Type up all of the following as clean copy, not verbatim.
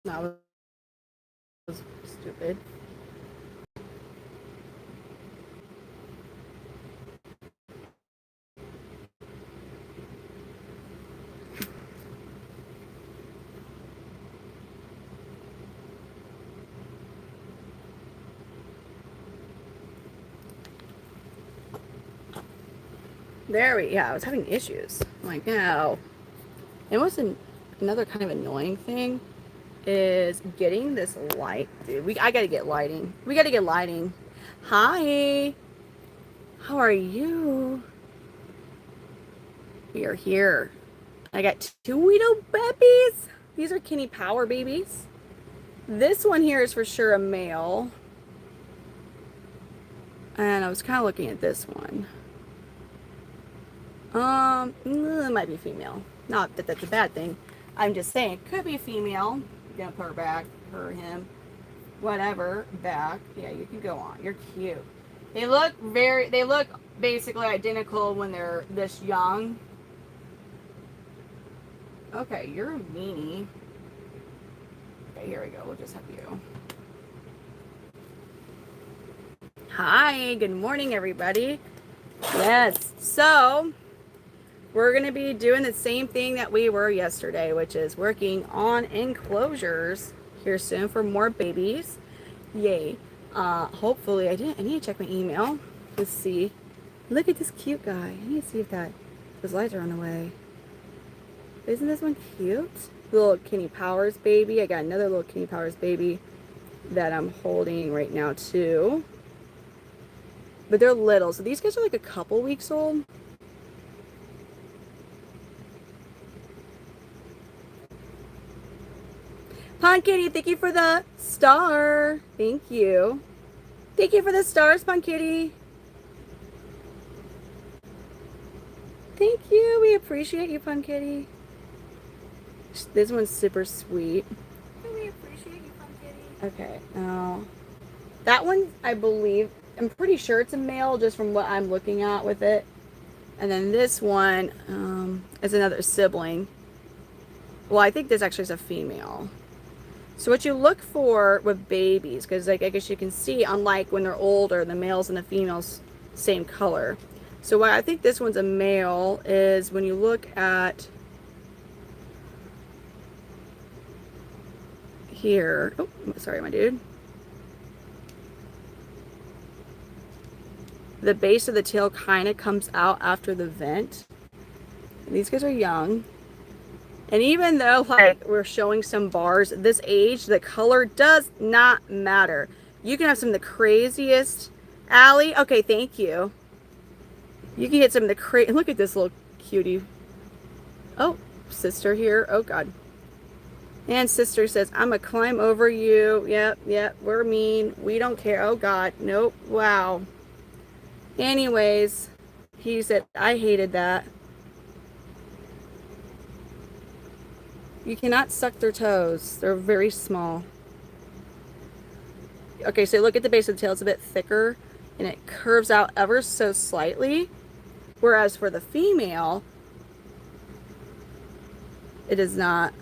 That was stupid. There we, yeah, I was having issues. I'm like, no. And what's another kind of annoying thing is getting this light, dude. I gotta get lighting. We gotta get lighting. Hi. How are you? We are here. I got two little babies. These are Kenny Power babies. This one here is for sure a male. And I was kind of looking at this one. It might be female. Not that that's a bad thing. I'm just saying, could be female. Gonna put her back, her, him, whatever, back. Yeah, you can go on. You're cute. They look basically identical when they're this young. Okay, you're a meanie. Okay, here we go. We'll just have you. Hi, good morning, everybody. Yes, so we're going to be doing the same thing that we were yesterday, which is working on enclosures here soon for more babies. Yay. Hopefully, I need to check my email to see. Look at this cute guy. I need to see if those lights are on the way. Isn't this one cute? Little Kenny Powers baby. I got another little Kenny Powers baby that I'm holding right now too. But they're little, so these guys are like a couple weeks old. Pond Kitty, thank you for the star. Thank you. Thank you for the stars, Pond Kitty. Thank you. We appreciate you, Pond Kitty. This one's super sweet. We appreciate you, Pond Kitty. Okay, now that one, I believe, I'm pretty sure it's a male just from what I'm looking at with it. And then this one is another sibling. Well, I think this actually is a female. So what you look for with babies, because like I guess you can see, unlike when they're older, the males and the females same color. So why I think this one's a male is when you look at here. Oh, sorry, my dude. The base of the tail kind of comes out after the vent. And these guys are young. And even though like we're showing some bars, this age, the color does not matter. You can have some of the craziest. Allie, okay, thank you. You can get some of the crazy. Look at this little cutie. Oh, sister here. Oh, God. And sister says, I'm going to climb over you. Yep, we're mean. We don't care. Oh, God. Nope. Wow. Anyways, he said, I hated that. You cannot suck their toes. They're very small. Okay, so look at the base of the tail. It's a bit thicker, and it curves out ever so slightly. Whereas for the female, it is not.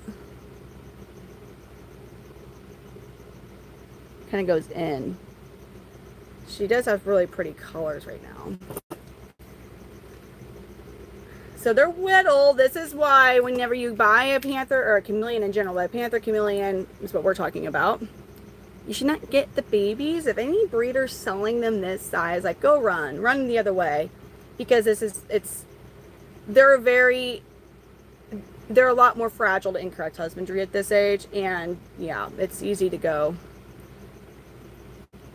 Kind of goes in. She does have really pretty colors right now. So they're little. This is why whenever you buy a panther, or a chameleon in general, a panther chameleon is what we're talking about. You should not get the babies. If any breeder's selling them this size, like go run the other way, because they're a lot more fragile to incorrect husbandry at this age, and yeah, it's easy to go.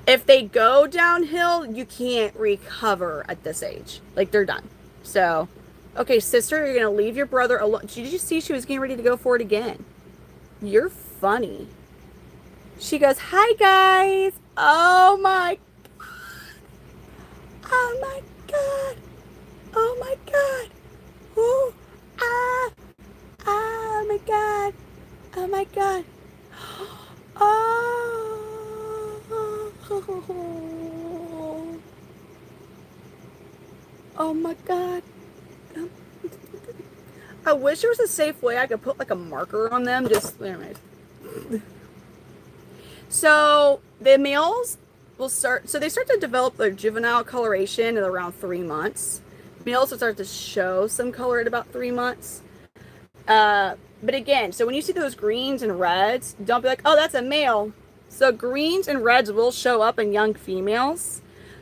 If they go downhill, you can't recover at this age. Like they're done. So, okay, sister, you're gonna leave your brother alone. Did you see she was getting ready to go for it again? You're funny. She goes, hi guys. Oh my God. Oh my God. Oh my God. Ooh. Ah. Oh my God. Oh my God. Oh. Oh my God. I wish there was a safe way I could put like a marker on them. Just, anyways. So the males will start, so they start to develop their juvenile coloration at around 3 months. Males will start to show some color at about 3 months. But again, so when you see those greens and reds, don't be like, oh, that's a male. So greens and reds will show up in young females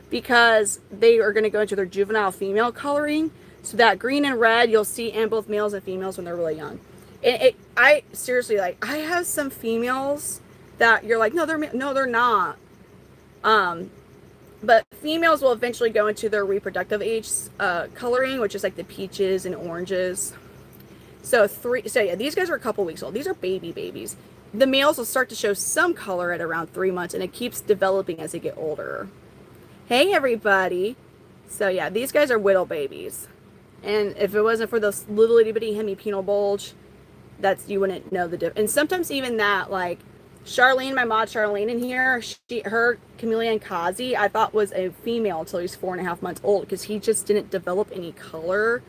because they are going to go into their juvenile female coloring. So that green and red you'll see in both males and females when they're really young. I seriously, like, I have some females that you're like, no, they're not. But females will eventually go into their reproductive age coloring, which is like the peaches and oranges. So yeah, these guys are a couple weeks old. These are babies. The males will start to show some color at around 3 months, and it keeps developing as they get older. Hey, everybody. So yeah, these guys are whittle babies. And if it wasn't for this little itty bitty hemipenal bulge, you wouldn't know the difference. And sometimes even that, like Charlene, my mod Charlene in here, her chameleon Kazi, I thought was a female until he was 4.5 months old because he just didn't develop any color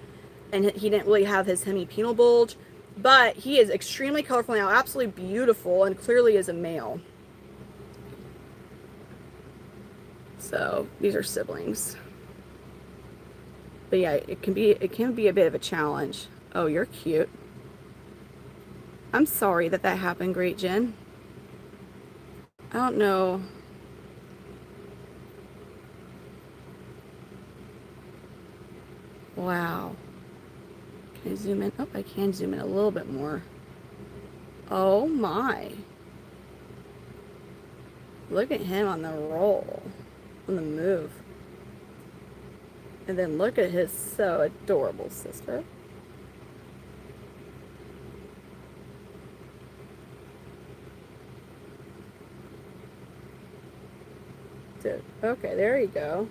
and he didn't really have his hemipenal bulge. But he is extremely colorful now, absolutely beautiful, and clearly is a male. So these are siblings. But yeah, it can be a bit of a challenge. Oh, you're cute. I'm sorry that happened, Great Jen. I don't know. Wow. Can I zoom in? Oh, I can zoom in a little bit more. Oh my. Look at him on the roll, on the move. And then look at his so adorable sister. Dude, okay, there you go.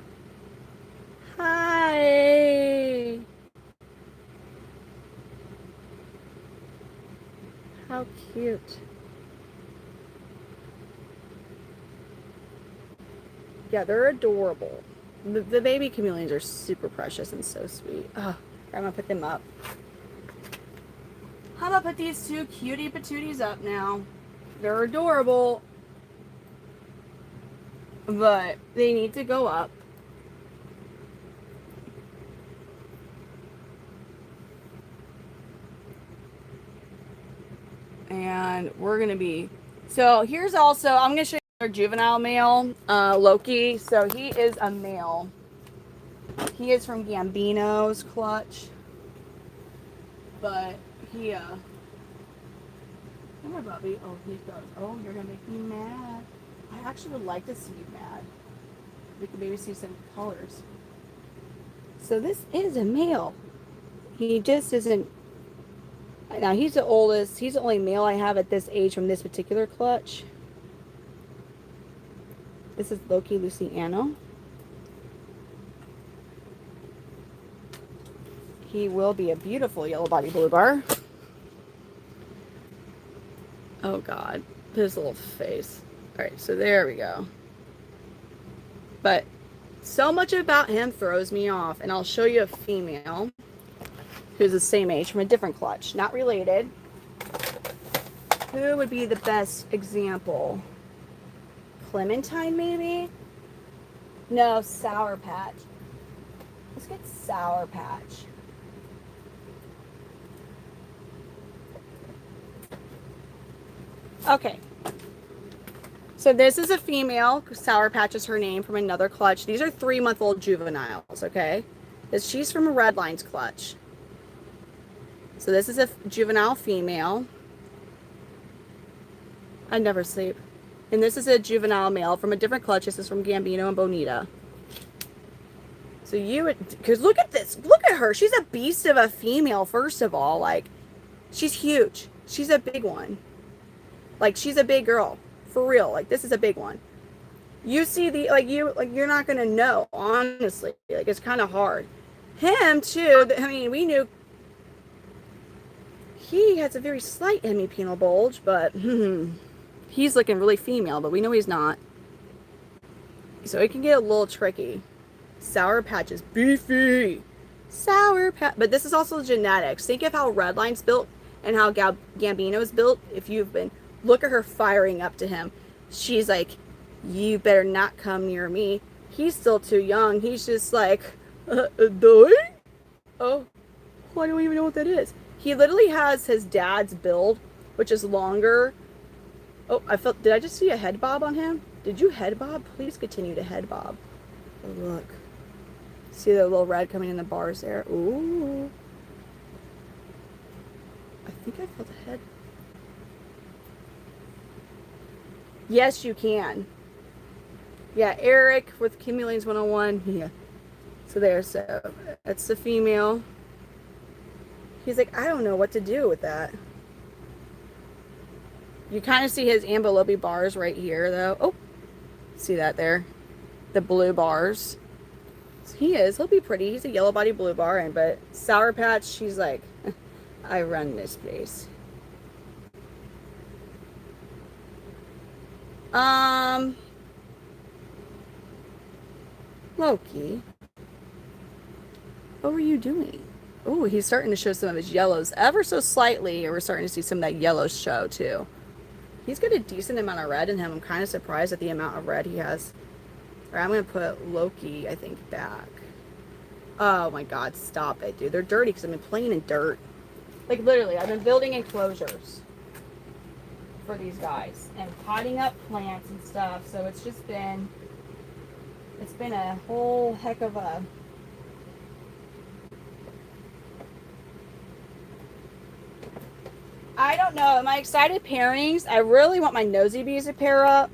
Hi. How cute. Yeah, they're adorable. The baby chameleons are super precious and so sweet. Oh, I'm gonna put them up. I'm gonna put these two cutie patooties up now. They're adorable, but they need to go up. And we're gonna be, so here's also, I'm gonna show you our juvenile male, Loki. So he is a male. He is from Gambino's clutch. But he, come here, Bubby. Oh, he goes, oh, you're gonna make me mad. I actually would like to see you mad. We can maybe see some colors. So this is a male. He just isn't, now he's the oldest, he's the only male I have at this age from this particular clutch. This is Loki Luciano. He will be a beautiful yellow body blue bar. Oh God, his little face. All right, so there we go. But so much about him throws me off, and I'll show you a female who's the same age from a different clutch, not related. Who would be the best example? Clementine, maybe? No, Sour Patch. Let's get Sour Patch. Okay. So this is a female. Sour Patch is her name, from another clutch. These are 3-month-old juveniles, okay? She's from a Redline's clutch. So this is a juvenile female. I never sleep. And this is a juvenile male from a different clutch. This is from Gambino and Bonita. So you would, because look at this. Look at her. She's a beast of a female, first of all. Like, she's huge. She's a big one. Like, she's a big girl. For real. Like, this is a big one. You see you're not going to know, honestly. Like, it's kind of hard. Him, too. I mean, we knew he has a very slight hemipenal bulge, but he's looking really female, but we know he's not. So it can get a little tricky. Sour Patch is beefy. Sour Patch. But this is also genetics. Think of how Redline's built and how Gambino's built. If you've been, look at her firing up to him. She's like, you better not come near me. He's still too young. He's just like, doing? Oh, I don't even know what that is. He literally has his dad's build, which is longer. Oh, did I just see a head bob on him? Did you head bob? Please continue to head bob. Oh, look. See the little red coming in the bars there? Ooh. I think I felt a head. Yes, you can. Yeah, Eric with Chameleons 101. Yeah. So that's the female. He's like, I don't know what to do with that. You kind of see his ambelope bars right here, though. Oh, see that there? The blue bars. So he'll be pretty. He's a yellow body blue bar, but Sour Patch, she's like, I run this place. Loki, what were you doing? Oh, he's starting to show some of his yellows ever so slightly. We're starting to see some of that yellow show too. He's got a decent amount of red in him. I'm kind of surprised at the amount of red he has. All right, I'm going to put Loki, I think, back. Oh my God, stop it, dude. They're dirty because I've been playing in dirt. Like literally, I've been building enclosures for these guys and potting up plants and stuff. So it's been a whole heck of a I don't know. Am I excited pairings? I really want my nosy bees to pair up.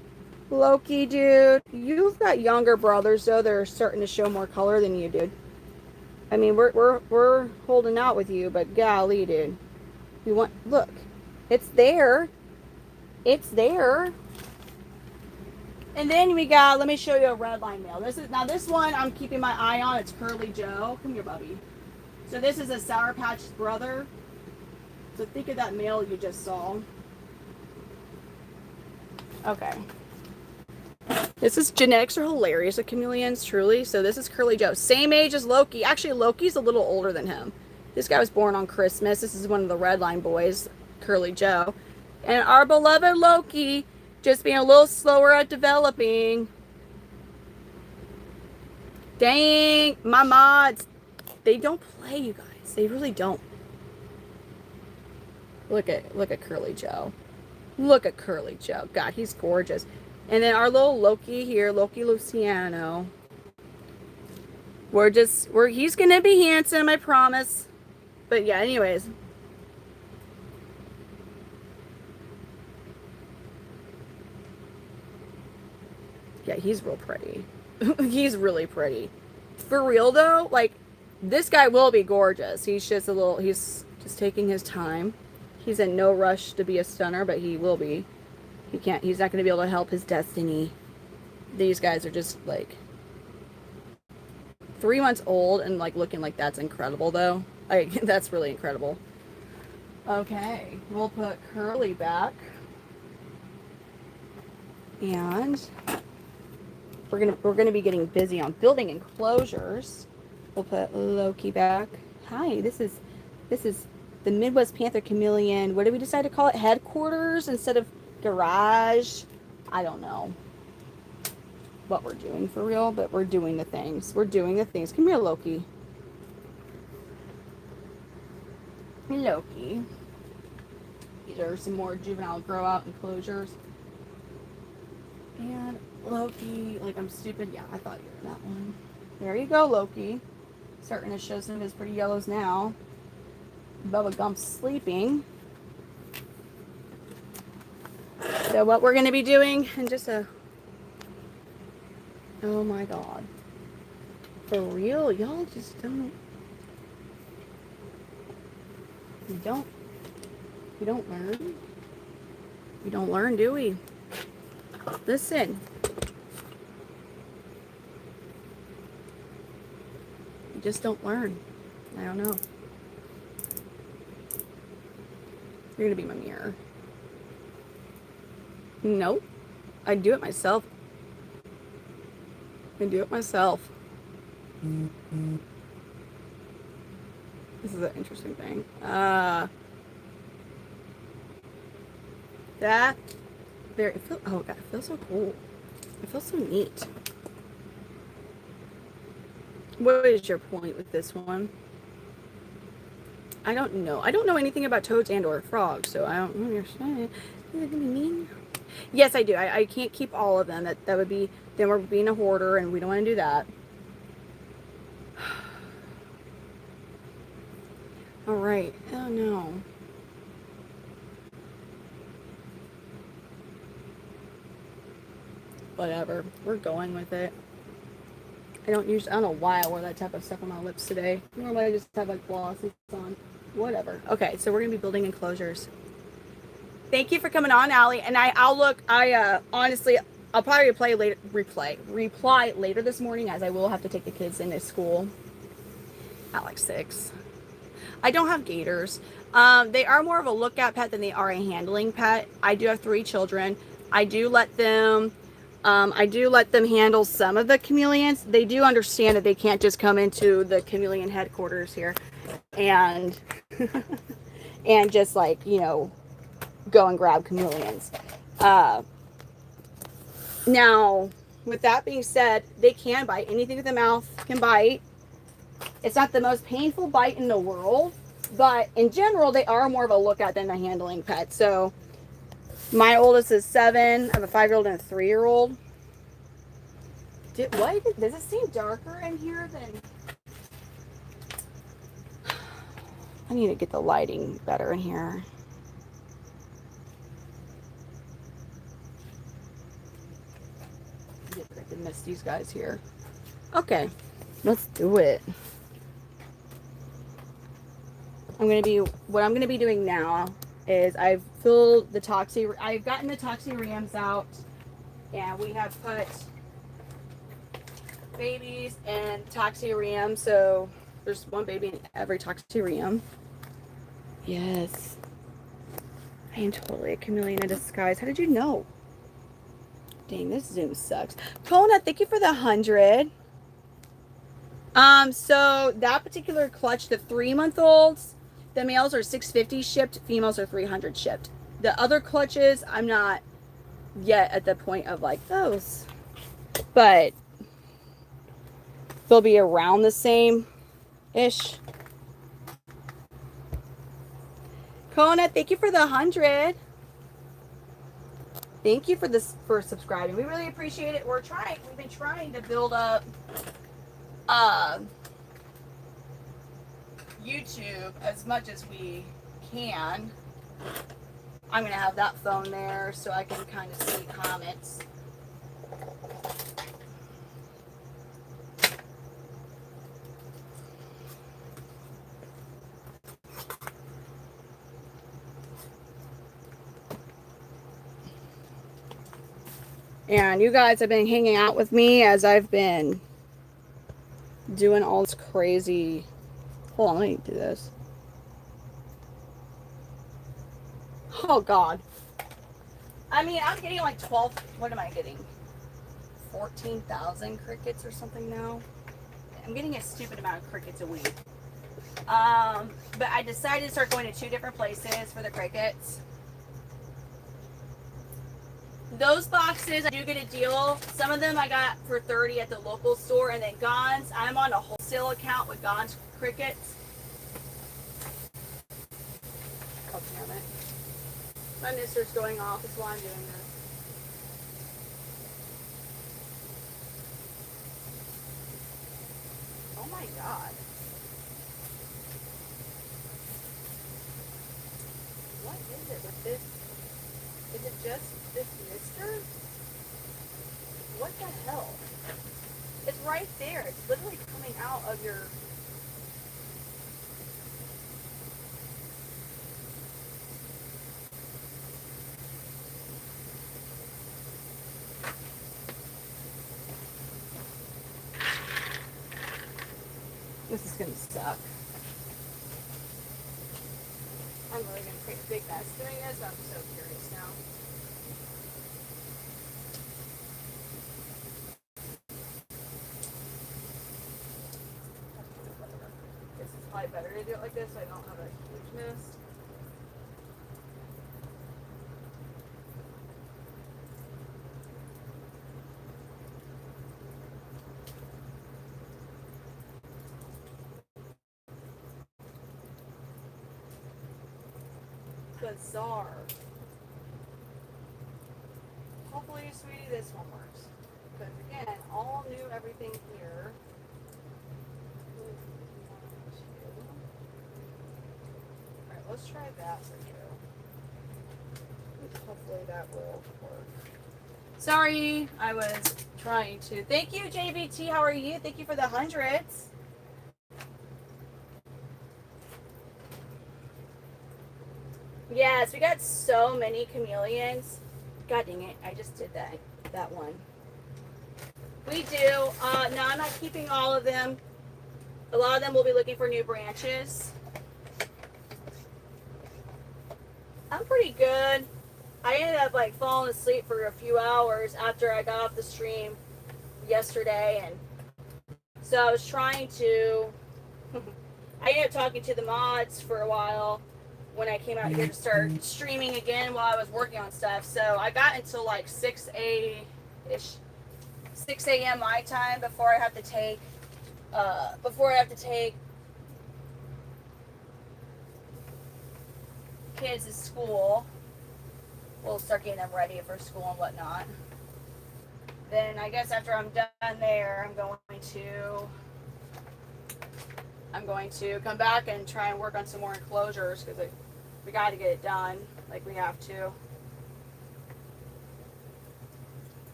Loki, dude. You've got younger brothers though that are starting to show more color than you, dude. I mean, we're holding out with you, but golly, dude. Look. It's there. It's there. And then we got, let me show you a redline male. This one I'm keeping my eye on. It's Curly Joe. Come here, Bubby. So this is a Sour Patch brother. So think of that male you just saw. Okay. Genetics are hilarious with chameleons, truly. So this is Curly Joe. Same age as Loki. Actually, Loki's a little older than him. This guy was born on Christmas. This is one of the redline boys, Curly Joe. And our beloved Loki just being a little slower at developing. Dang, my mods. They don't play, you guys. They really don't. Look at Curly Joe. Look at Curly Joe. God, he's gorgeous. And then our little Loki here, Loki Luciano. He's gonna be handsome, I promise. But yeah, anyways. Yeah, he's real pretty. He's really pretty. For real though, like, this guy will be gorgeous. He's just taking his time. He's in no rush to be a stunner, but he will be. He's not going to be able to help his destiny. These guys are just like 3 months old and like looking like that's incredible though. That's really incredible. Okay, we'll put Curly back. And we're gonna be getting busy on building enclosures. We'll put Loki back. Hi, this is the Midwest Panther Chameleon. What did we decide to call it? Headquarters instead of garage? I don't know what we're doing for real, but we're doing the things. We're doing the things. Come here, Loki. Loki. These are some more juvenile grow out enclosures. And Loki, like I'm stupid. Yeah, I thought you were in that one. There you go, Loki. Starting to show some of his pretty yellows now. Bubba Gump's sleeping. So what we're going to be doing in just oh my God. For real? Y'all just don't. We don't learn. We don't learn, do we? Listen. You just don't learn. I don't know. You're going to be my mirror. Nope. I do it myself. This is an interesting thing. That very, oh God, it feels so cool. It feels so neat. What is your point with this one? I don't know. I don't know anything about toads and or frogs, so I don't understand. Is it gonna be mean? Yes, I do. I can't keep all of them. That would be, then we're being a hoarder, and we don't want to do that. All right. Oh no. Whatever. We're going with it. I don't know why I wore that type of stuff on my lips today. Normally I just have like glosses on. Whatever. Okay, so we're gonna be building enclosures. Thank you for coming on, Allie. And honestly, I'll probably reply later this morning, as I will have to take the kids into school at like 6. I don't have gators. They are more of a lookout pet than they are a handling pet. I do have 3 children. I do let them handle some of the chameleons. They do understand that they can't just come into the chameleon headquarters here and and just like, go and grab chameleons. Now, with that being said, they can bite. Anything with the mouth can bite. It's not the most painful bite in the world, but in general, they are more of a lookout than a handling pet. So my oldest is 7. I have a 5-year-old and a 3-year-old. Does it seem darker in here than... I need to get the lighting better in here. I can miss these guys here. Okay, let's do it. What I'm gonna be doing now is I've gotten the toxi rams out, and we have put babies in toxi ram. So there's one baby in every toxi ram. Yes, I am totally a chameleon in disguise. How did you know? Dang, this Zoom sucks. Kona, thank you for the 100. So that particular clutch, the 3-month-olds, the males are $650 shipped, females are $300 shipped. The other clutches, I'm not yet at the point of like those, but they'll be around the same-ish. Kona, thank you for the 100. Thank you for subscribing. We really appreciate it. We've been trying to build up YouTube as much as we can. I'm gonna have that phone there so I can kind of see comments. And you guys have been hanging out with me as I've been doing all this crazy... Hold on, let me do this. Oh, God. I mean, I'm getting like 12... What am I getting? 14,000 crickets or something now. I'm getting a stupid amount of crickets a week. But I decided to start going to 2 different places for the crickets. Those boxes, I do get a deal. Some of them I got for 30 at the local store, and then Gon's, I'm on a wholesale account with Gon's crickets. Oh, damn it. My mister's going off. That's why I'm doing this. Oh my God. What is it with this? Is it just this mister? What the hell? It's right there. It's literally coming out of your... This is gonna suck. I'm really gonna create a big mess doing this. I'm so curious now. This is probably better to do it like this so I don't have a huge mess. bizarre. Hopefully, sweetie, this one works. Because again, all new everything here. Alright, let's try that for you. Hopefully that will work. Sorry, I was trying to. Thank you, JVT. How are you? Thank you for the hundreds. Yes, we got so many chameleons. God dang it, I just did that one. We do. No, I'm not keeping all of them. A lot of them will be looking for new branches. I'm pretty good. I ended up like falling asleep for a few hours after I got off the stream yesterday, and so I was trying to I ended up talking to the mods for a while when I came out here to start streaming again while I was working on stuff. So I got until like 6 a.m. my time before I have to take kids to school. We'll start getting them ready for school and whatnot. Then I guess after I'm done there, I'm going to come back and try and work on some more enclosures because we got to get it done like we have to.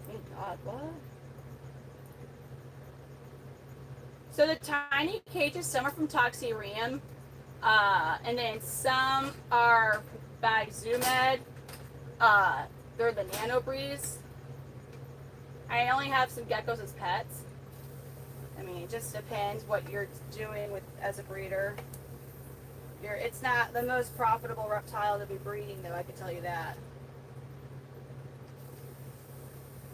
Thank God, what? So the tiny cages, some are from Toxyreum, and then some are by Zoomed. They're the Nano Breeze. I only have some geckos as pets. I mean, it just depends what you're doing with as a breeder. It's not the most profitable reptile to be breeding, though, I can tell you that.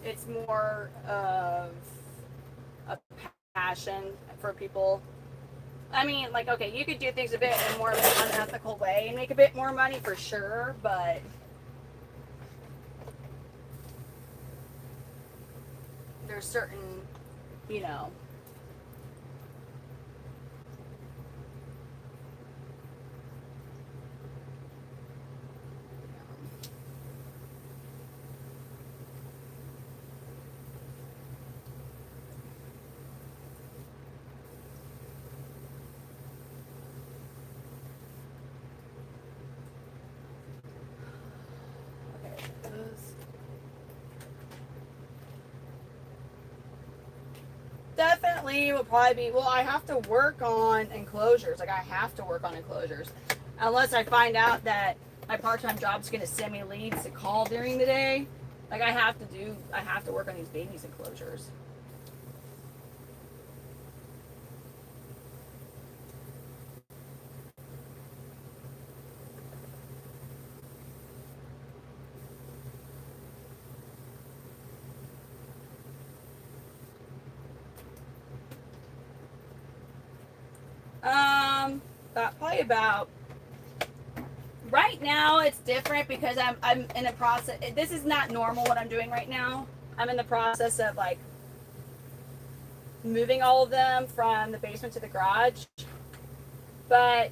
It's more of a passion for people. I mean, like, okay, you could do things a bit in more of an unethical way and make a bit more money for sure, but there's certain, you know, definitely will probably be, well, I have to work on enclosures. Like, I have to work on enclosures. Unless I find out that my part-time job is going to send me leads to call during the day. Like, I have to work on these babies' enclosures. Probably about, right now it's different because I'm in a process. This is not normal what I'm doing right now. I'm in the process of like moving all of them from the basement to the garage. But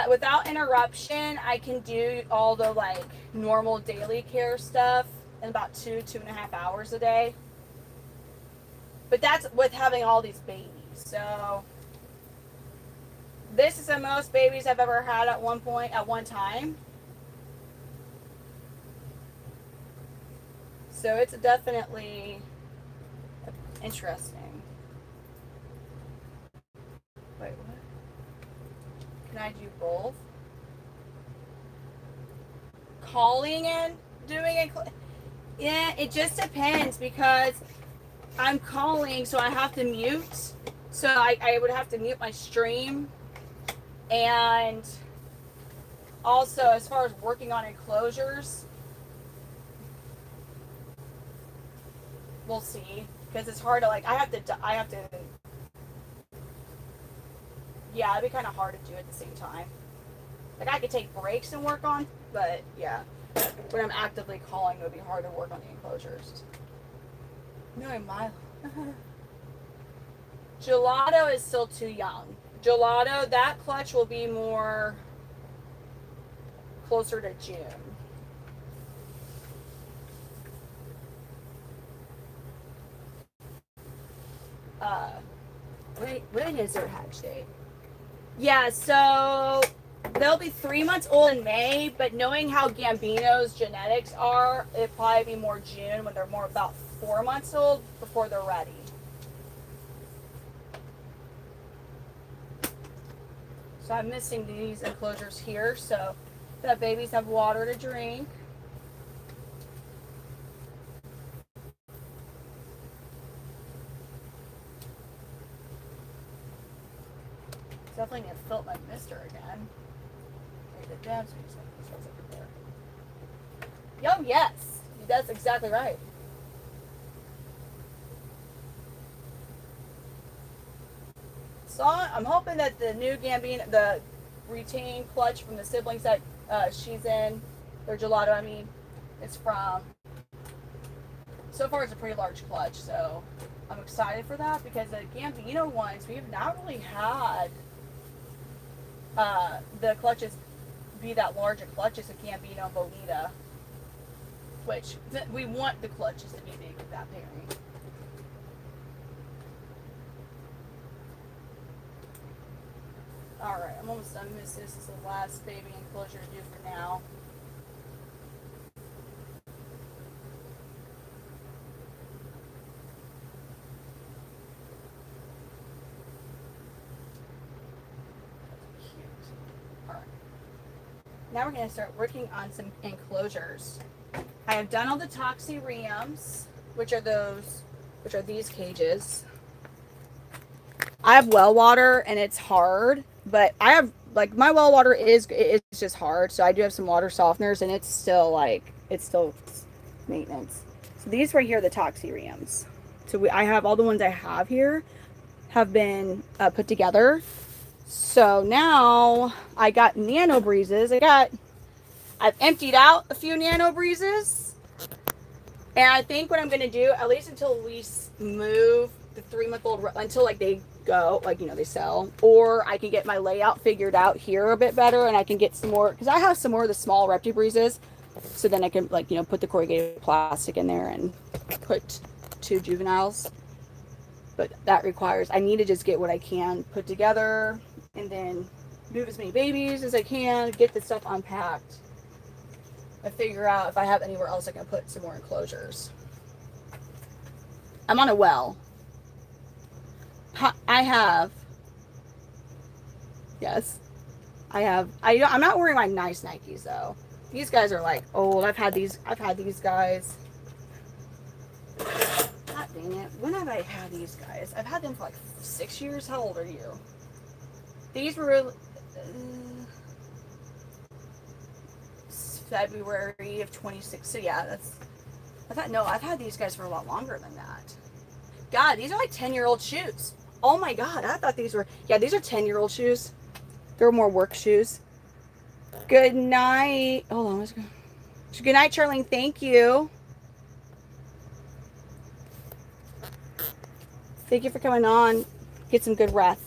without interruption, I can do all the like normal daily care stuff in about 2.5 hours a day. But that's with having all these babies. So this is the most babies I've ever had at one time. So it's definitely interesting. Wait, what? Can I do both? Calling and doing it? Yeah, it just depends because I'm calling, so I have to mute. So I would have to mute my stream. And also, as far as working on enclosures, we'll see. Because it's hard to, like, I have to, yeah, it'd be kind of hard to do at the same time. Like, I could take breaks and work on, but yeah. when I'm actively calling, it would be hard to work on the enclosures. No, my Gelato is still too young. Gelato, that clutch will be more closer to June. When is their hatch date? Yeah, so they'll be 3 months old in May, but knowing how Gambino's genetics are, it'd probably be more June when they're more about 4 months old before they're ready. So I'm missing these enclosures here so that babies have water to drink. Definitely need to fill my mister again. The damn there. Yo, yes, that's exactly right. So I'm hoping that the new Gambino, the retained clutch from the siblings that she's in, their gelato, I mean, it's from. So far, it's a pretty large clutch, so I'm excited for that because the Gambino ones we've not really had. The clutches be that large a clutch as a Gambino Bonita, which we want the clutches to be big with that pairing. Alright, I'm almost done. This is the last baby enclosure to do for now. Now we're going to start working on some enclosures. I have done all the toxyreums, which are these cages. I have well water and it's hard, but I have like my well water is just hard, so I do have some water softeners and it's still maintenance. So these right here are the toxyreums. So I have all the ones I have here have been put together. So now I got nano breezes. I've emptied out a few nano breezes. And I think what I'm going to do, at least until we move the 3-month-old, until like they go, like, you know, they sell, or I can get my layout figured out here a bit better and I can get some more, because I have some more of the small Repti breezes. So then I can, like, you know, put the corrugated plastic in there and put 2 juveniles. But that requires, I need to just get what I can put together and then move as many babies as I can, get the stuff unpacked, and figure out if I have anywhere else I can put some more enclosures. I'm on a well. I'm not wearing my nice Nikes though. These guys are like old. I've had these guys. God dang it. When have I had these guys? I've had them for like 6 years. How old are you? These were February of 26. So yeah, I've had these guys for a lot longer than that. God, these are like 10-year-old shoes. Oh my God, I thought these are 10-year-old shoes. They're more work shoes. Good night. Hold on, let's go. Good night, Charlene. Thank you. Thank you for coming on. Get some good rest.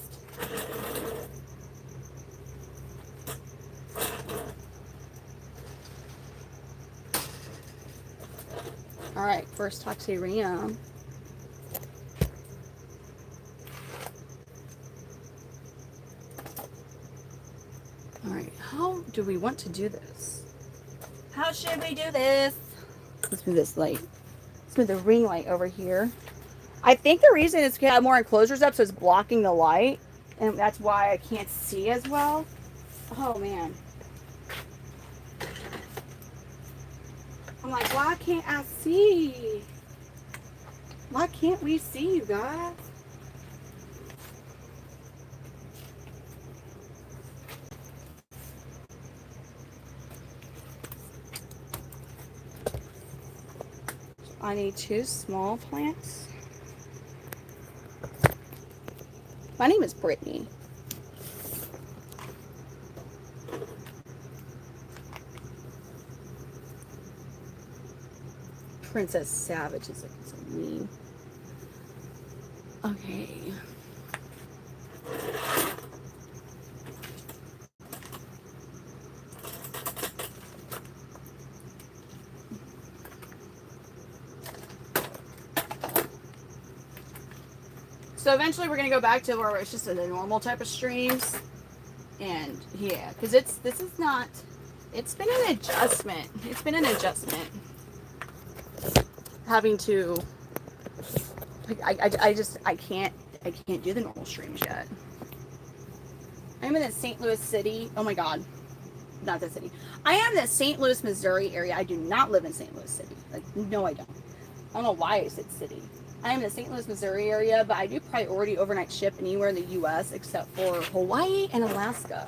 All right, first toxyreum. All right, how do we want to do this? How should we do this? Let's move this light. Let's move the ring light over here. I think the reason is to have more enclosures up, so it's blocking the light, and that's why I can't see as well. Oh man. I'm like, why can't I see? Why can't we see, you guys? I need 2 small plants. My name is Brittany. Princess Savage is like so mean. Okay. So eventually we're going to go back to where it's just a normal type of streams. And yeah, because this is not, it's been an adjustment. It's been an adjustment. Having to, I can't do the normal streams yet. I'm in the St. Louis city. Oh my God. Not the city. I am in the St. Louis, Missouri area. I do not live in St. Louis City. Like, no, I don't. I don't know why I said city. I am in the St. Louis, Missouri area, but I do priority overnight ship anywhere in the U.S. except for Hawaii and Alaska.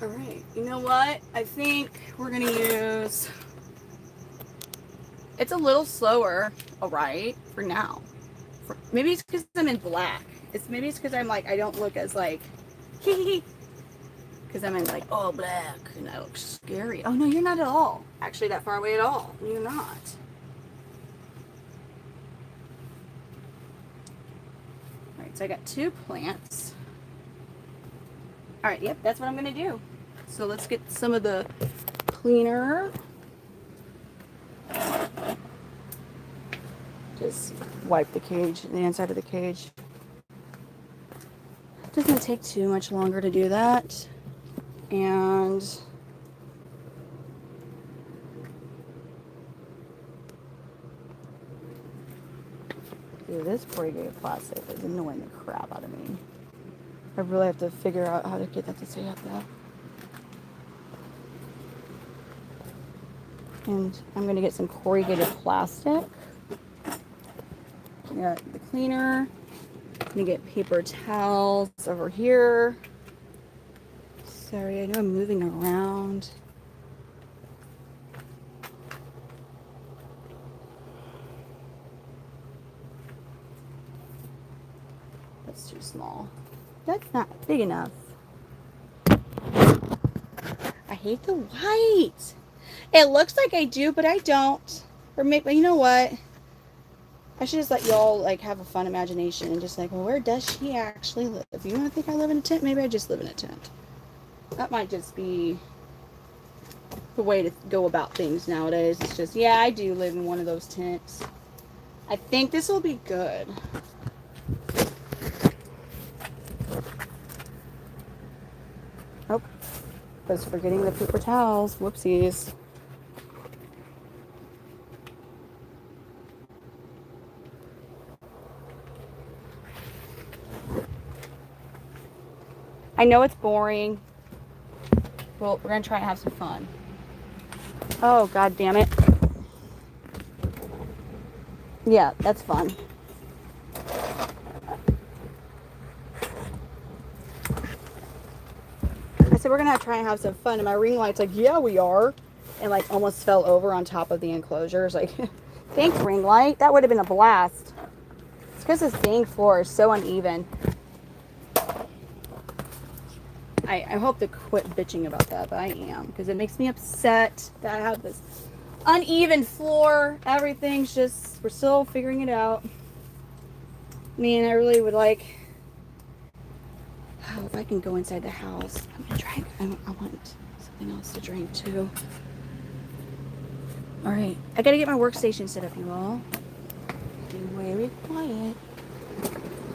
All right. You know what? I think we're going to use... It's a little slower, all right, for now. Maybe it's because I'm in black. Maybe it's because I'm like, I don't look as like, because I'm in like all black and I look scary. Oh no, you're not at all. Actually, that far away at all. You're not. All right, so I got 2 plants. All right, yep, that's what I'm gonna do. So let's get some of the cleaner. Just wipe the cage, the inside of the cage. Doesn't take too much longer to do that. And dude, this corrugated plastic is annoying the crap out of me. I really have to figure out how to get that to stay up there. And I'm gonna get some corrugated plastic. Got the cleaner. I'm gonna get paper towels over here. Sorry, I know I'm moving around. That's too small. That's not big enough. I hate the white. It looks like I do, but I don't. Or maybe, you know what? I should just let y'all like have a fun imagination and just like, well, where does she actually live? If you want to think I live in a tent, maybe I just live in a tent. That might just be the way to go about things nowadays. It's just, yeah, I do live in one of those tents. I think this will be good. Oh, was forgetting the paper towels. Whoopsies. I know it's boring. Well, we're going to try and have some fun. Oh, God damn it. Yeah, that's fun. I said we're going to try and have some fun. And my ring light's like, yeah, we are. And like almost fell over on top of the enclosures. Like, thanks, ring light. That would have been a blast. It's because this dang floor is so uneven. I hope to quit bitching about that, but I am. Because it makes me upset that I have this uneven floor. Everything's just, we're still figuring it out. I mean, I really would like, oh, if I can go inside the house. I'm going to try, I want something else to drink too. All right, I got to get my workstation set up, you all. Be very quiet.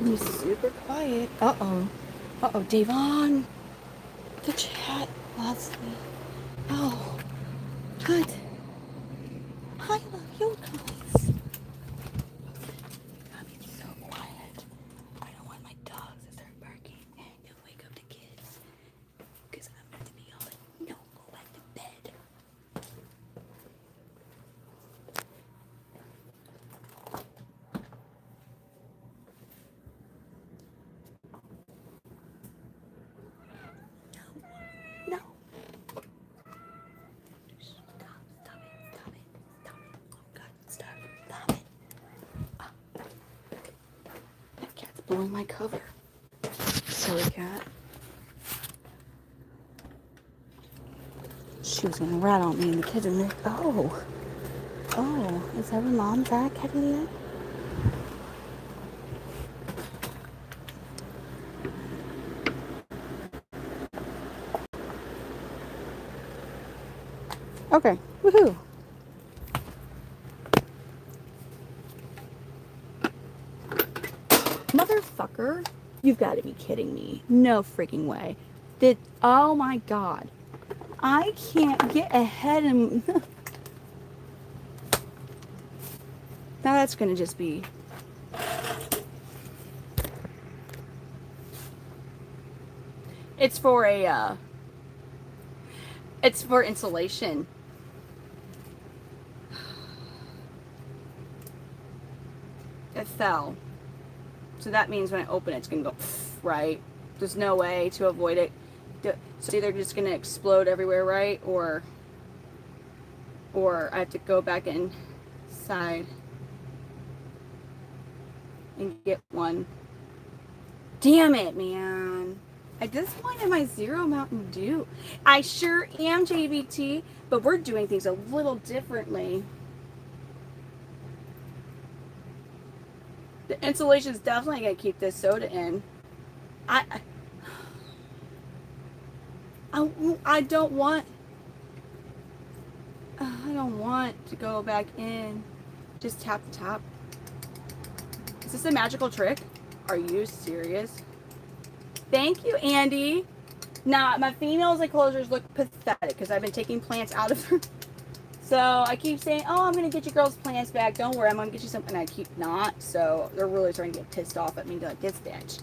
Be super quiet. Uh-oh. Uh-oh, Davon. The chat loves me. Oh, good. I love you guys. Gotta be so quiet. I don't want my dogs to start barking and wake up the kids. Because I'm going to be all like, no, go back to bed. No. Blowing my cover. Silly cat. She was gonna rat on me and the kids are like, oh, is that where mom's at, Catalina? Okay, woohoo. Motherfucker, you've got to be kidding me. No freaking way. Oh my god. I can't get ahead and now that's gonna just be it's for insulation. It fell. So that means when I open it, it's gonna go right. There's no way to avoid it. So it's either just gonna explode everywhere, right? Or I have to go back inside and get one. Damn it, man. At this point, am I zero Mountain Dew? I sure am, JVT, but we're doing things a little differently. The insulation is definitely going to keep this soda in. I don't want to go back in. Just tap the top. Is this a magical trick? Are you serious? Thank you, Andy. Now, my females enclosures look pathetic because I've been taking plants out of them. So I keep saying, oh, I'm going to get you girls' plants back. Don't worry, I'm going to get you something. And I keep not. So they're really starting to get pissed off at me. They're like, this bitch.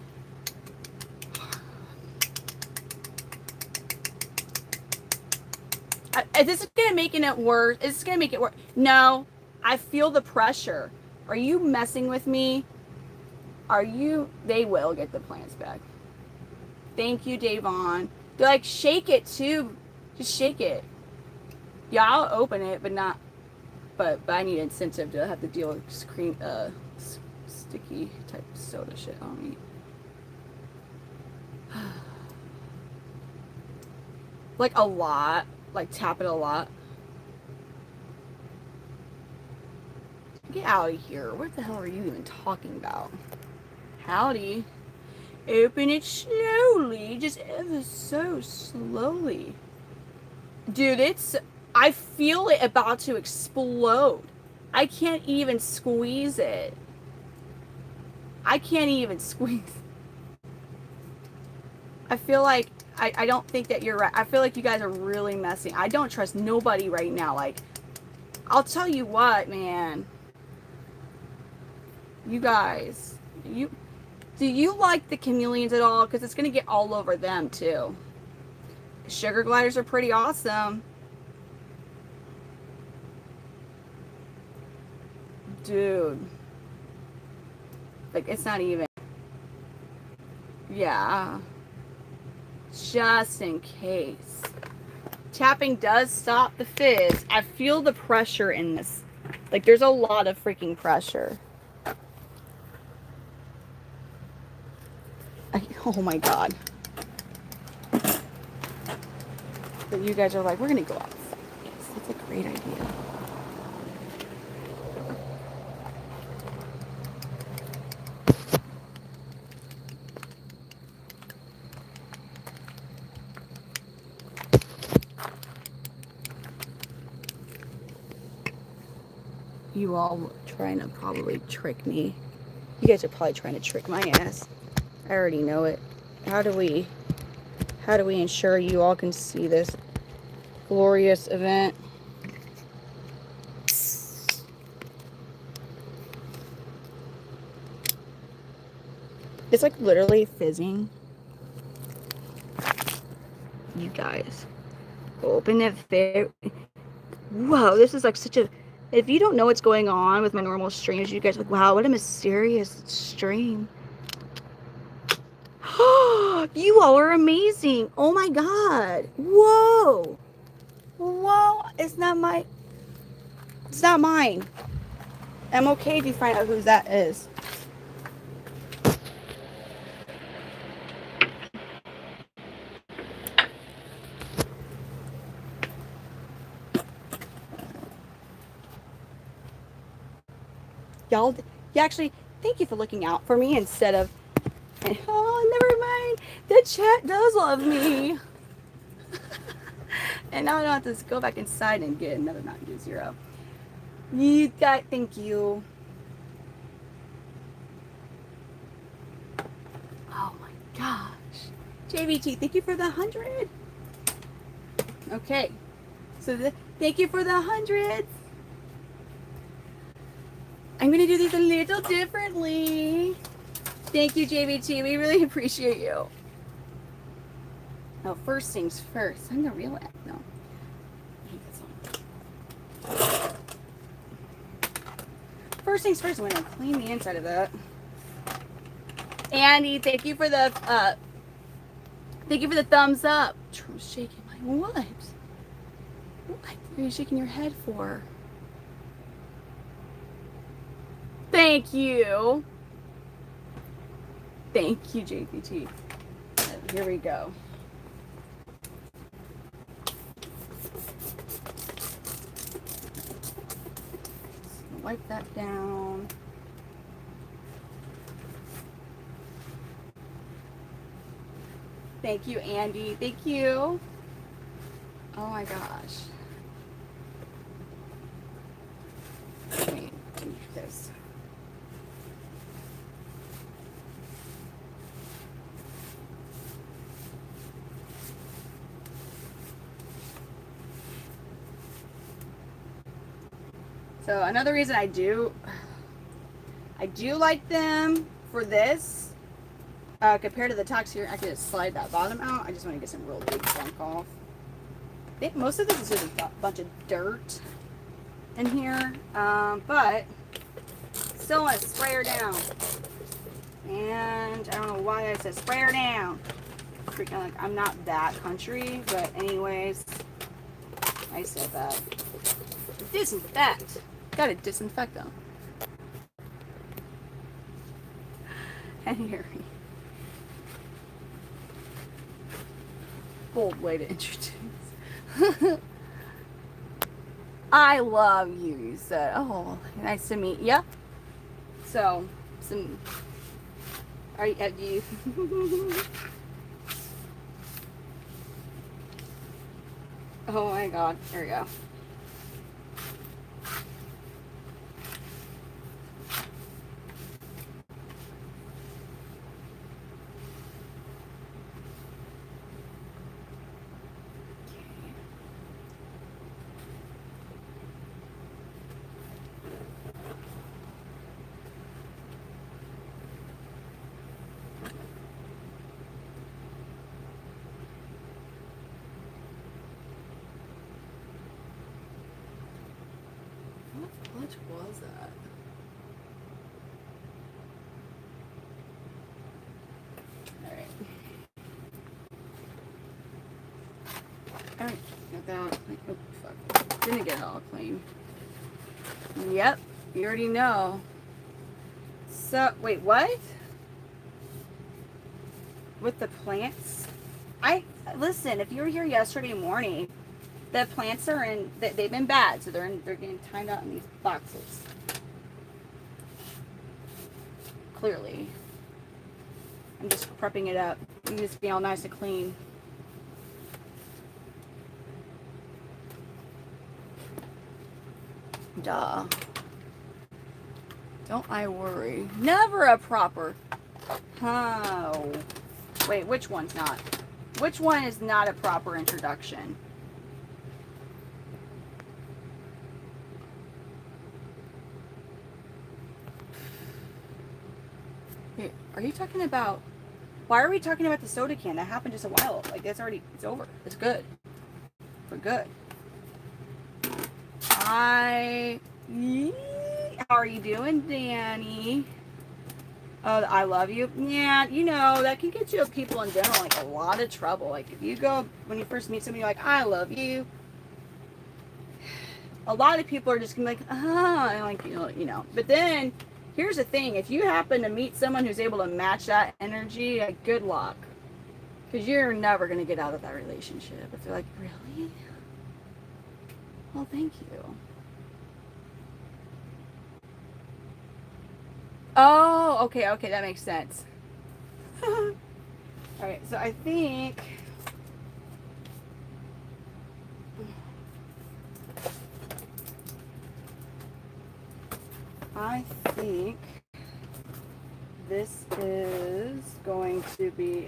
Is this going to make it worse? Is this going to make it worse? No. I feel the pressure. Are you messing with me? They will get the plants back. Thank you, Davon. They're like, shake it too. Just shake it. Yeah, I'll open it, but not. But I need incentive to have to deal with sticky type soda shit on me. Like a lot. Like tap it a lot. Get out of here. What the hell are you even talking about? Howdy. Open it slowly. Just ever so slowly. Dude, I feel it about to explode. I can't even squeeze it. I can't even squeeze. I feel like, I don't think that you're right. I feel like you guys are really messing. I don't trust nobody right now. Like, I'll tell you what, man. You guys, do you like the chameleons at all? Because it's going to get all over them, too. Sugar gliders are pretty awesome. Dude. Like, it's not even. Yeah. Just in case. Tapping does stop the fizz. I feel the pressure in this. Like, there's a lot of freaking pressure. Oh my god. But you guys are like, we're going to go outside. Yes, that's a great idea. You all trying to probably trick me. You guys are probably trying to trick my ass. I already know it. How do we ensure you all can see this glorious event? It's like literally fizzing. You guys, open it very. Whoa, this is like such a. If you don't know what's going on with my normal streams, you guys are like, wow, what a mysterious stream. You all are amazing. Oh my god. Whoa. Whoa. It's not mine. I'm okay if you find out who that is. Y'all, you actually, thank you for looking out for me instead of, oh, never mind. The chat does love me. And now I don't have to go back inside and get another Mountain Dew Zero. You got, thank you. Oh my gosh. JVT, thank you for the 100. Okay. So thank you for the 100s. I'm going to do these a little differently. Thank you, JVT. We really appreciate you. Oh, first things first. I'm the real app. No. First things first, I'm going to clean the inside of that. Andy, thank you for the thumbs up. True's shaking my what? What are you shaking your head for? Thank you. Thank you, JPT. Here we go. Wipe that down. Thank you, Andy. Thank you. Oh my gosh. Let me do this. So another reason I do like them for this compared to the Tox here. I can just slide that bottom out. I just want to get some real big gunk off. I think most of this is just a bunch of dirt in here, but still want to spray her down. And I don't know why I said spray her down. Freaking like I'm not that country, but anyways, I said that. Disinfect. Gotta disinfect them. And here. Bold way to introduce. I love you, you said. Oh, nice to meet you. So, have you? Oh my God, there we go. What was that? Alright. Alright, got that. Oh, fuck. Didn't get it all clean. Yep, you already know. So, wait, what? With the plants? Listen, if you were here yesterday morning, the plants are in, they've been bad, so they're getting timed out in these boxes. Clearly. I'm just prepping it up. It needs to be all nice and clean. Duh. Don't I worry. Never a proper. Oh. Wait, which one's not? Which one is not a proper introduction? Wait, are you talking about... Why are we talking about the soda can? That happened just a while. Like, that's already... It's over. It's good. We're good. How are you doing, Danny? Oh, I love you. Yeah, you know, that can get you people in general, like, a lot of trouble. Like, if you go, when you first meet somebody, you're like, I love you. A lot of people are just going to be like, ah, like, you know. But then, here's the thing. If you happen to meet someone who's able to match that energy, like, good luck. Because you're never going to get out of that relationship. If they're like, really? Well, thank you. Oh, okay, okay, that makes sense. All right, so I think this is going to be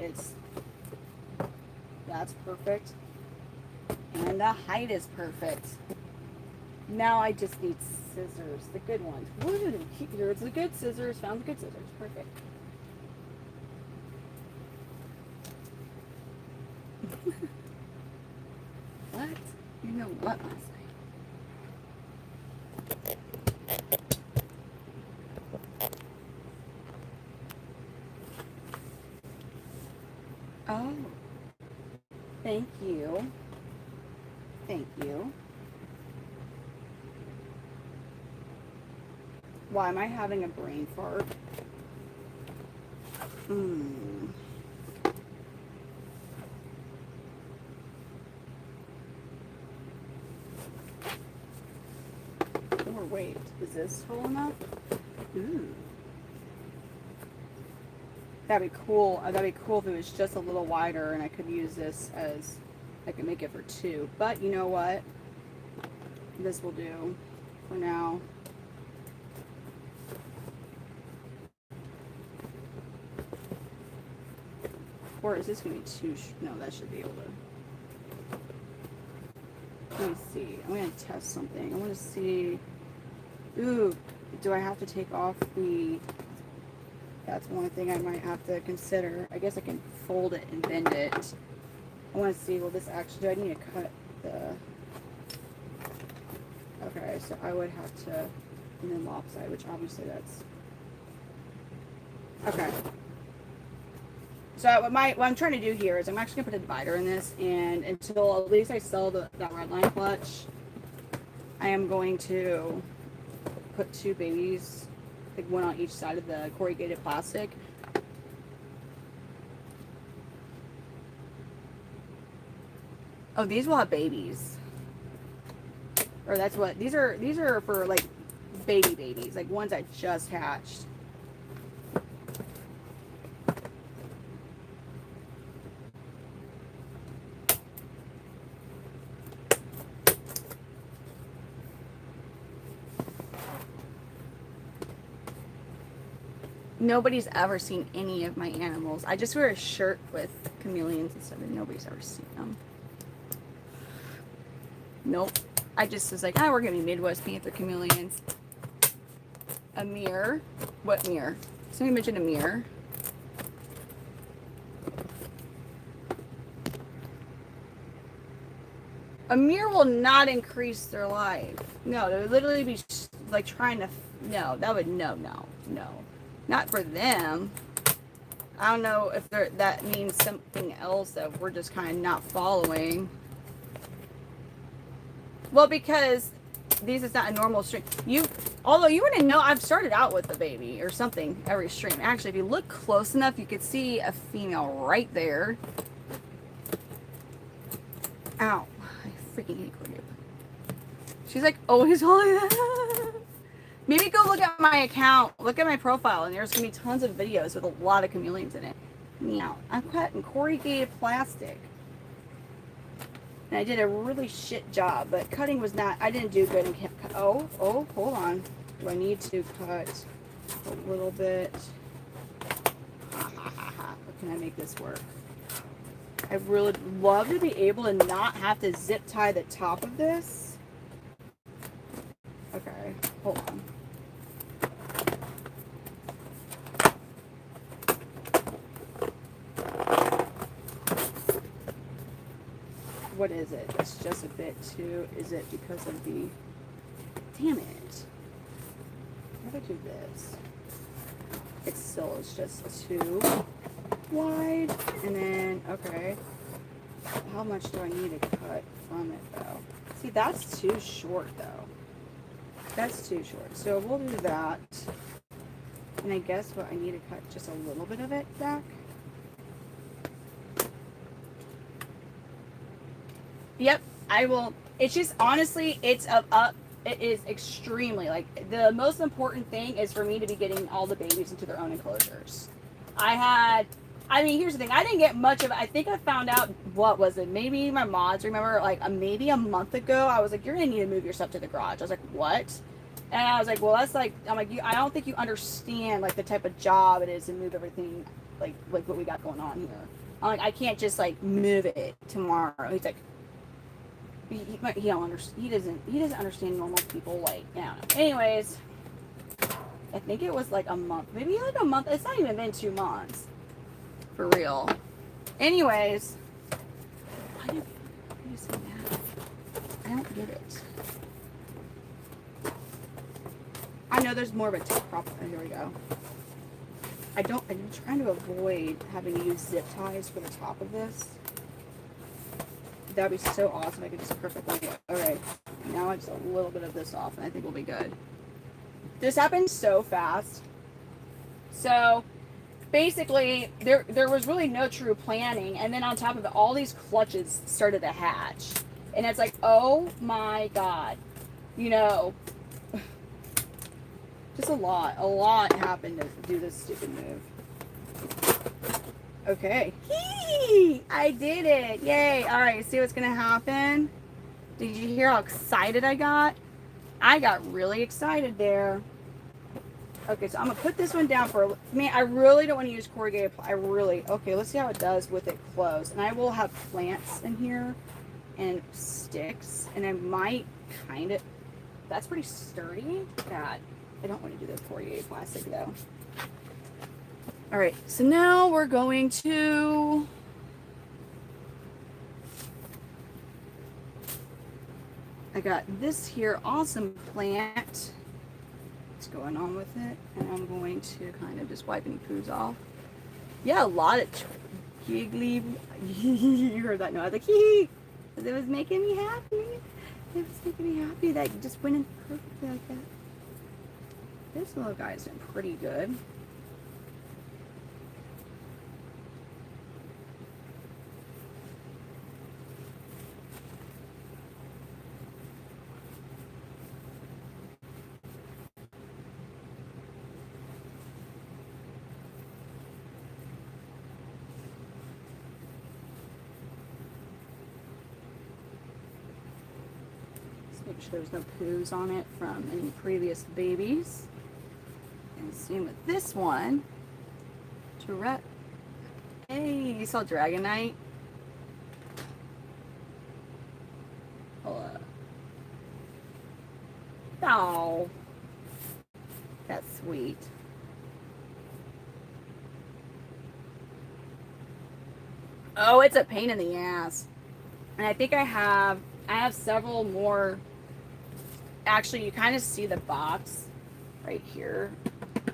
that's perfect. And the height is perfect. Now I just need scissors, the good ones. Here's the good scissors, found the good scissors, perfect. What? You know what last night? Oh, thank you. Thank you. Why am I having a brain fart? Or wait, is this tall enough? Ooh. That'd be cool. That'd be cool if it was just a little wider and I could use this as, I could make it for 2. But you know what? This will do for now. Or is this going to be too, no, that should be able to. Let me see. I'm going to test something. I want to see, ooh, do I have to take off the, that's one thing I might have to consider. I guess I can fold it and bend it. I want to see, will this actually, do I need to cut the, okay, so I would have to, and then lopside, which obviously that's, okay. So what I'm trying to do here is I'm actually going to put a divider in this, and until at least I sell that redline clutch, I am going to put 2 babies, like one on each side of the corrugated plastic. Oh, these will have babies. Or that's what, these are for like babies, like ones that just hatched. Nobody's ever seen any of my animals. I just wear a shirt with chameleons and stuff, and nobody's ever seen them. Nope. I just was like, we're gonna be Midwest Panther Chameleons. A mirror. What mirror? Somebody mentioned a mirror. A mirror will not increase their life. No, they would literally be like trying to, no, that would, no. Not for them. I don't know if that means something else that we're just kind of not following. Well, because these is not a normal stream. Although you wouldn't know, I've started out with a baby or something every stream. Actually, if you look close enough, you could see a female right there. Ow. I freaking hate Cordy. She's like always holding that. Maybe go look at my account, look at my profile, and there's going to be tons of videos with a lot of chameleons in it. Meow. I'm cut in corrugated plastic. And I did a really shit job, but cutting was not, I didn't do good in cut. Oh, hold on. Do I need to cut a little bit? How can I make this work? I really love to be able to not have to zip tie the top of this. Okay, hold on. What is it? It's just a bit too, is it because of the, damn it. How do I do this? It still is just too wide. And then, okay. How much do I need to cut from it though? See, that's too short though. That's too short. So we'll do that. And I guess what I need to cut just a little bit of it back. Yep, I will. It's just honestly, it's up. It is extremely, like, the most important thing is for me to be getting all the babies into their own enclosures. I mean, here's the thing. I didn't get much of it. I think I found out, what was it? Maybe my mods remember, like, maybe a month ago, I was like, you're going to need to move your stuff to the garage. I was like, what? And I was like, well, that's like, I'm like, I don't think you understand, like, the type of job it is to move everything, like what we got going on here. I'm like, I can't just, like, move it tomorrow. He's like, he don't understand. He doesn't understand normal people, like, I don't know. Anyways, I think it was like a month, maybe like a month. It's not even been 2 months, for real. Anyways, why do you say that? I don't get it. I know there's more of a tip prop. Oh, here we go. I'm trying to avoid having to use zip ties for the top of this. That'd be so awesome. I could just perfectly. Alright, now it's a little bit of this off, and I think we'll be good. This happened so fast. So basically, there was really no true planning, and then on top of it, all these clutches started to hatch, and it's like, oh my god, you know, just a lot happened to do this stupid move. Okay. I did it. Yay. All right. See what's going to happen? Did you hear how excited I got? I got really excited there. Okay, so I'm going to put this one down for, man, I really don't want to use corrugated. Okay, let's see how it does with it closed. And I will have plants in here and sticks. And I might kind of, that's pretty sturdy. God, I don't want to do the corrugated plastic though. All right, so now we're going to I got this here awesome plant. What's going on with it? And I'm going to kind of just wipe any poos off. Yeah, a lot of giggly. You heard that? No, I was like, hee. It was making me happy. It was making me happy that you just went in perfectly like that. This little guy's doing pretty good. Make sure there's no poos on it from any previous babies. And same with this one. Hey, you saw Dragonite? Oh, that's sweet. Oh, it's a pain in the ass. And I think I have several more. Actually, you kind of see the box right here.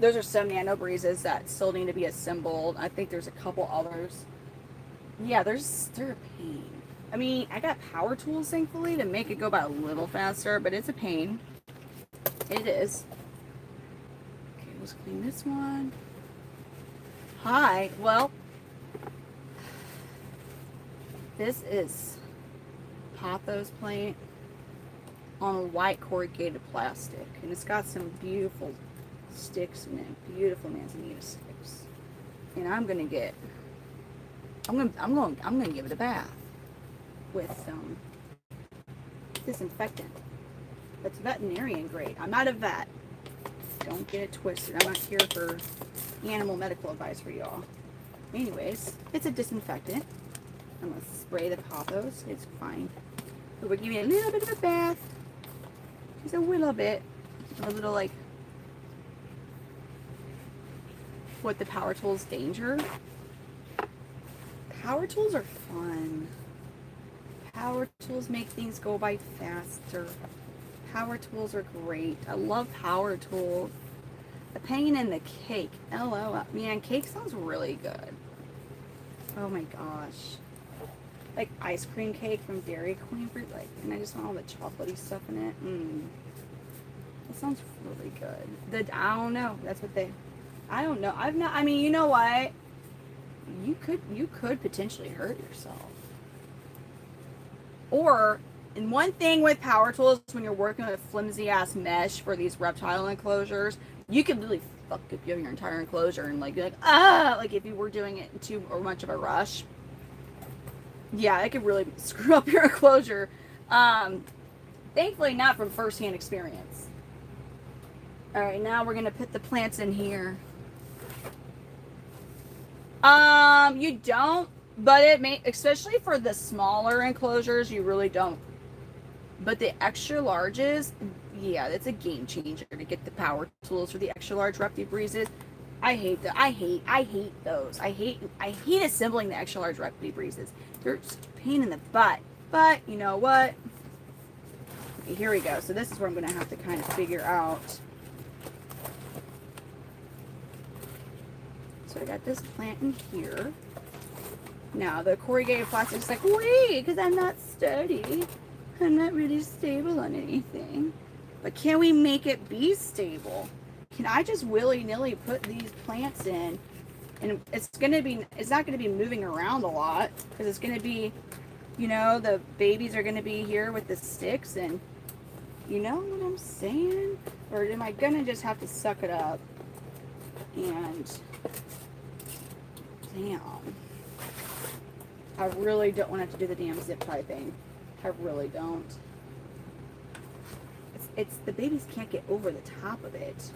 Those are some Nano Breezes that still need to be assembled. I think there's a couple others. Yeah, they're a pain. I mean, I got power tools, thankfully, to make it go by a little faster, but it's a pain. It is. Okay, let's clean this one. Hi. Well, this is Pothos plant on a white corrugated plastic, and it's got some beautiful sticks in it. Beautiful manzanita sticks. And I'm gonna give it a bath with some disinfectant. That's veterinarian grade. I'm not a vet. Don't get it twisted. I'm not here for animal medical advice for y'all. Anyways, it's a disinfectant. I'm gonna spray the Pothos. It's fine. But we're giving it a little bit of a bath. Just a little bit. A little like what the power tools danger. Power tools are fun. Power tools make things go by faster. Power tools are great. I love power tools. The pain in the cake. LOL. Man, cake sounds really good. Oh my gosh. Like ice cream cake from Dairy Queen, like, and I just want all the chocolatey stuff in it. That sounds really good. I don't know. That's what I don't know. I mean, you know what? You could potentially hurt yourself. Or And one thing with power tools, when you're working with flimsy ass mesh for these reptile enclosures, you can really fuck up your entire enclosure and like be like, like if you were doing it in too much of a rush. Yeah, it could really screw up your enclosure. Thankfully not from firsthand experience. All right, now we're gonna put the plants in here. You don't, but it may, especially for the smaller enclosures, you really don't. But the extra larges, yeah, it's a game changer to get the power tools for the extra large Repti Breezes. I hate that. I hate those. I hate assembling the extra large Repti Breezes. They're just a pain in the butt. But you know what? Okay, here we go. So this is where I'm going to have to kind of figure out. So I got this plant in here. Now the corrugated plastic is like, wait, because I'm not sturdy. I'm not really stable on anything. But can we make it be stable? Can I just willy-nilly put these plants in? And it's not gonna be moving around a lot, because it's gonna be, you know, the babies are gonna be here with the sticks, and you know what I'm saying? Or am I gonna just have to suck it up? And damn, I really don't want to have to do the damn zip tie thing. I really don't. It's the babies can't get over the top of it.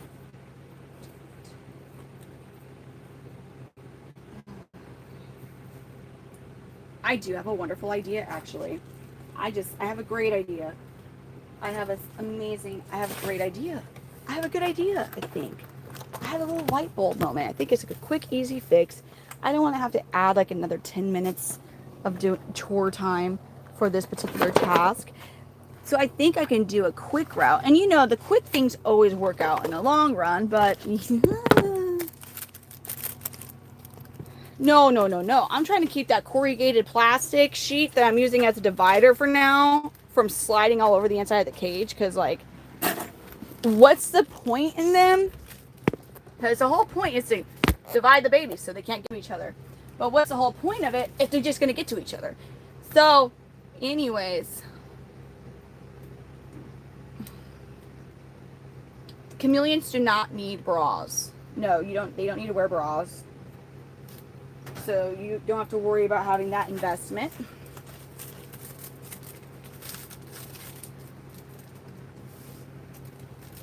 I do have a wonderful idea, actually. I have a great idea. I have a great idea. I have a good idea, I think. I had a little light bulb moment. I think it's like a quick, easy fix. I don't want to have to add like another 10 minutes of doing chore time for this particular task. So I think I can do a quick route. And you know, the quick things always work out in the long run, but no. I'm trying to keep that corrugated plastic sheet that I'm using as a divider for now from sliding all over the inside of the cage. Because, like, what's the point in them? Because the whole point is to divide the babies so they can't get to each other. But what's the whole point of it if they're just going to get to each other? So, anyways, chameleons do not need bras. No, you don't. They don't need to wear bras. So you don't have to worry about having that investment.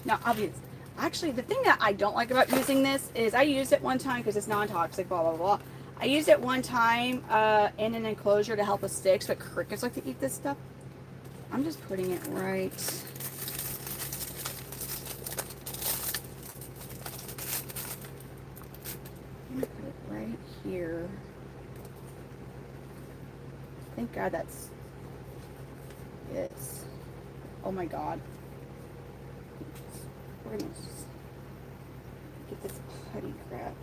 Now, obviously, actually, the thing that I don't like about using this is I used it one time because it's non-toxic, blah, blah, blah. I used it one time in an enclosure to help with sticks, but crickets like to eat this stuff. I'm just putting it right. I'm going to put it right here. Thank God that's it. Oh my God. We're going to just get this putty crap.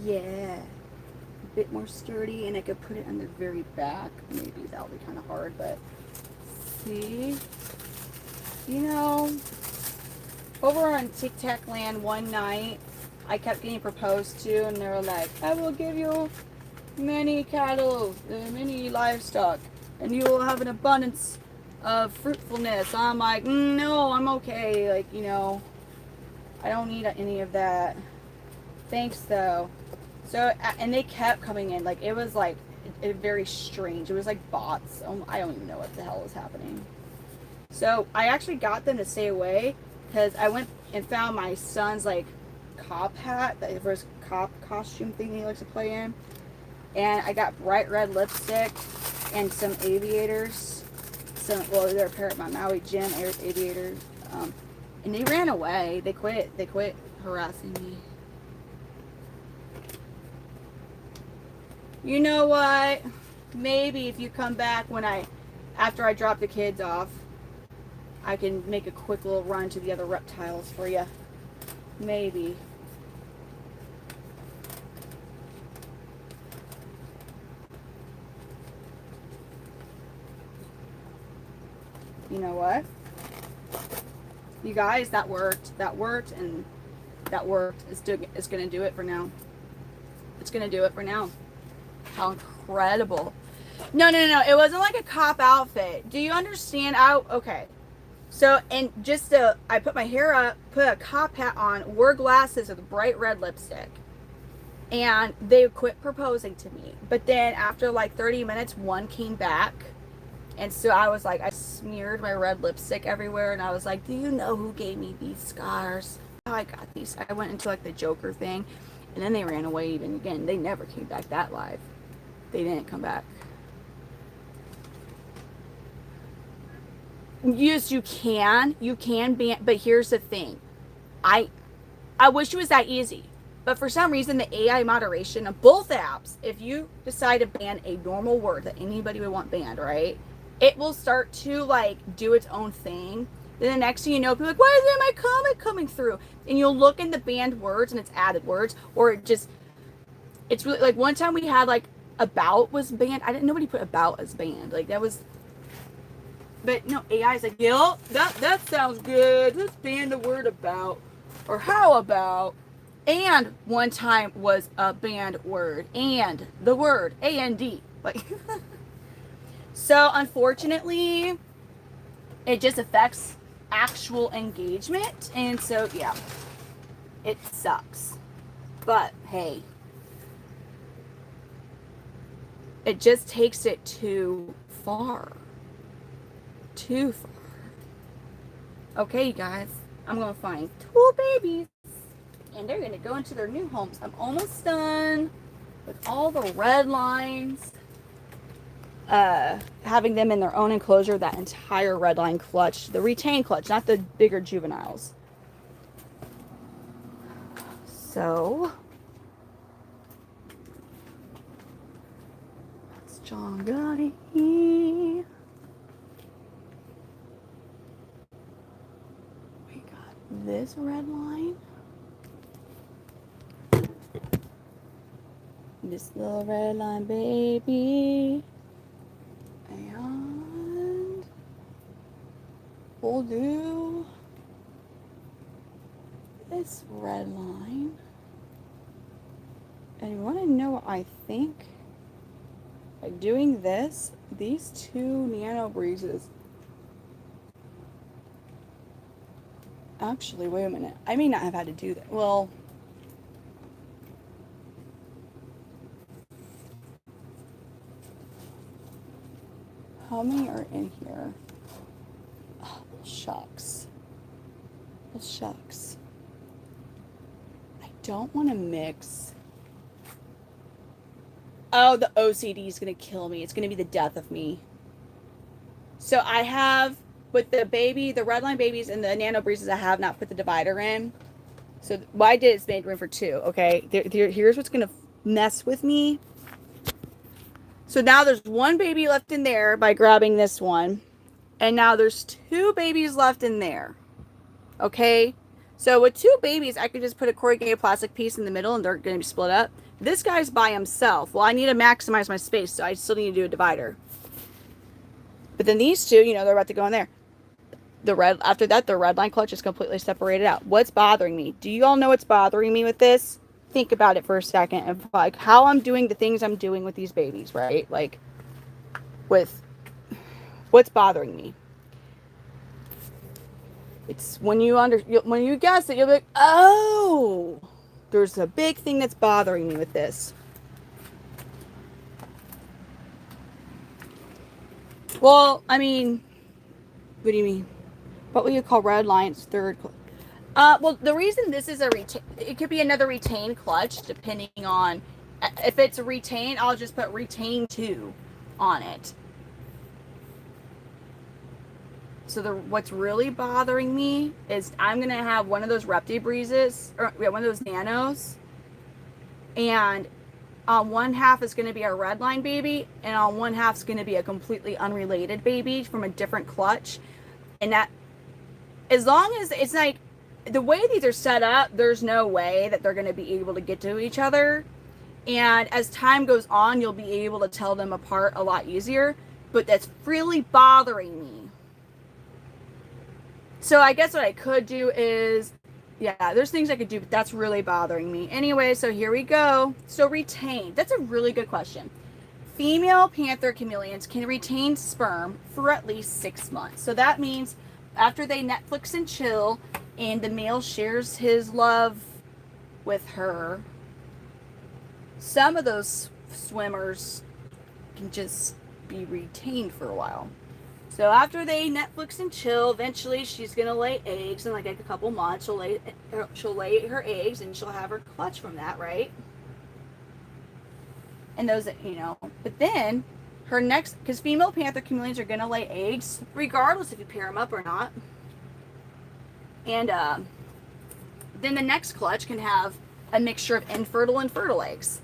Yeah. A bit more sturdy, and I could put it on the very back. Maybe that'll be kind of hard, but see? You know, over on Tic Tac Land one night, I kept getting proposed to, and they were like, I will give you many cattle, many livestock, and you will have an abundance of fruitfulness. I'm like, no, I'm okay. Like, you know, I don't need any of that. Thanks, though. So, and they kept coming in. Like, it was like very strange. It was like bots. I don't even know what the hell was happening. So, I actually got them to stay away because I went and found my son's, like, cop hat, that first cop costume thing he likes to play in, and I got bright red lipstick and some aviators. They're a pair of my Maui Jim aviators, and they ran away. They quit harassing me. You know what? Maybe if you come back after I drop the kids off, I can make a quick little run to the other reptiles for you. Maybe. You know what? You guys, that worked. That worked, and that worked. It's going to do it for now. It's going to do it for now. How incredible. No. It wasn't like a cop outfit. Do you understand? Okay. So, and just I put my hair up, put a cop hat on, wore glasses with bright red lipstick. And they quit proposing to me. But then after like 30 minutes, one came back. And so I was like, I smeared my red lipstick everywhere. And I was like, do you know who gave me these scars? Oh, I got these. I went into like the Joker thing. And then they ran away even again. They never came back that live. They didn't come back. Yes, you can ban, but here's the thing. I wish it was that easy. But for some reason, the AI moderation of both apps, if you decide to ban a normal word that anybody would want banned, right? It will start to like do its own thing. Then the next thing you know, people are like, why isn't my comment coming through? And you'll look in the banned words and it's added words, or it's really like one time we had like about was banned. Nobody put about as banned. Like that was, but no, AI's like, yo, that sounds good. Let's ban the word about, or how about. And one time was a banned word, and the word A-N-D. Like, so unfortunately, it just affects actual engagement. And so, yeah, it sucks. But hey, it just takes it too far. Too far. Okay, you guys, I'm going to find 2 babies. And they're going to go into their new homes. I'm almost done with all the red lines. Having them in their own enclosure, that entire red line clutch. The retained clutch, not the bigger juveniles. So, that's John Gotti. We got this red line. This little red line baby. And we'll do this red line. And you want to know what I think? By doing this, these 2 nano breezes. Actually, wait a minute. I may not have had to do that. Well, how many are in here? Oh, shucks. Oh, shucks. I don't want to mix. Oh, the OCD is going to kill me. It's going to be the death of me. So I have, with the redline babies and the nano breezes, I have not put the divider in. So what I did is made room for 2, okay? Here's what's going to mess with me. So now there's 1 baby left in there by grabbing this one. And now there's 2 babies left in there. Okay? So with 2 babies, I could just put a corrugated plastic piece in the middle and they're going to be split up. This guy's by himself. Well, I need to maximize my space, so I still need to do a divider. But then these 2, they're about to go in there. After that, the red line clutch is completely separated out. What's bothering me? Do you all know what's bothering me with this? Think about it for a second of like how I'm doing the things I'm doing with these babies, right? Like with what's bothering me. It's when you guess it, you'll be like, oh, there's a big thing that's bothering me with this. Well, I mean, what do you mean? What would you call red line's third? Well, the reason this is it could be another retained clutch, depending on if it's a retained. I'll just put retain 2 on it. So what's really bothering me is I'm gonna have one of those Repti breezes, or one of those nanos, and on one half is gonna be a red line baby, and on one half is gonna be a completely unrelated baby from a different clutch, and that, as long as it's like. The way these are set up, there's no way that they're going to be able to get to each other. And as time goes on, you'll be able to tell them apart a lot easier. But that's really bothering me. So I guess what I could do is, yeah, there's things I could do, but that's really bothering me. Anyway, so here we go. So retain. That's a really good question. female panther chameleons can retain sperm for at least 6 months. So that means after they Netflix and chill and the male shares his love with her, some of those swimmers can just be retained for a while. So after they Netflix and chill, eventually she's gonna lay eggs in like a couple months. She'll lay her eggs and she'll have her clutch from that, right? And those, but then her next, because female panther chameleons are gonna lay eggs regardless if you pair them up or not. And then the next clutch can have a mixture of infertile and fertile eggs.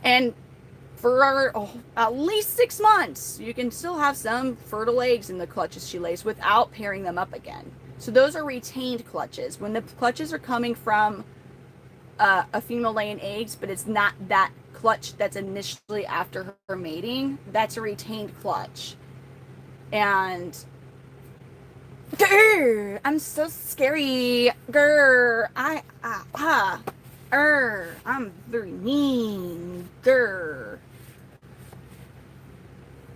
And for at least 6 months, you can still have some fertile eggs in the clutches she lays without pairing them up again. So those are retained clutches. When the clutches are coming from a female laying eggs, but it's not that clutch that's initially after her mating, that's a retained clutch. And grr, I'm so scary. Grr, I'm very mean. Grr.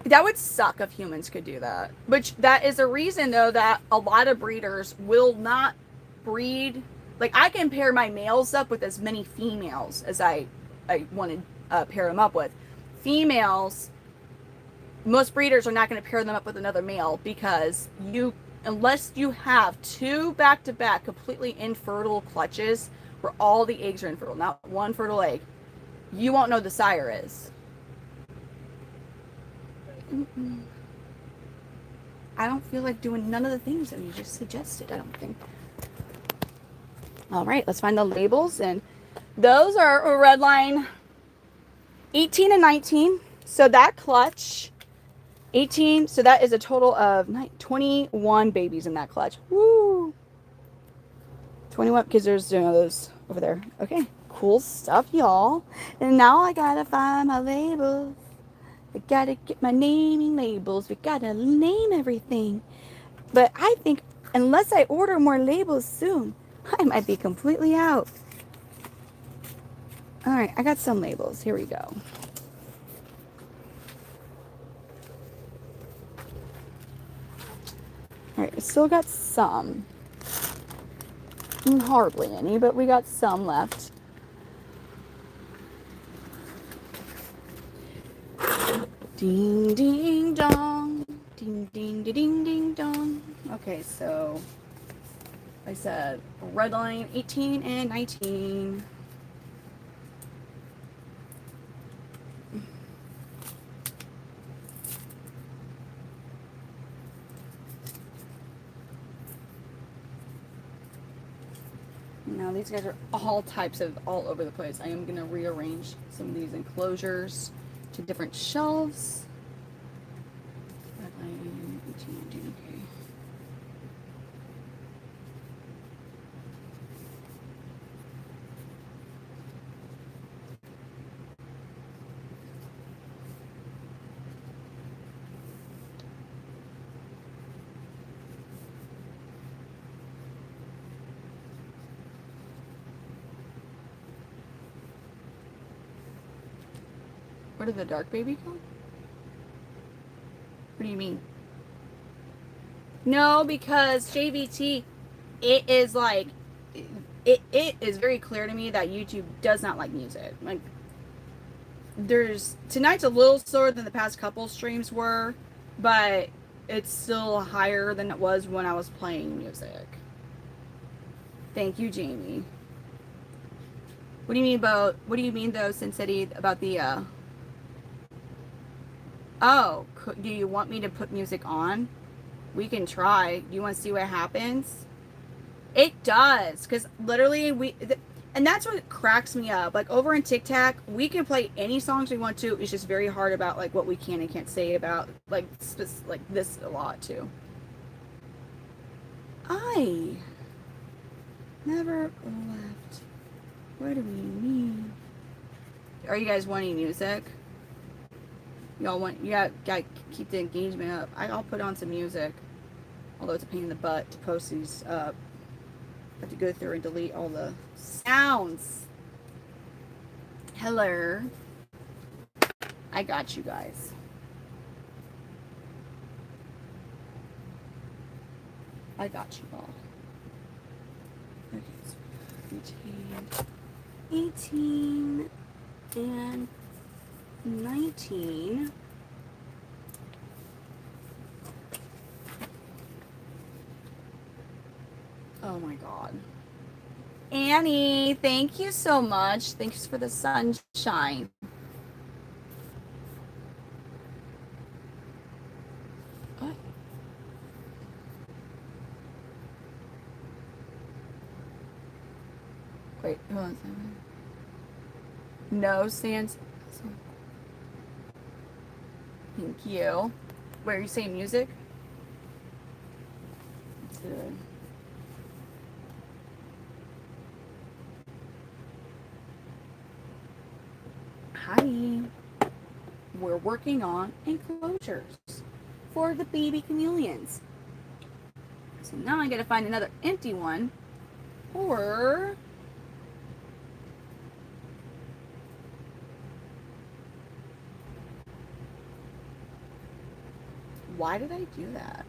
That would suck if humans could do that. Which that is a reason though that a lot of breeders will not breed. Like I can pair my males up with as many females as I want to pair them up with. Females, most breeders are not going to pair them up with another male because unless you have 2 back-to-back completely infertile clutches where all the eggs are infertile, not one fertile egg, you won't know the sire is. I don't feel like doing none of the things that you just suggested, I don't think. All right, let's find the labels. And those are redline 18 and 19. So that clutch, 18, so that is a total of 21 babies in that clutch. Woo! 21, because there's those over there. Okay, cool stuff, y'all. And now I gotta find my labels. I gotta get my naming labels. We gotta name everything. But I think unless I order more labels soon, I might be completely out. All right, I got some labels. Here we go. All right, we still got some. Hardly any, but we got some left. Ding, ding, dong. Ding, ding, ding, ding, dong. Okay, so I said redline 18 and 19. Now these guys are all types of all over the place. I am going to rearrange some of these enclosures to different shelves. Redline 18, 19, okay. What did the dark baby call? What do you mean? No, because JVT, it is like, it is very clear to me that YouTube does not like music. Like, tonight's a little slower than the past couple streams were, but it's still higher than it was when I was playing music. Thank you, Jamie. What do you mean though, Sin City, about the, oh, do you want me to put music on? We can try. You want to see what happens? It does, because literally and that's what cracks me up. Like over in TikTok, we can play any songs we want to. It's just very hard about like what we can and can't say about like this a lot too. I never left. What do we mean? Are you guys wanting music? Y'all want, you gotta keep the engagement up. I'll put on some music. Although it's a pain in the butt to post these up. I have to go through and delete all the sounds. Hello. I got you guys. I got you all. Okay, so 18 and 19. Oh my God. Annie, thank you so much. Thanks for the sunshine. What? Wait, hold on a second. No sans. Thank you. Where are you saying music? That's good. Hi. We're working on enclosures for the baby chameleons. So now I gotta find another empty one, or why did I do that?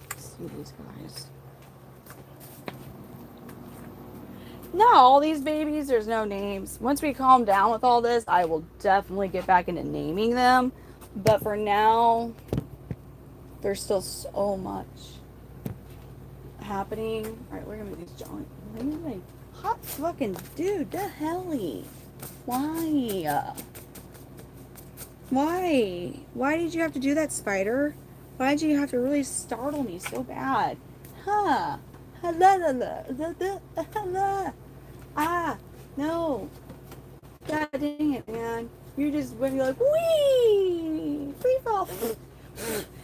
Let's see these guys. No, all these babies, there's no names. Once we calm down with all this, I will definitely get back into naming them. But for now, there's still so much happening. All right, we're gonna move these John. Like, hot fucking dude, the helly. Why? Why? Why did you have to do that, Spider? Why did you have to really startle me so bad? Huh? Ah, no. God dang it, man. You're just when you're like, wee! Free fall.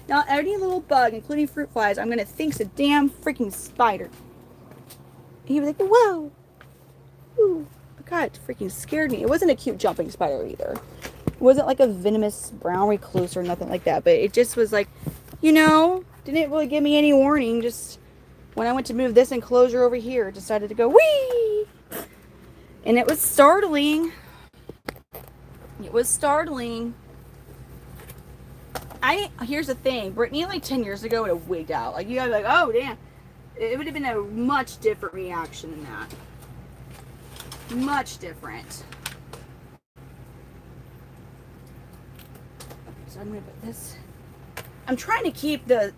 Now, any little bug, including fruit flies, I'm gonna think's a damn freaking spider. He was like, whoa! Ooh. God, it freaking scared me. It wasn't a cute jumping spider either. It wasn't like a venomous brown recluse or nothing like that, but it just was like, didn't really give me any warning. Just when I went to move this enclosure over here, it decided to go, wee! And it was startling. It was startling. Here's the thing, Brittany, like 10 years ago would have wigged out. Like, you gotta be like, oh damn. It would have been a much different reaction than that. Much different. So I'm gonna put this. I'm trying to keep the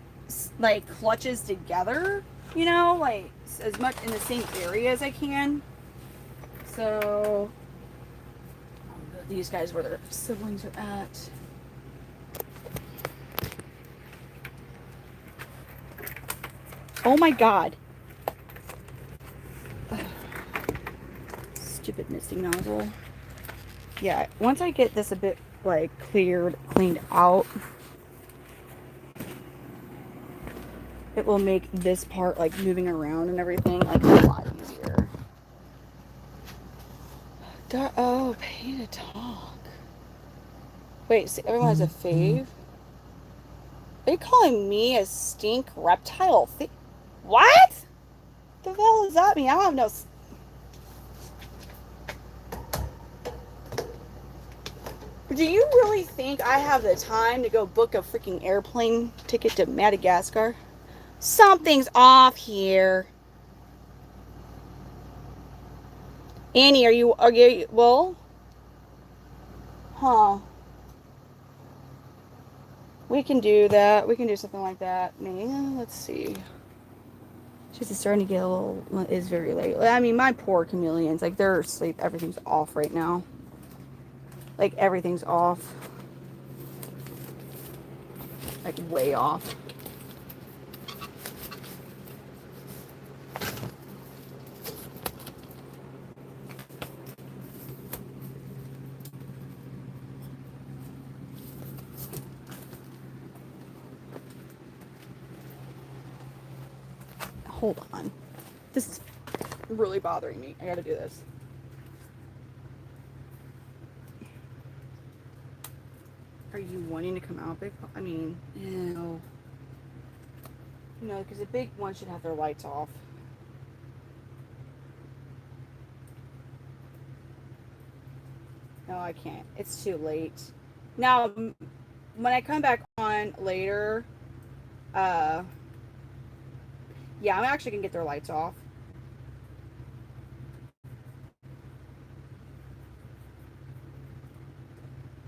like clutches together, like as much in the same area as I can. So these guys where their siblings are at. Oh my God. Stupid misting nozzle. Yeah, once I get this a bit like cleaned out, it will make this part like moving around and everything like a lot easier. Oh, pay to talk. Wait, see, everyone has a fave? Are you calling me a stink reptile? What? The hell does that mean? I don't have no. Do you really think I have the time to go book a freaking airplane ticket to Madagascar? Something's off here. Annie, are you, well? Huh. We can do that. We can do something like that. Let's see. She's starting to get a little, it's very late. I mean, my poor chameleons, like they're asleep. Everything's off right now. Like everything's off. Like way off. Hold on. This is really bothering me. I gotta do this. Are you wanting to come out, big? I mean, no. No, because the big one should have their lights off. No, I can't. It's too late. Now, when I come back on later, yeah, I'm actually gonna get their lights off.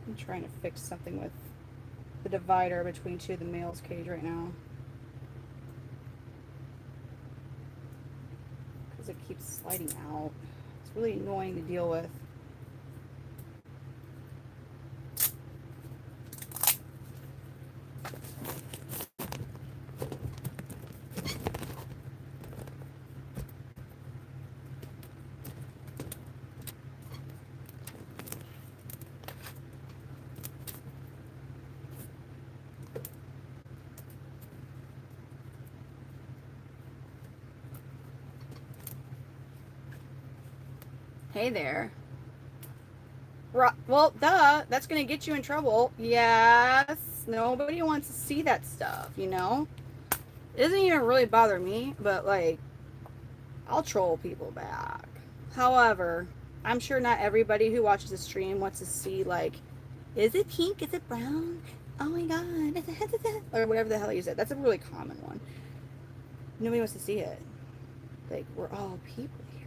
I'm trying to fix something with the divider between two of the males' cage right now. Because it keeps sliding out. It's really annoying to deal with. Hey there. Well, duh, that's going to get you in trouble. Yes, nobody wants to see that stuff, you know? It doesn't even really bother me, but like, I'll troll people back. However, I'm sure not everybody who watches the stream wants to see, like, is it pink? Is it brown? Oh my god. Or whatever the hell you said. That's a really common one. Nobody wants to see it. Like, we're all people here.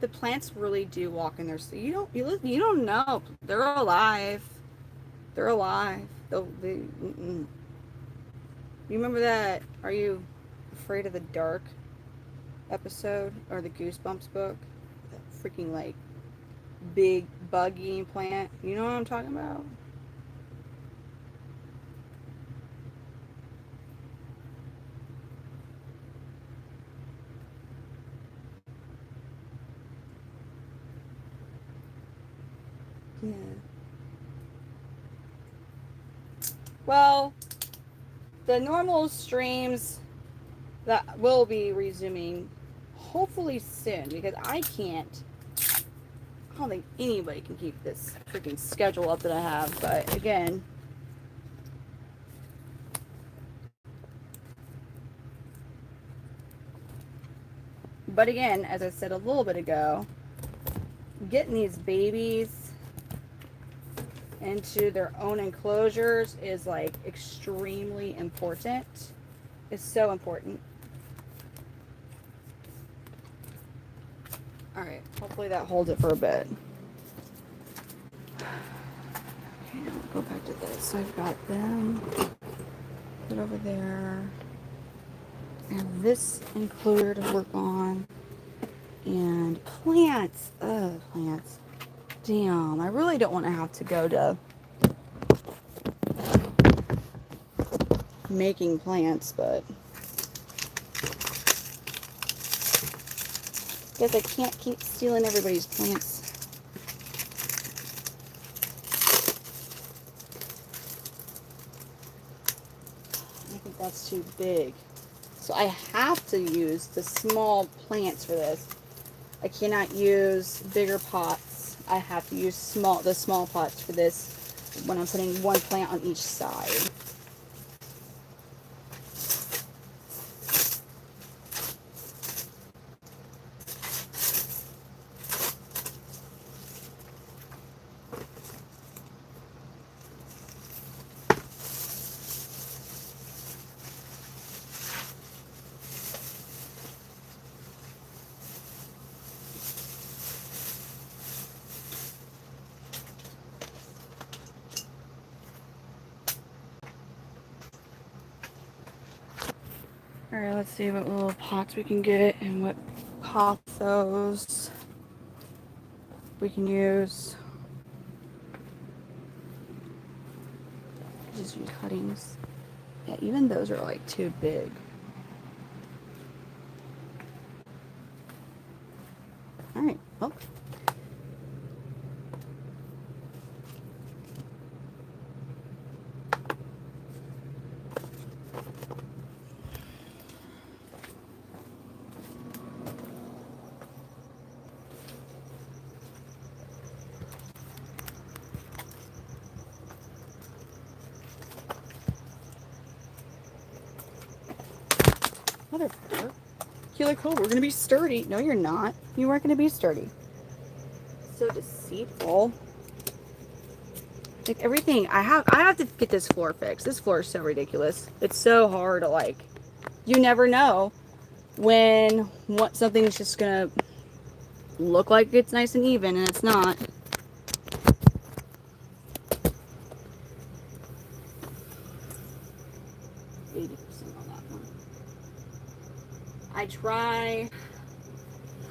The plants really do walk in their sleep. You don't know. They're alive. They're alive. You remember that Are You Afraid of the Dark episode, or the Goosebumps book? That freaking like big bug eating plant. You know what I'm talking about? Yeah. Well, the normal streams that will be resuming hopefully soon, because I don't think anybody can keep this freaking schedule up that I have. But again, as I said a little bit ago, getting these babies into their own enclosures is like extremely important. It's so important. All right, hopefully that holds it for a bit. Okay, now we'll go back to this. So I've got them put over there. I have this enclosure to work on. And plants. Plants. Damn, I really don't want to have to go to making plants, but guess I can't keep stealing everybody's plants. I think that's too big. So I have to use the small plants for this. I cannot use bigger pots. I have to use the small pots for this when I'm putting one plant on each side. Alright, let's see what little pots we can get and what pothos we can use. Just use cuttings. Yeah, even those are like too big. Alright, well. Motherfucker. You're like, oh, we're going to be sturdy. No, you're not. You weren't going to be sturdy. So deceitful. Like everything, I have to get this floor fixed. This floor is so ridiculous. It's so hard to like, you never know when something's just going to look like it's nice and even and it's not.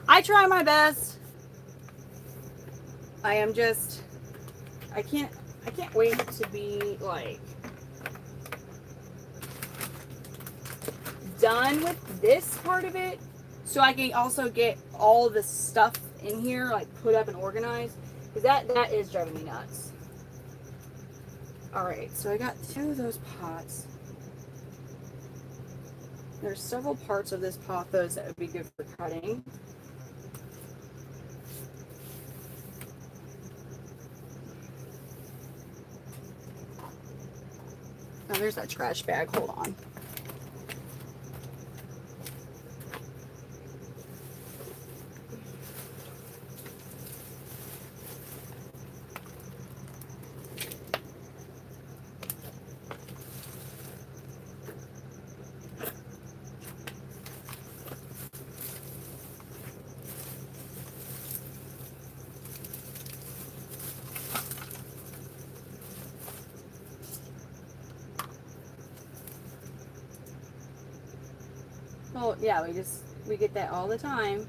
I try my best. I can't wait to be like done with this part of it so I can also get all the stuff in here like put up and organized, because that is driving me nuts. All right, so I got 2 of those pots. There's several parts of this pothos that would be good for cutting. Oh, there's that trash bag. Hold on. Well, yeah, we get that all the time.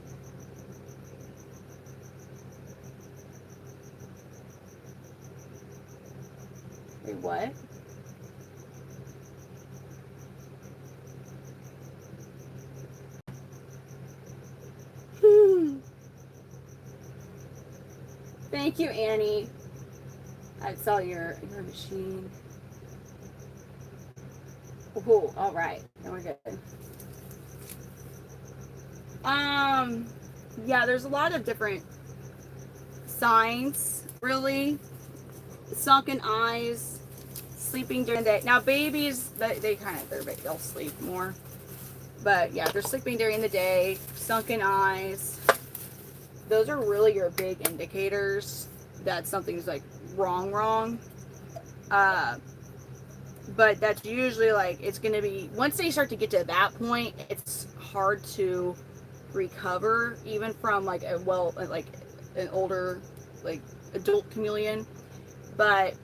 Wait, what? Thank you, Annie. I saw your machine. Oh, all right. Now we're good. Yeah, there's a lot of different signs, really. Sunken eyes, sleeping during the day. Now, babies, they'll sleep more. But yeah, they're sleeping during the day, sunken eyes. Those are really your big indicators that something's like wrong. But that's usually like, it's going to be, once they start to get to that point, it's hard to recover even from like an older like adult chameleon. But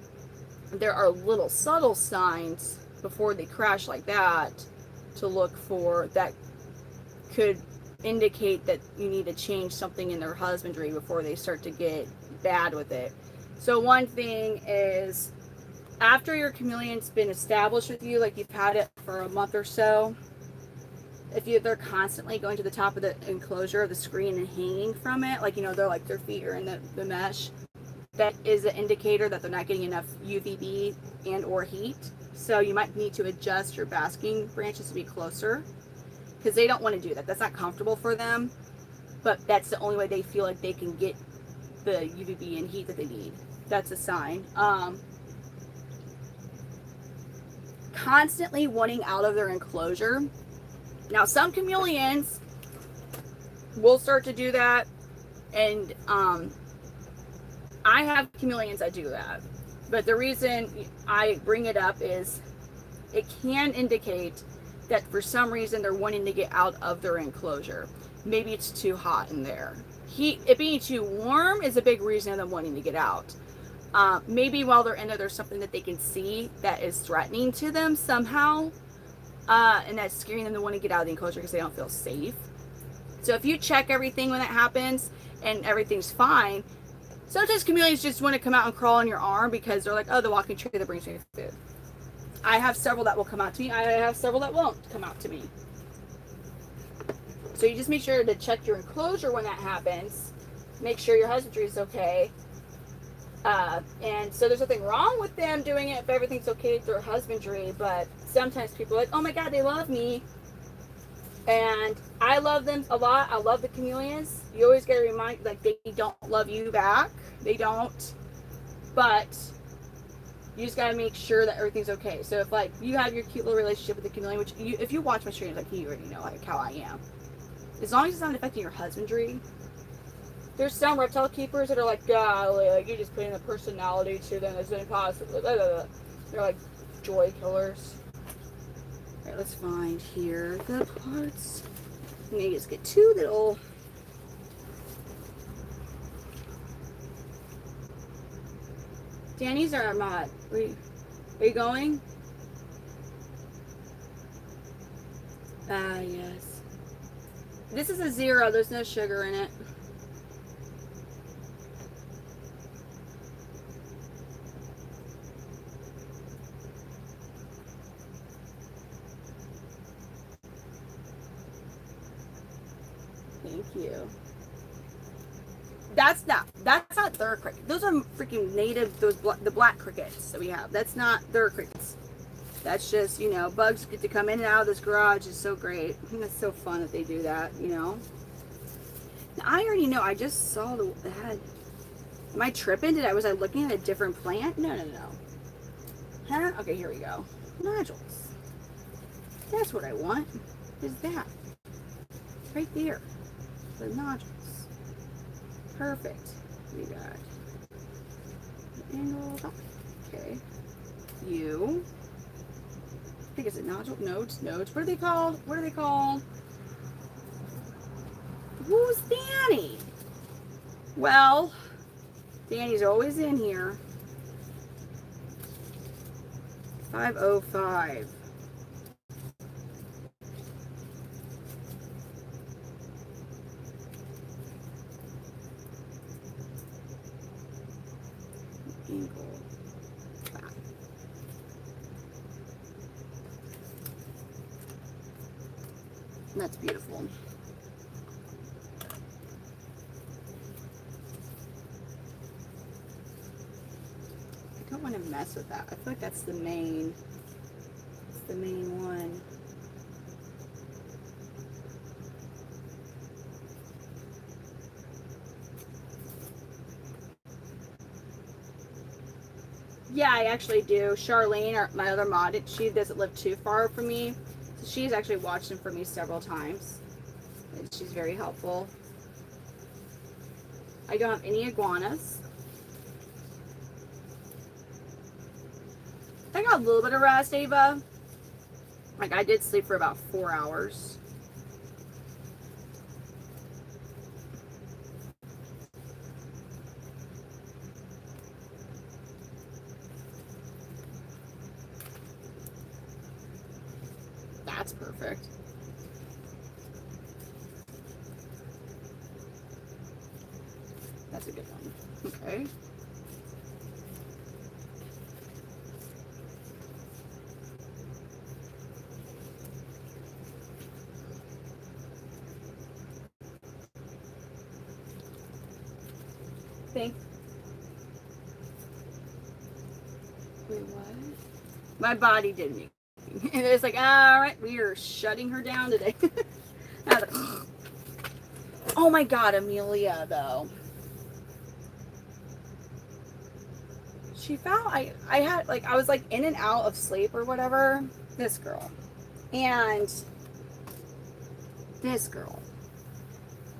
there are little subtle signs before they crash like that to look for that could indicate that you need to change something in their husbandry before they start to get bad with it. So one thing is, after your chameleon's been established with you, like you've had it for a month or so, if they're constantly going to the top of the enclosure of the screen and hanging from it, like, their feet are in the mesh, that is an indicator that they're not getting enough UVB and or heat. So you might need to adjust your basking branches to be closer, because they don't want to do that. That's not comfortable for them, but that's the only way they feel like they can get the UVB and heat that they need. That's a sign. Constantly wanting out of their enclosure. Now, some chameleons will start to do that, and I have chameleons that do that. But the reason I bring it up is it can indicate that for some reason they're wanting to get out of their enclosure. Maybe it's too hot in there. It being too warm is a big reason of them wanting to get out. Maybe while they're in there, there's something that they can see that is threatening to them somehow. And that's scaring them to want to get out of the enclosure because they don't feel safe. So if you check everything when that happens and everything's fine, sometimes chameleons just want to come out and crawl on your arm because they're like, oh, the walking tree that brings me food. I have several that will come out to me. I have several that won't come out to me. So you just make sure to check your enclosure when that happens. Make sure your husbandry is okay. And so there's nothing wrong with them doing it if everything's okay with their husbandry, but sometimes people are like, oh my God, they love me. And I love them a lot. I love the chameleons. You always get to remind, like, they don't love you back. They don't. But You just gotta make sure that everything's okay. So if like you have your cute little relationship with the chameleon, which if you watch my streams, like you already know like how I am. As long as it's not affecting your husbandry. There's some reptile keepers that are like, golly, like you're just putting a personality to them that's impossible. They're like joy killers. Alright, let's find here the parts. Maybe just get two little. Danny's are not. Are you going? Yes. This is a 0. There's no sugar in it. Thank you. That's not their cricket. Those are freaking native. The black crickets that we have. That's not their crickets. That's just, you know, bugs get to come in and out of this garage. It's so great. I think it's so fun that they do that, you know. Now, I already know. I just saw the head. Am I tripping? Was I looking at a different plant? No. Huh? Okay, here we go. Nodules. That's what I want. Is that right there? The nodules. Perfect. We got angle. Okay. You. I think it's a nodule. Nodes. What are they called? Who's Danny? Well, Danny's always in here. 505. Angle. That's beautiful. I don't want to mess with that. I feel like that's the main. It's the main one. Yeah, I actually do. Charlene, my other mod, she doesn't live too far from me. So she's actually watched them for me several times. And she's very helpful. I don't have any iguanas. I got a little bit of rest, Ava. Like, I did sleep for about 4 hours. That's perfect. That's a good one. Okay. Wait, what? My body did me. And it's like, all right, we are shutting her down today. I was like, oh my God, Amelia, though. She found, I had, like, I was like in and out of sleep or whatever. This girl. And this girl.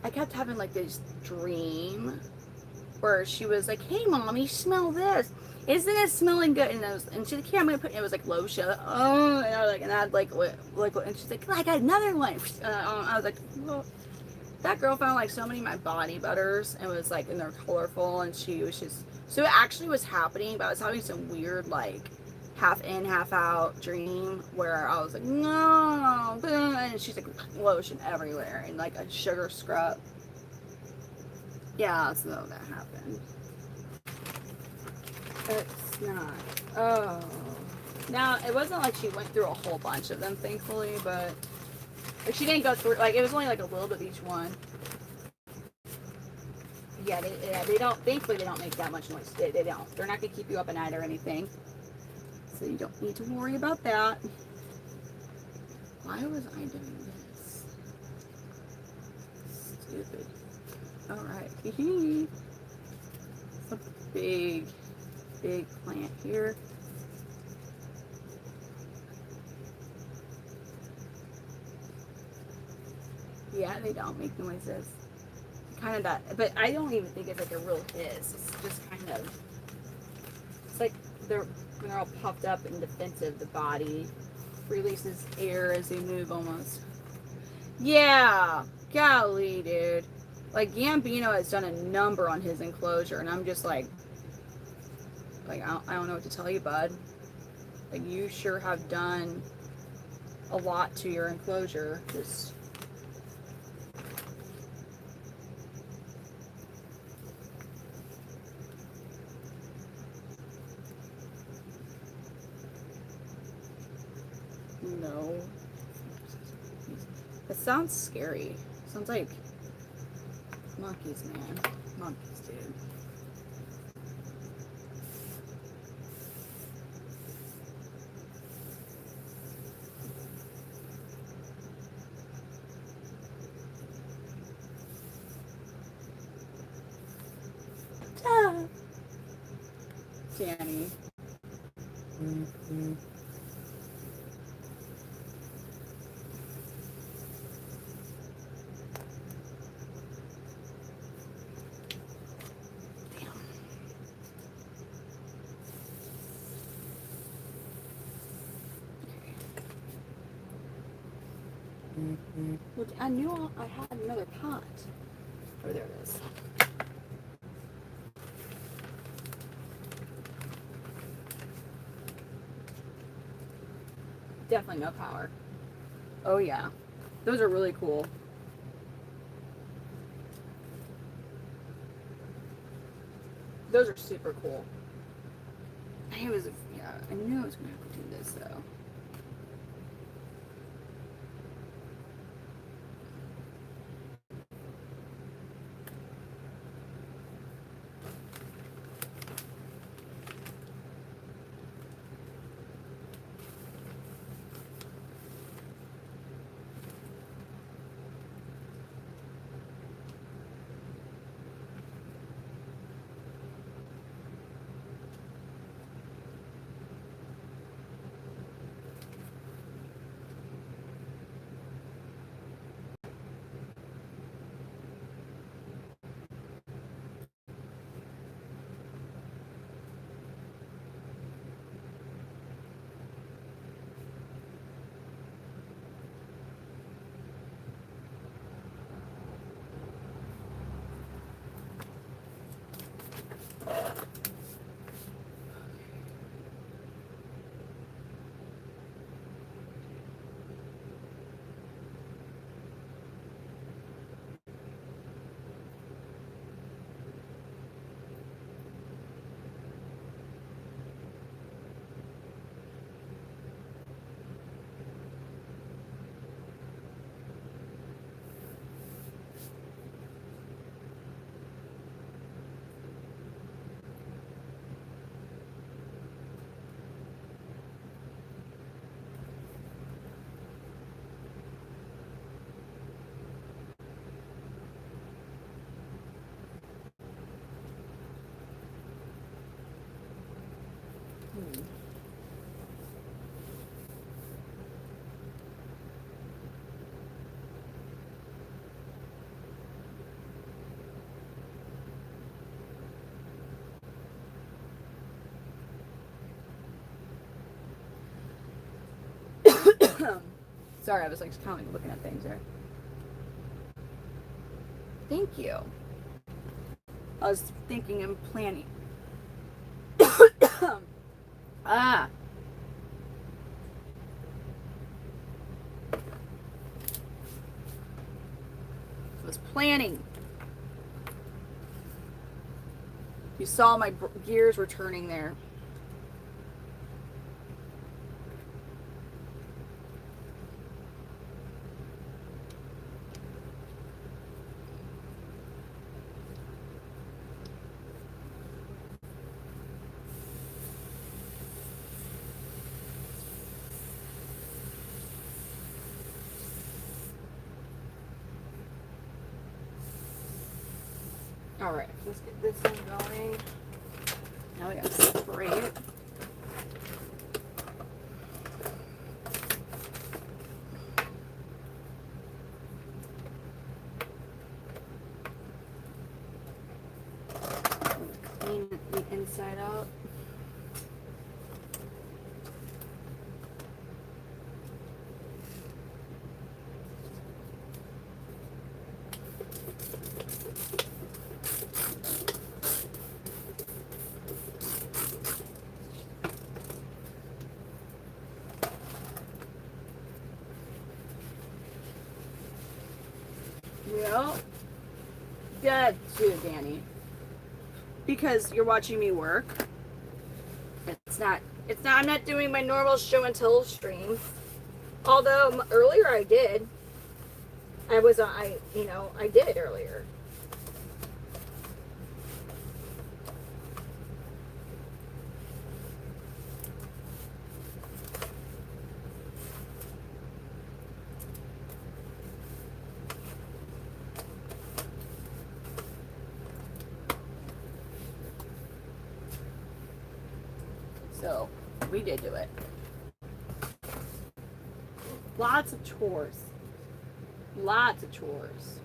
I kept having like this dream where she was like, hey, mommy, smell this. Isn't it smelling good? And she's like, here, I'm gonna put it was like lotion. Oh, and I was like, and I had like, and she's like, I got another one. I was like, well, that girl found like so many of my body butters and was like, and they're colorful, and she was just, so it actually was happening, but I was having some weird like half in, half out dream where I was like, no, and she's like lotion everywhere and like a sugar scrub. Yeah, so that happened. It's not. Oh. Now, it wasn't like she went through a whole bunch of them, thankfully, but like she didn't go through, like it was only like a little bit of each one. Yeah, they don't, thankfully they don't make that much noise. They don't. They're not going to keep you up at night or anything. So you don't need to worry about that. Why was I doing this? Stupid. Alright. It's a big plant here. they don't make noises. Kind of that, but I don't even think it's like a real hiss. It's just kind of, it's like they're when they're all puffed up and defensive. The body releases air as they move almost. Yeah, golly, dude. Like Gambino has done a number on his enclosure, and I'm just like I don't know what to tell you, bud. Like you sure have done a lot to your enclosure. Just no. It sounds scary. Sounds like monkeys, man. Monkeys, dude. Ah. Danny. Mm-hmm. Well, I knew I had another pot. Oh, there it is. Definitely no power. Oh yeah, those are really cool. Those are super cool. I knew I was gonna have to do this though. Sorry, I was like kind of like looking at things there. Thank you. I was thinking and planning. Ah. I was planning. You saw my gears were turning there. All right, let's get this thing going. Now we gotta separate it. clean the inside out. Well, good too, Danny. Because you're watching me work. I'm not doing my normal show and tell stream. Although earlier I did. I did earlier. So, we did do it. Lots of chores. Lots of chores.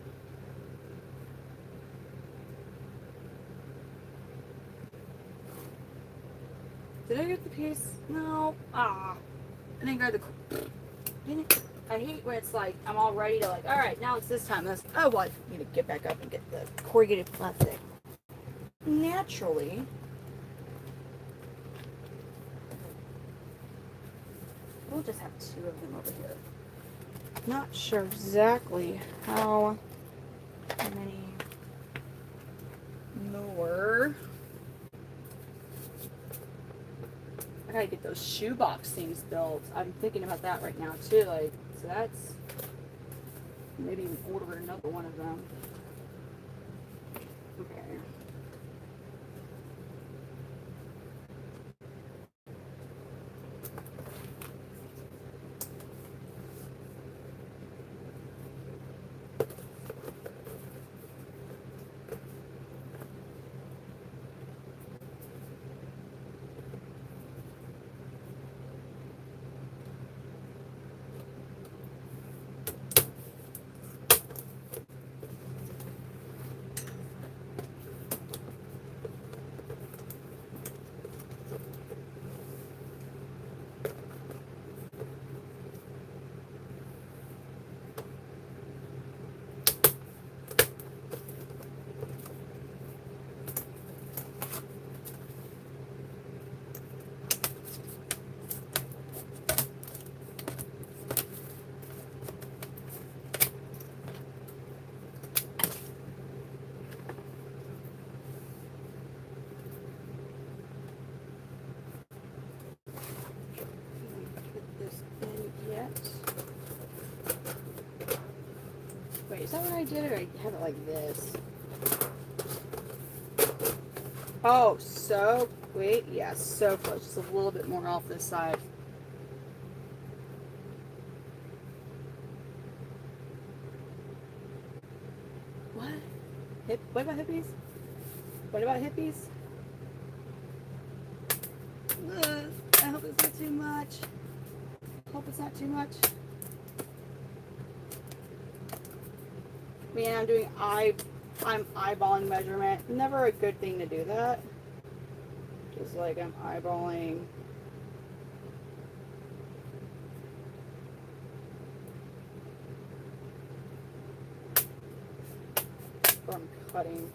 Did I get the piece? No. I didn't grab the... I hate when it's like, I'm all ready to like, all right, now it's this time. Oh, well, I need to get back up and get the corrugated plastic. Naturally... We'll just have two of them over here. Not sure exactly how many more. I gotta get those shoebox things built. I'm thinking about that right now too. Like, so that's maybe even order another one of them. Okay. Wait, is that what I did, or I have it like this? Oh, so, wait, yeah, so close. Just a little bit more off this side. What? What about hippies? What about hippies? I hope it's not too much. Hope it's not too much. Man, I'm eyeballing measurement. Never a good thing to do that. Just like I'm eyeballing. Or I'm cutting.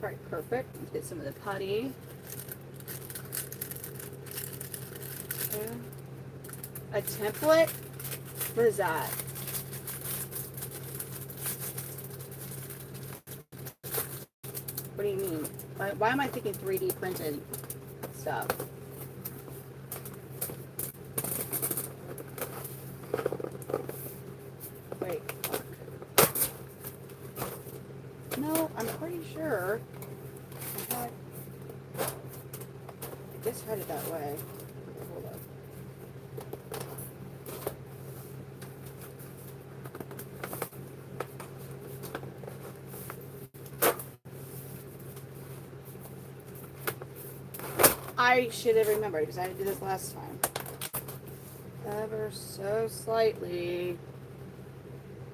Alright, perfect. Let's get some of the putty. Okay. A template? What is that? What do you mean? Why am I thinking 3D printed stuff? Wait. No, I'm pretty sure I just had it that way. Hold up. I should have remembered because I did this last time. Ever so slightly.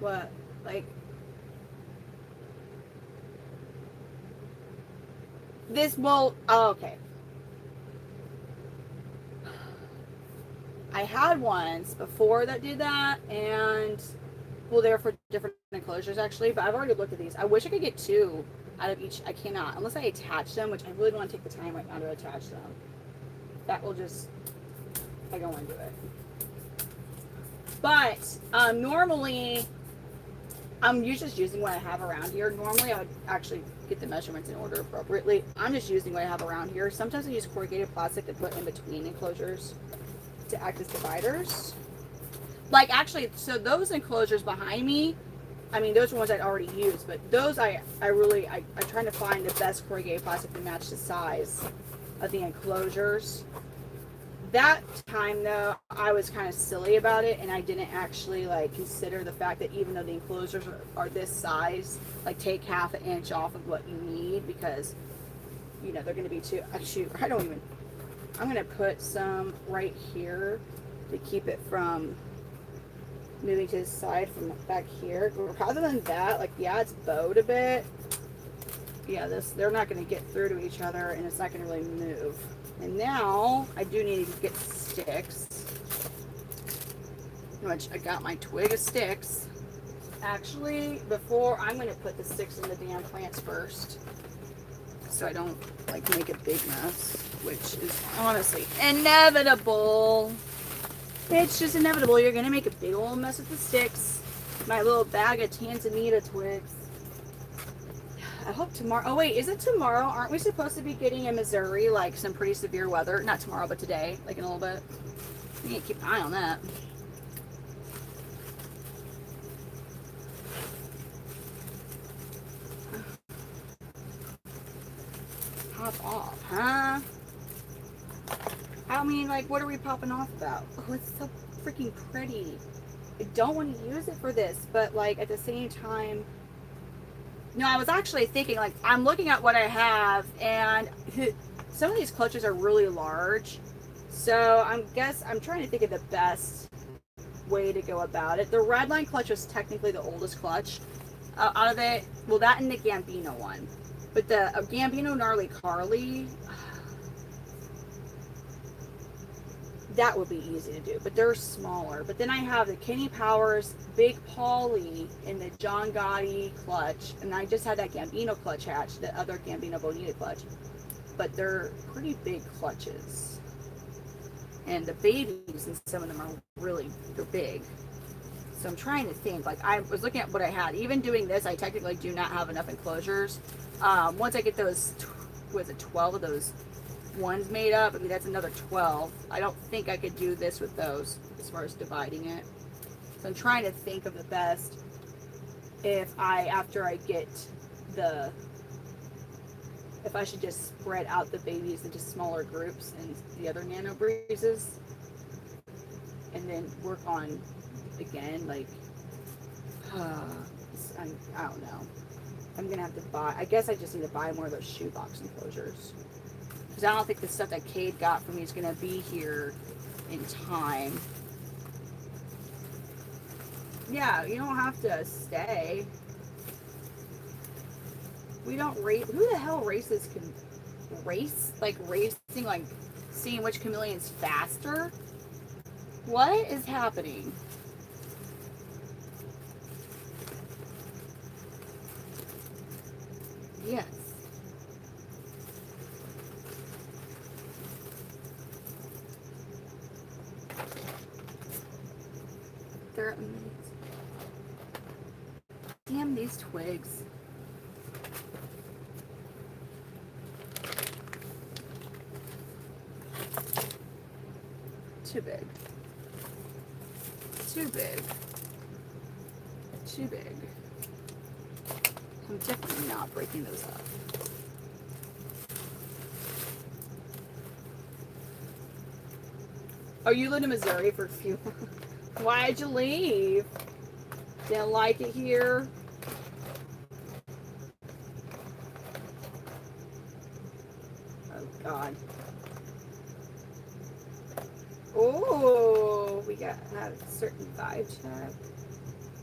What? Like, this will, oh, okay. I had ones before that did that, and well, they're for different enclosures actually, but I've already looked at these. I wish I could get 2 out of each. I cannot, unless I attach them, which I really don't want to take the time right now to attach them. That will just, I don't want to do it. But normally, I'm just using what I have around here. Normally, I would actually get the measurements in order appropriately. I'm just using what I have around here. Sometimes I use corrugated plastic to put in between enclosures to act as dividers. Like, actually, so those enclosures behind me, I mean, those are ones I'd already used, but those I'm trying to find the best corrugated plastic to match the size of the enclosures. That time though, I was kind of silly about it, and I didn't actually like consider the fact that even though the enclosures are this size, like take half an inch off of what you need, because you know they're going to be too. Shoot, I'm going to put some right here to keep it from moving to the side from back here. Other than that, like, yeah, it's bowed a bit. Yeah, they're not going to get through to each other, and it's not going to really move. And now I do need to get sticks, which I got my twig of sticks. Actually, before, I'm going to put the sticks in the damn plants first, so I don't like make a big mess, which is honestly inevitable. It's just inevitable. You're going to make a big old mess with the sticks. My little bag of Tanzanita twigs. I hope tomorrow. Oh wait, is it tomorrow? Aren't we supposed to be getting in Missouri like some pretty severe weather? Not tomorrow, but today, like in a little bit. We need to keep an eye on that. Pop off, huh? I mean, like, what are we popping off about? Oh, it's so freaking pretty. I don't want to use it for this, but like at the same time. No, I was actually thinking, like, I'm looking at what I have, and some of these clutches are really large. So I'm trying to think of the best way to go about it. The redline clutch was technically the oldest clutch out of it. Well, that and the Gambino one. But the Gambino Gnarly Carly, that would be easy to do, but they're smaller. But then I have the Kenny Powers Big Pauly and the John Gotti clutch, and I just had that Gambino clutch hatch, the other Gambino Bonita clutch, but they're pretty big clutches, and the babies and some of them are they're big. So I'm trying to think, like, I was looking at what I had. Even doing this, I technically do not have enough enclosures. Once I get those, was it 12 of those ones made up, I mean, that's another 12. I don't think I could do this with those as far as dividing it. So I'm trying to think of the best after I get if I should just spread out the babies into smaller groups and the other nano breezes, and then work on again, like, I don't know. I'm gonna have to buy, I guess I just need to buy more of those shoebox enclosures. Because I don't think the stuff that Cade got for me is going to be here in time. Yeah, you don't have to stay. We don't race. Who the hell races can race? Like racing, like seeing which chameleon's faster? What is happening? Yes. They're amazing. Damn these twigs. Too big. Too big. Too big. I'm definitely not breaking those up. Oh, you live in Missouri for a few months? Why'd you leave? Didn't like it here? Oh, God. Oh, we got a certain vibe check.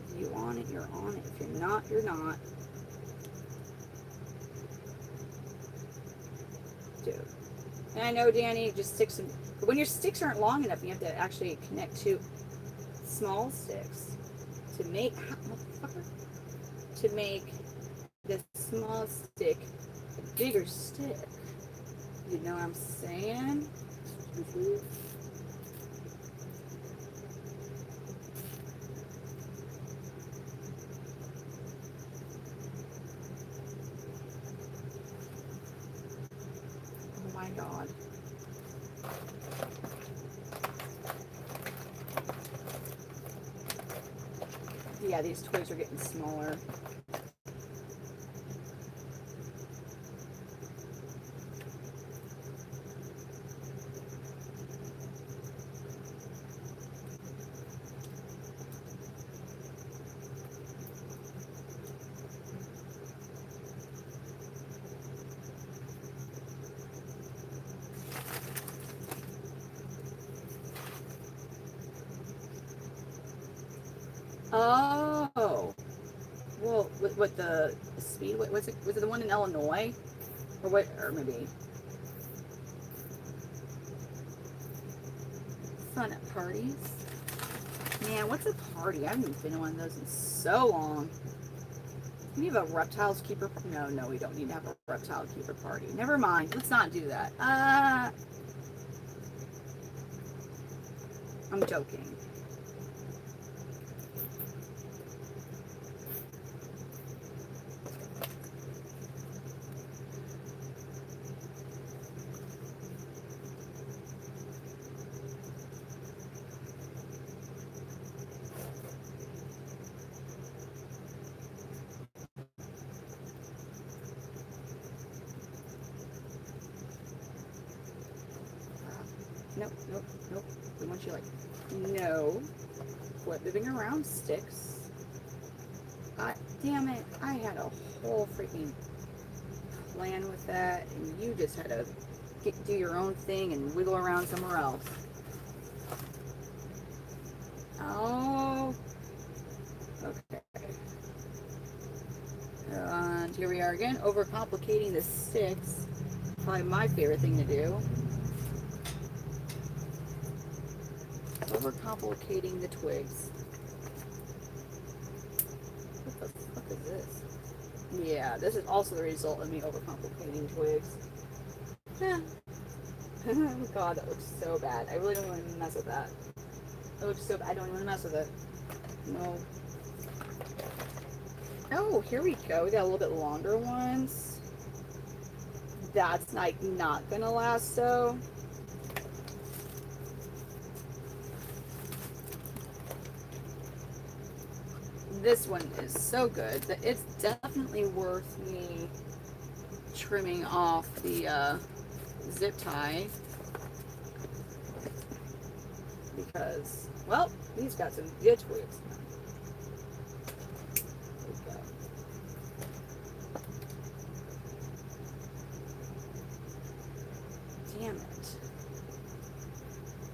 If you on it, you're on it. If you're not, you're not. Dude. And I know, Danny, just sticks. But when your sticks aren't long enough, you have to actually connect two small sticks to make, to make the small stick a bigger stick. You know what I'm saying? Oh my god. Yeah, these twigs are getting smaller. Oh. Well, with the speed, what's it? Was it the one in Illinois, or what? Or maybe fun at parties. Man, what's a party? I haven't been to one of those in so long. We have a reptiles keeper. No, no, we don't need to have a reptile keeper party. Never mind. Let's not do that. I'm joking. Nope, nope, nope. We want you like, no. Quit moving around sticks. God damn it. I had a whole freaking plan with that, and you just had to do your own thing and wiggle around somewhere else. Oh. Okay. And here we are again, overcomplicating the sticks. Probably my favorite thing to do. Overcomplicating the twigs. What the fuck is this? Yeah, this is also the result of me overcomplicating twigs. Oh god, that looks so bad. I really don't want to mess with that. It looks so bad. I don't even want to mess with it. No. Oh, here we go. We got a little bit longer ones. That's like not gonna last though. This one is so good that it's definitely worth me trimming off the zip tie because, well, he's got some good twigs. There we go. Damn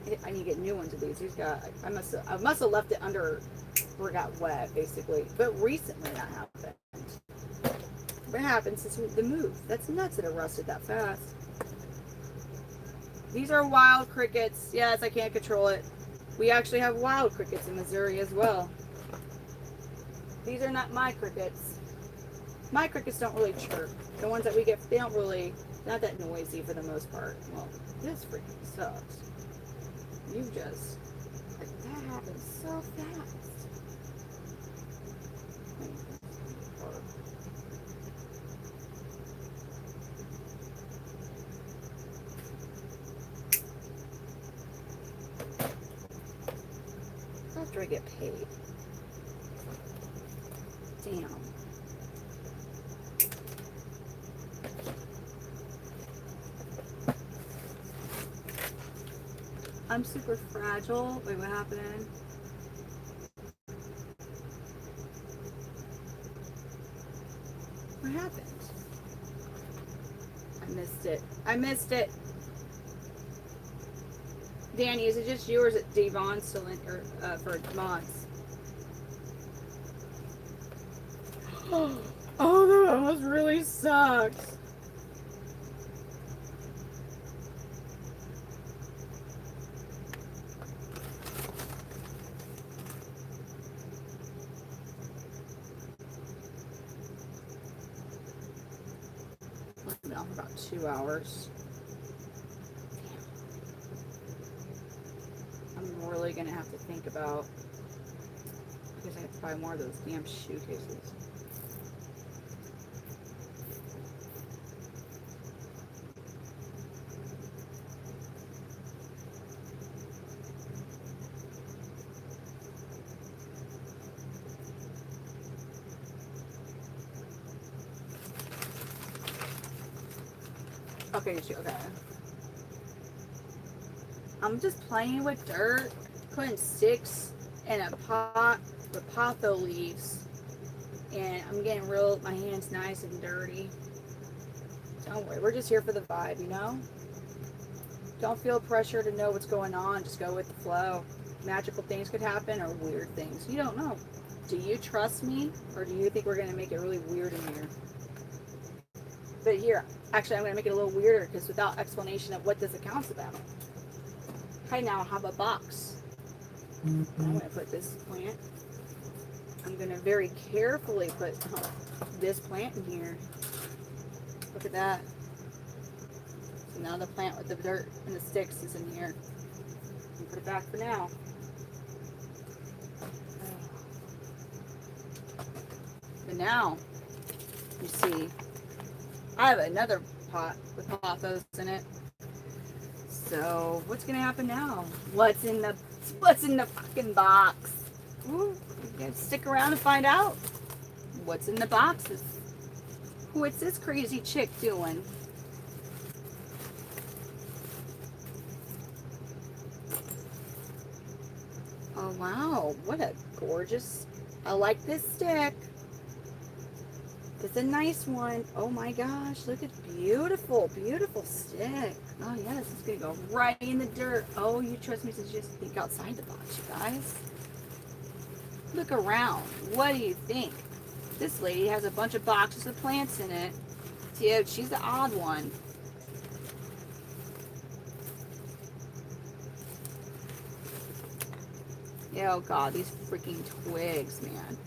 it. I need to get new ones of these. He's got, I must have left it under where it got wet, basically. But recently that happened. What happens is the move. That's nuts that it rusted that fast. These are wild crickets. Yes, I can't control it. We actually have wild crickets in Missouri as well. These are not my crickets. My crickets don't really chirp. The ones that we get, they don't really, not that noisy for the most part. Well, this freaking sucks. You just, like, that happens so fast. After I get paid. Damn. I'm super fragile. Wait, what happened? What happened? I missed it. I missed it. Danny, is it just you or is it Devon still in, or, for mods? Oh, that almost really sucks. I've been off about 2 hours. I'm really gonna have to think about, because I have to buy more of those damn shoe cases. Okay, okay. I'm just playing with dirt, putting sticks in a pot with potho leaves, and I'm getting my hands nice and dirty. Don't worry, we're just here for the vibe, you know? Don't feel pressure to know what's going on, just go with the flow. Magical things could happen or weird things. You don't know. Do you trust me, or do you think we're gonna make it really weird in here? But here, actually, I'm gonna make it a little weirder because without explanation of what this account's about. I now have a box. I'm gonna put this plant. I'm gonna very carefully put this plant in here. Look at that. So now the plant with the dirt and the sticks is in here. And put it back for now. But now, you see, I have another pot with pothos in it. So what's gonna happen now? What's in the fucking box? Ooh, you gotta stick around and find out what's in the boxes. What's this crazy chick doing? Oh wow, what a gorgeous, I like this stick. It's a nice one. Oh my gosh, look at beautiful, beautiful stick. Oh yes, it's gonna go right in the dirt. Oh, you trust me to just think outside the box, you guys. Look around. What do you think? This lady has a bunch of boxes of plants in it. Dude, she's the odd one. Oh god, these freaking twigs, man.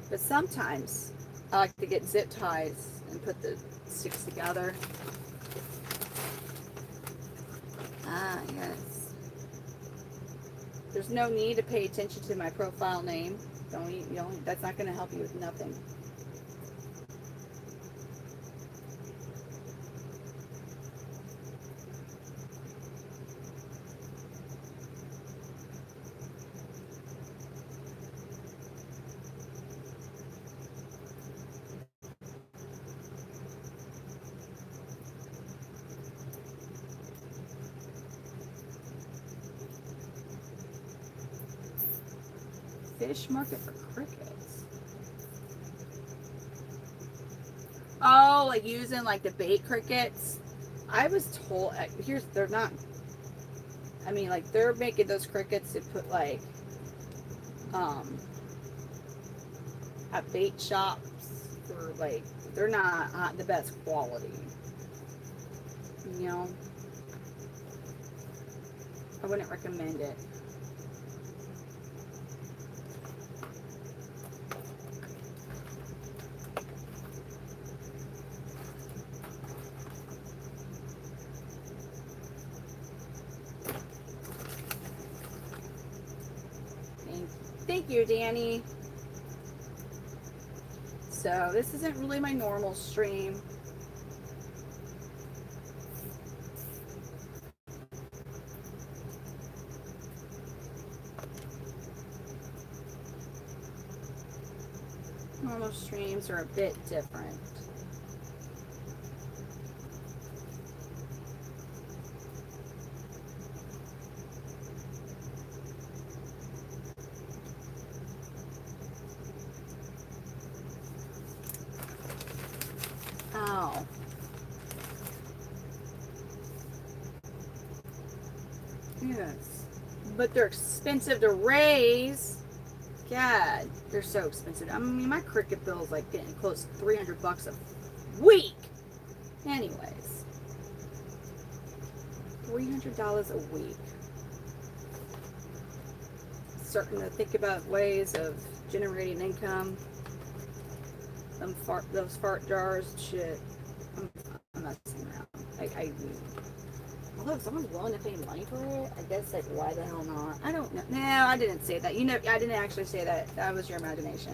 But sometimes I like to get zip ties and put the sticks together. Ah, yes. There's no need to pay attention to my profile name. Don't, that's not going to help you with nothing. Fish market for crickets. Oh, like using like the bait crickets. I was told they're not. I mean, like they're making those crickets to put like at bait shops for like they're not the best quality. You know, I wouldn't recommend it. Thank you, Danny. So this isn't really my normal stream. Normal streams are a bit different. Oh. Yes. But they're expensive to raise. God, they're so expensive. I mean, my cricket bill is like getting close to $300 a week. Anyways, $300 a week. Starting to think about ways of generating income. Those fart jars, shit. I'm not messing around. Although if someone's willing to pay money for it, I guess like why the hell not? I don't know. No, I didn't say that. You know, I didn't actually say that. That was your imagination.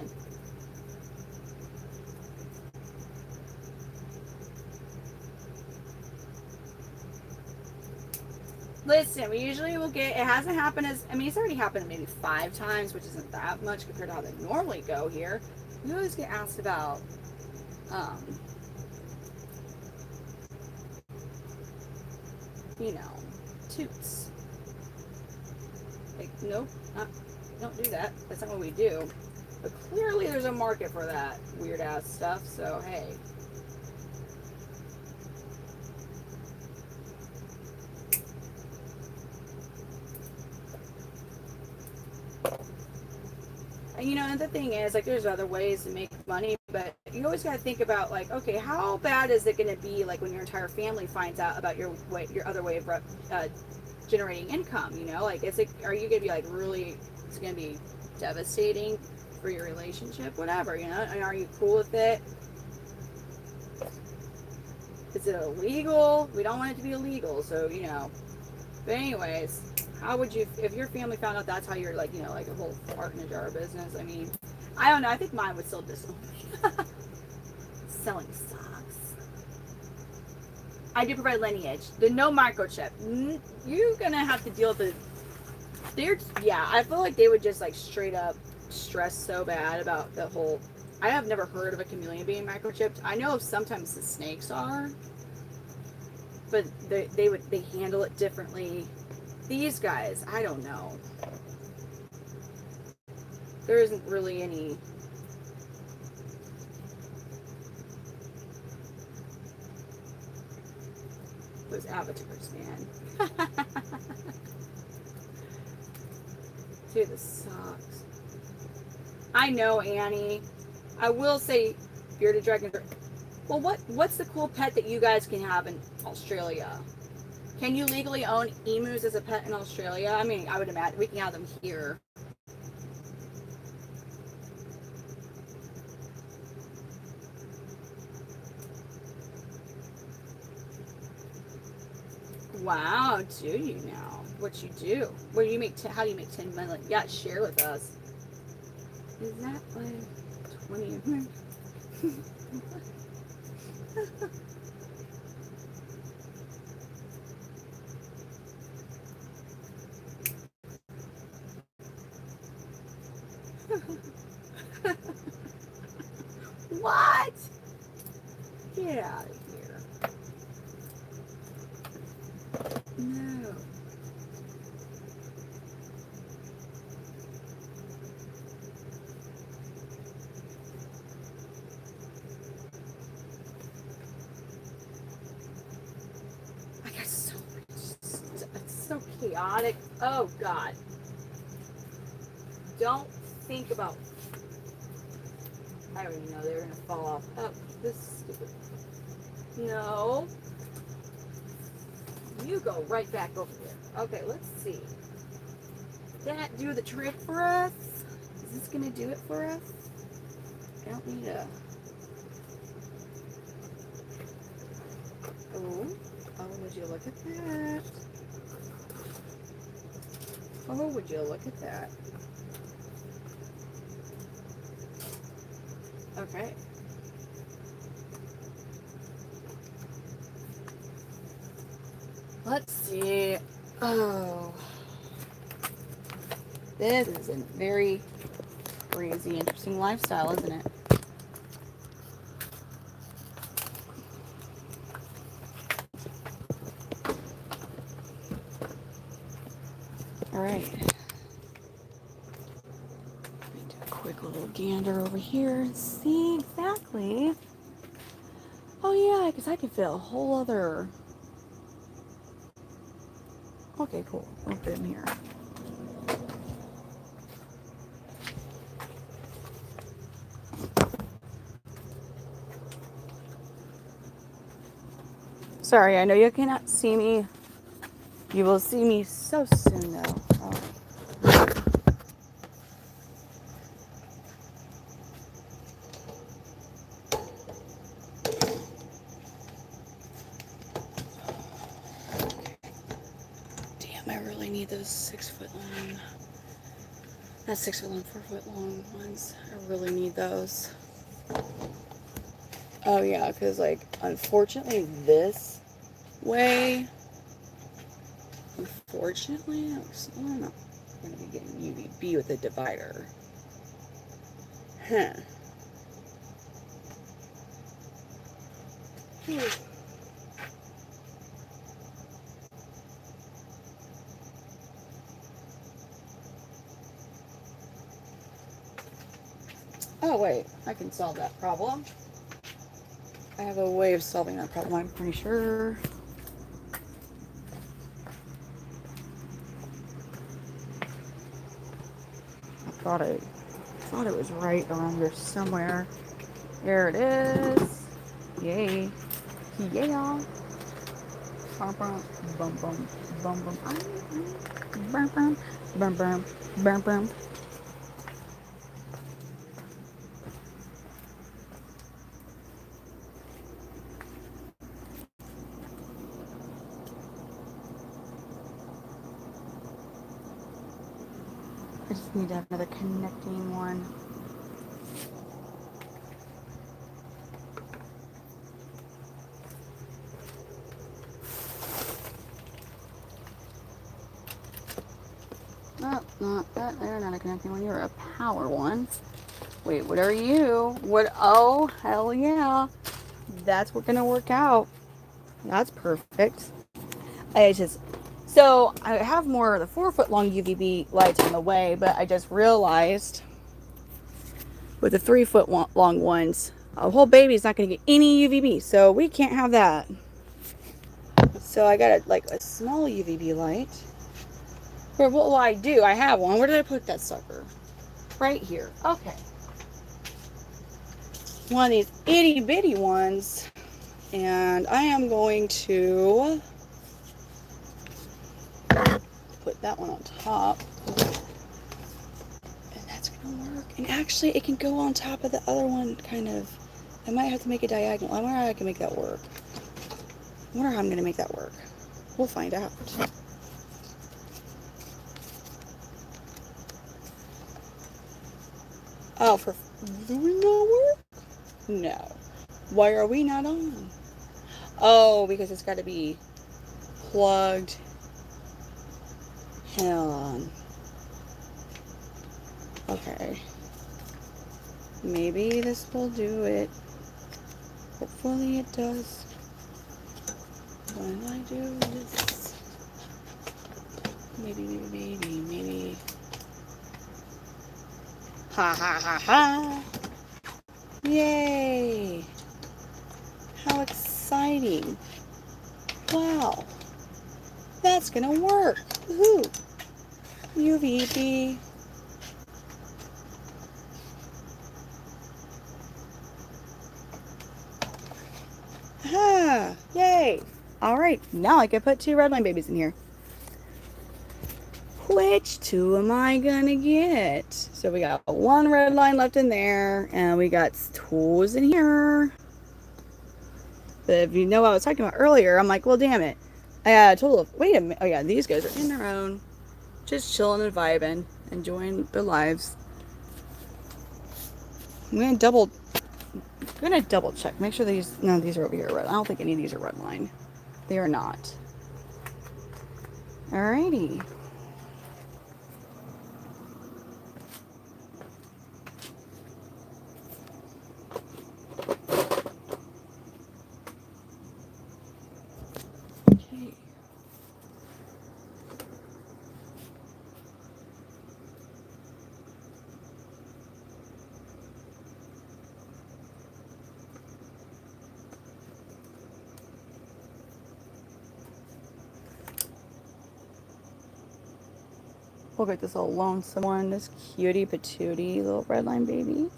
Listen, we usually will get, it hasn't happened as, I mean, it's already happened maybe 5 times, which isn't that much compared to how they normally go here. We always get asked about, you know, toots. Like, nope, don't do that. That's not what we do. But clearly there's a market for that weird ass stuff, so hey. And, you know, and the thing is, like, there's other ways to make money, but you always got to think about, like, okay, how bad is it going to be, like, when your entire family finds out about your other way of generating income? You know, like, are you going to be like really? It's going to be devastating for your relationship, whatever. You know, and are you cool with it? Is it illegal? We don't want it to be illegal, so you know. But anyways. How would you, if your family found out that's how you're like, you know, like a whole fart in a jar business? I mean, I don't know. I think mine would still disown me. Selling socks. I do provide lineage. The no microchip. You're gonna have to deal with it. Yeah, I feel like they would just like straight up stress so bad about the whole. I have never heard of a chameleon being microchipped. I know sometimes the snakes are, but they handle it differently. These guys, I don't know. There isn't really any. Those avatars, man. Dude, the socks. I know, Annie. I will say, bearded dragon. Well, what's the cool pet that you guys can have in Australia? Can you legally own emus as a pet in Australia? I mean, I would imagine we can have them here. Wow, do you now? What you do? What do you make? How do you make 10 million? Yeah, share with us. Is that like 20? What? Get out of here. No. I got so much. It's so chaotic. Oh, God. Don't think about. I don't even know they were going to fall off. Oh, this is stupid. No. You go right back over there. Okay, let's see. Did that do the trick for us? Is this going to do it for us? I don't need a... Oh, would you look at that? Oh, would you look at that? Okay. Let's see. Oh. This is a very crazy, interesting lifestyle, isn't it? All right. Let me do a quick little gander over here and see exactly. Oh yeah, because I can fit a whole other Okay, cool. I'll put him here. Sorry, I know you cannot see me. You will see me so soon, though. Oh. Damn, I really need those 6 foot long. Not 6 foot long, 4 foot long ones. I really need those. Oh, yeah, because, like, unfortunately, this way, unfortunately, I'm not going to be getting UVB with a divider. Huh. Oh, wait, I can solve that problem. I have a way of solving that problem, I'm pretty sure. I thought it was right around here somewhere. There it is. Yay. Yeah. Bum bum bum bum bum bum bum bum bum bum bum bum. I just need to have another connecting one. No, not that. They're not a connecting one. You're a power one. Wait, what are you? What? Oh, hell yeah. That's what's gonna work out. That's perfect. So I have more of the 4 foot long UVB lights on the way, but I just realized with the 3 foot long ones, a whole baby's not going to get any UVB, so we can't have that. So I got a small UVB light. Or what will I do? I have one. Where did I put that sucker? Right here. Okay. One of these itty bitty ones, and I am going to put that one on top. That's gonna work. And actually, it can go on top of the other one, kind of. I might have to make a diagonal. I wonder how I can make that work. I wonder how I'm gonna make that work. We'll find out. Oh, for doing that work? No. Why are we not on? Oh, because it's got to be plugged. Hang on. Okay. Maybe this will do it. Hopefully it does. When I do this. Maybe. Ha ha ha ha. Yay. How exciting. Wow. That's gonna work. Woohoo. UVB. Ah, yay. All right, now I can put 2 redline babies in here. Which 2 am I gonna get? So we got 1 red line left in there, and we got 2s in here. But if you know what I was talking about earlier, I'm like, well, damn it. I got a total of, wait a minute. Oh yeah, these guys are in their own, just chilling and vibing, enjoying their lives. I'm gonna double check, make sure none of these are over here red. I don't think any of these are red line. They are not. Alrighty. Okay. Look at this little lonesome one. This cutie patootie little redline baby.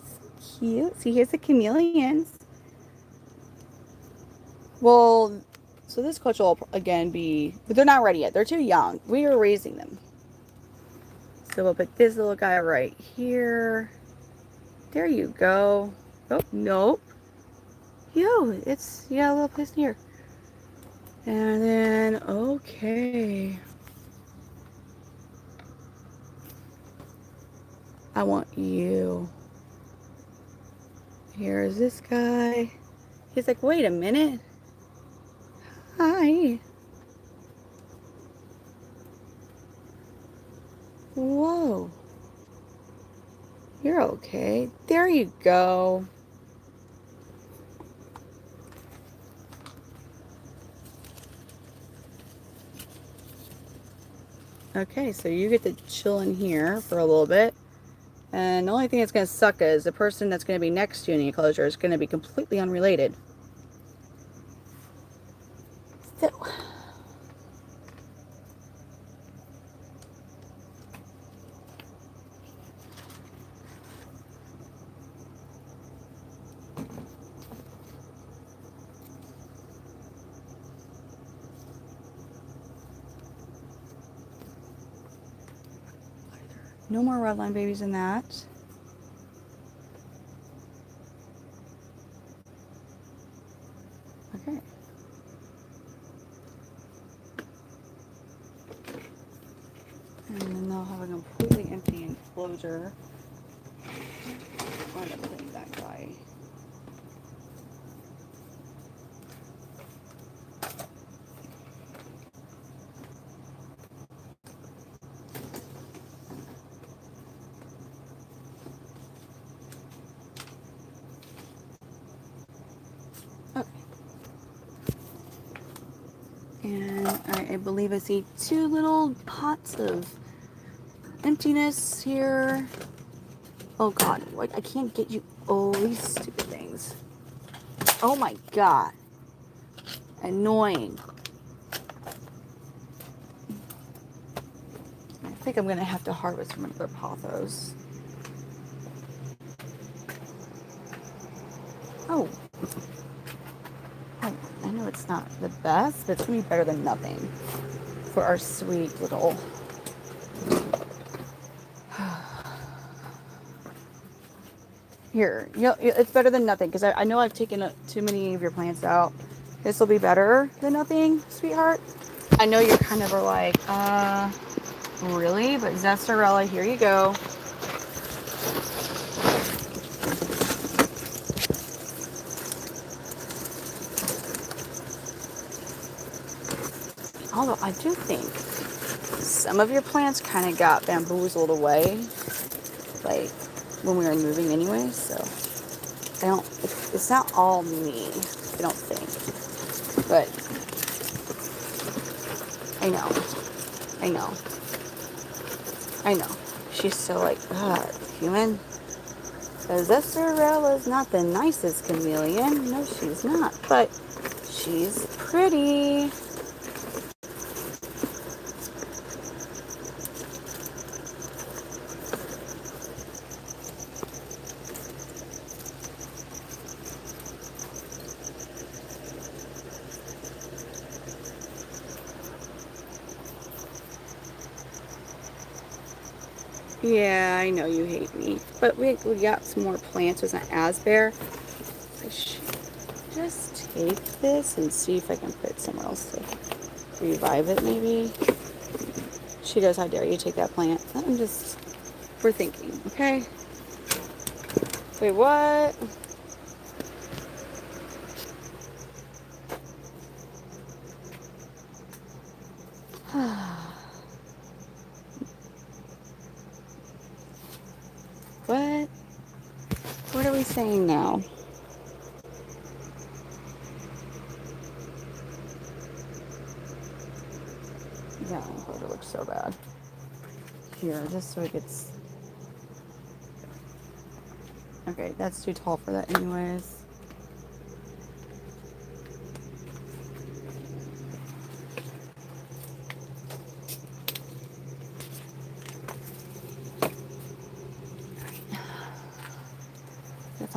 Cute. See, here's the chameleons. Well, so this coach will again be, but they're not ready yet. They're too young. We are raising them. So we'll put this little guy right here. There you go. Oh, nope. Yo, it's, yeah, a little place here. And then, okay. I want you. Here's this guy. He's like, wait a minute. Hi. Whoa. You're okay. There you go. Okay, so you get to chill in here for a little bit. And the only thing that's going to suck is the person that's going to be next to you in the enclosure is going to be completely unrelated. So, no more redline babies in that. Okay. And then they'll have a completely empty enclosure. I'll end up putting that guy. Okay. And I believe I see two little pots of emptiness here. Oh god, like I can't get you. Oh, these stupid things. Oh my god. Annoying. I think I'm gonna have to harvest from another pothos. Oh. I know it's not the best, but it's gonna be better than nothing for our sweet little. Here, you know, it's better than nothing because I know I've taken too many of your plants out. This will be better than nothing, sweetheart. I know you're kind of like, really? But Zestarella, here you go. Although I do think some of your plants kind of got bamboozled away, like when we were moving anyway, so I don't, it's not all me, I don't think, but I know, she's so like, human, Zestarella's not the nicest chameleon, no she's not, but she's pretty. Yeah, I know you hate me, but we got some more plants. It's not as bare. I should just take this and see if I can put it somewhere else to revive it, maybe. She goes, how dare you take that plant? We're thinking, okay? Wait, what? What? What are we saying now? Yeah, it looks so bad. Here, just so it gets... Okay, that's too tall for that anyways.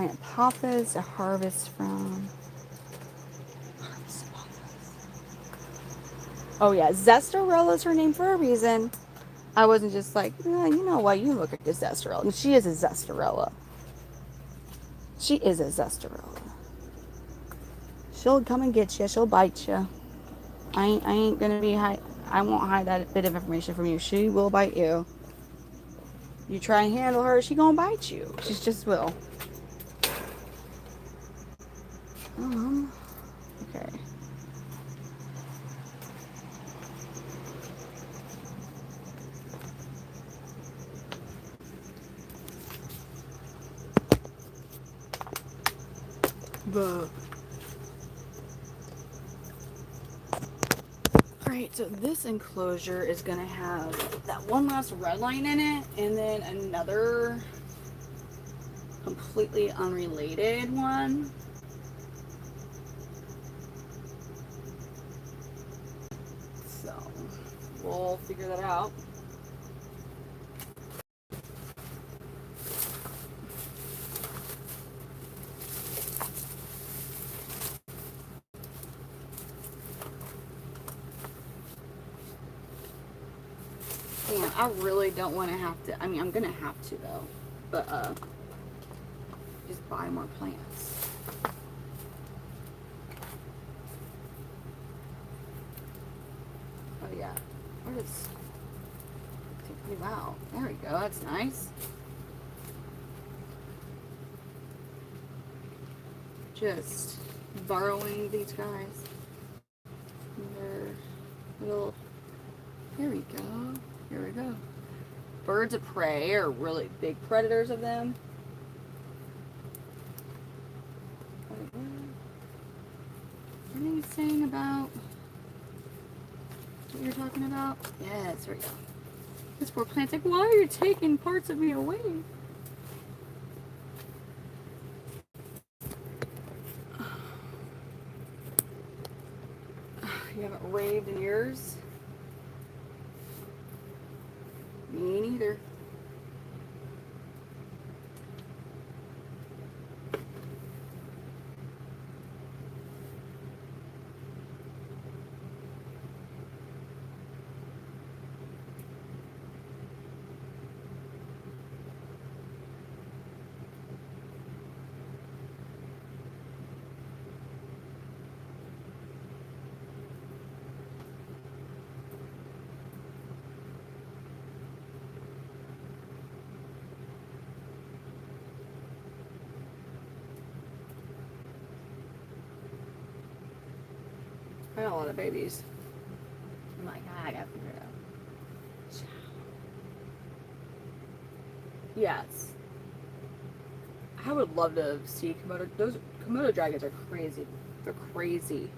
plant pothos to harvest from. Oh yeah, Zestarella is her name for a reason. I wasn't just like, you know what, you look at this Zestarella. And she is a Zestarella. She is a Zestarella. She'll come and get you. She'll bite you. I ain't gonna be hide. I won't hide that bit of information from you. She will bite you. You try and handle her, she gonna bite you. She just will. Okay. Alright, so this enclosure is gonna have that one last red line in it, and then another completely unrelated one. So we'll figure that out. Man, I really don't want to have to. I mean, I'm gonna have to though, but just buy more plants. Oh yeah, where does take you out? There we go. That's nice. Just borrowing these guys. They're little. Here we go. Here we go. Birds of prey are really big predators of them. What are you saying about what you're talking about? Yes, there we go. This poor plant's like, why are you taking parts of me away? You haven't raved in years? Me neither. I got a lot of babies. I'm like, I gotta figure it out. Yes. I would love to see Komodo. Those Komodo dragons are crazy. They're crazy.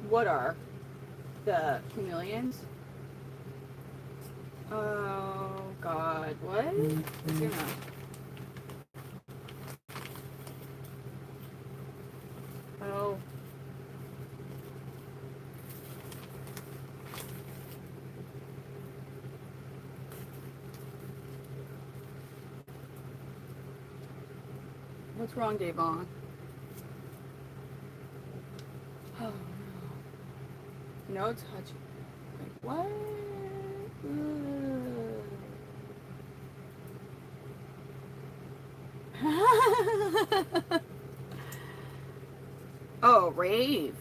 What are the chameleons? Oh God, what? Yeah. Oh. What's wrong, Davon? Oh no. No touching. Like what? Oh, rave.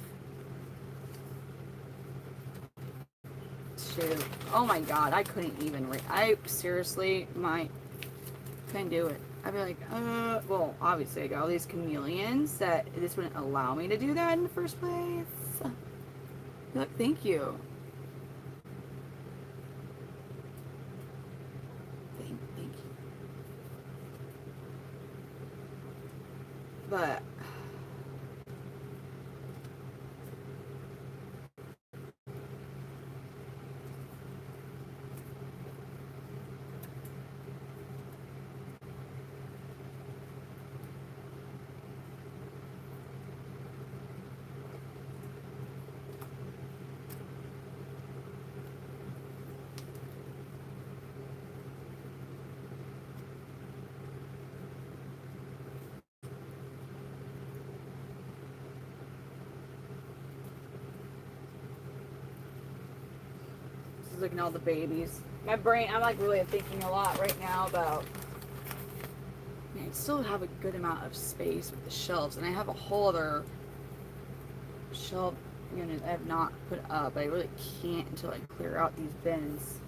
Shoot. Oh my God, I couldn't even rave. I seriously couldn't do it. I'd be like, well, obviously I got all these chameleons that this wouldn't allow me to do that in the first place. Look, thank you. Thank you. But looking at all the babies. My brain, I'm like really thinking a lot right now about, man, I still have a good amount of space with the shelves, and I have a whole other shelf unit I have not put up. I really can't until I clear out these bins.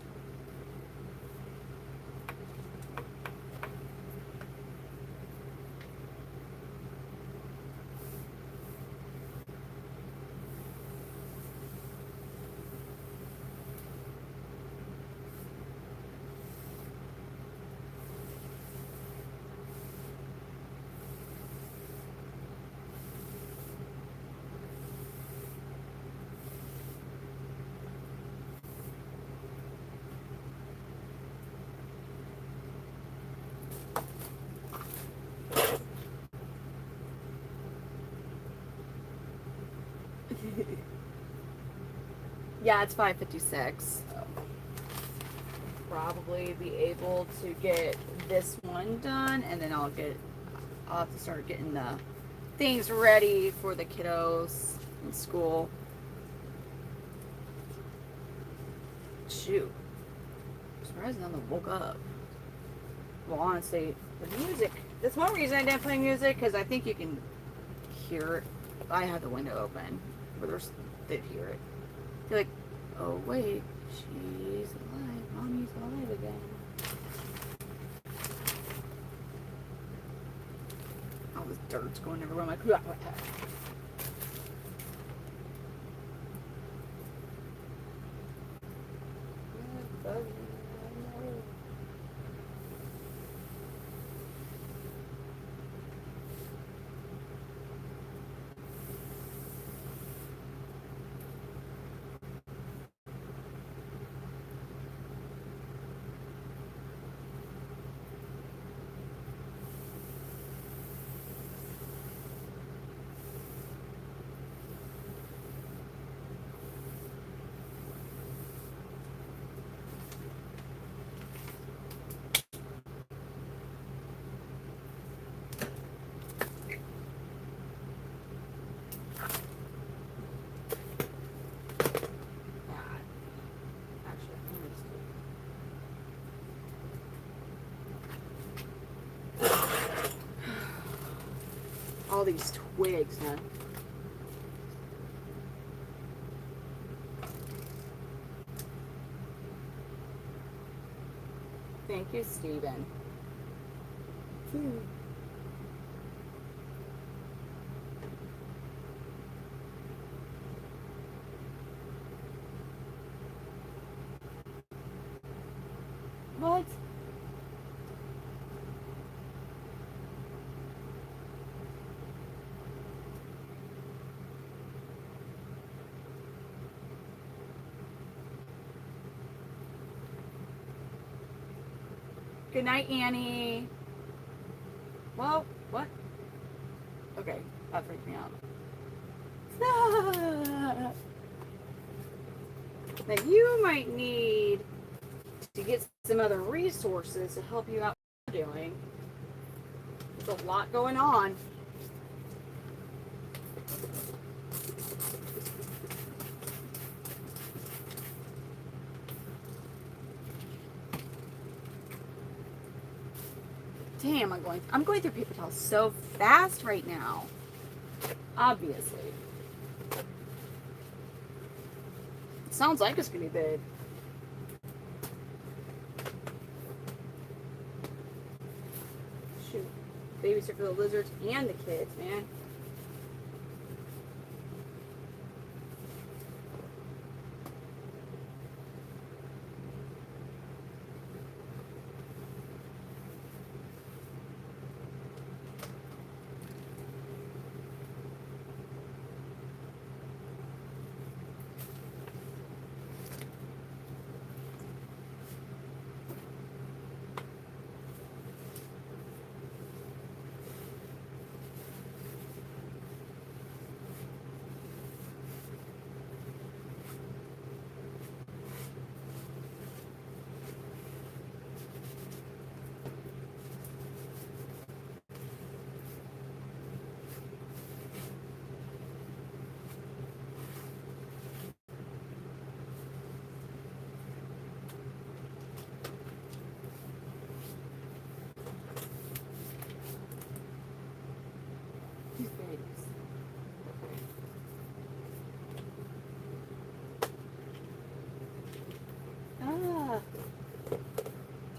Yeah, it's 5:56. So probably be able to get this one done, and then I'll have to start getting the things ready for the kiddos in school. Shoot. I'm surprised none of them woke up. Well, honestly, the music. That's one reason I didn't play music, because I think you can hear it. I had the window open, but they'd hear it. You're like, oh wait, she's alive. Mommy's alive again. All this dirt's going everywhere. I'm like, all these twigs, man. Thank you, Steven. What? Good night, Annie. Well, what? Okay, that freaked me out. Now you might need to get some other resources to help you out with what you're doing. There's a lot going on. Damn, I'm going through paper towels so fast right now. Obviously. It sounds like it's gonna be big. Shoot. Babysit for the lizards and the kids, man.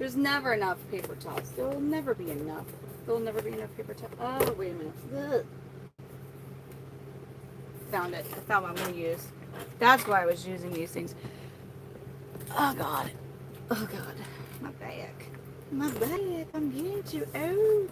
There's never enough paper towels. There will never be enough. There will never be enough paper towels. Oh, wait a minute. Ugh. Found it. I found what I'm going to use. That's why I was using these things. Oh, God. Oh, God. My back. My back. I'm getting too old.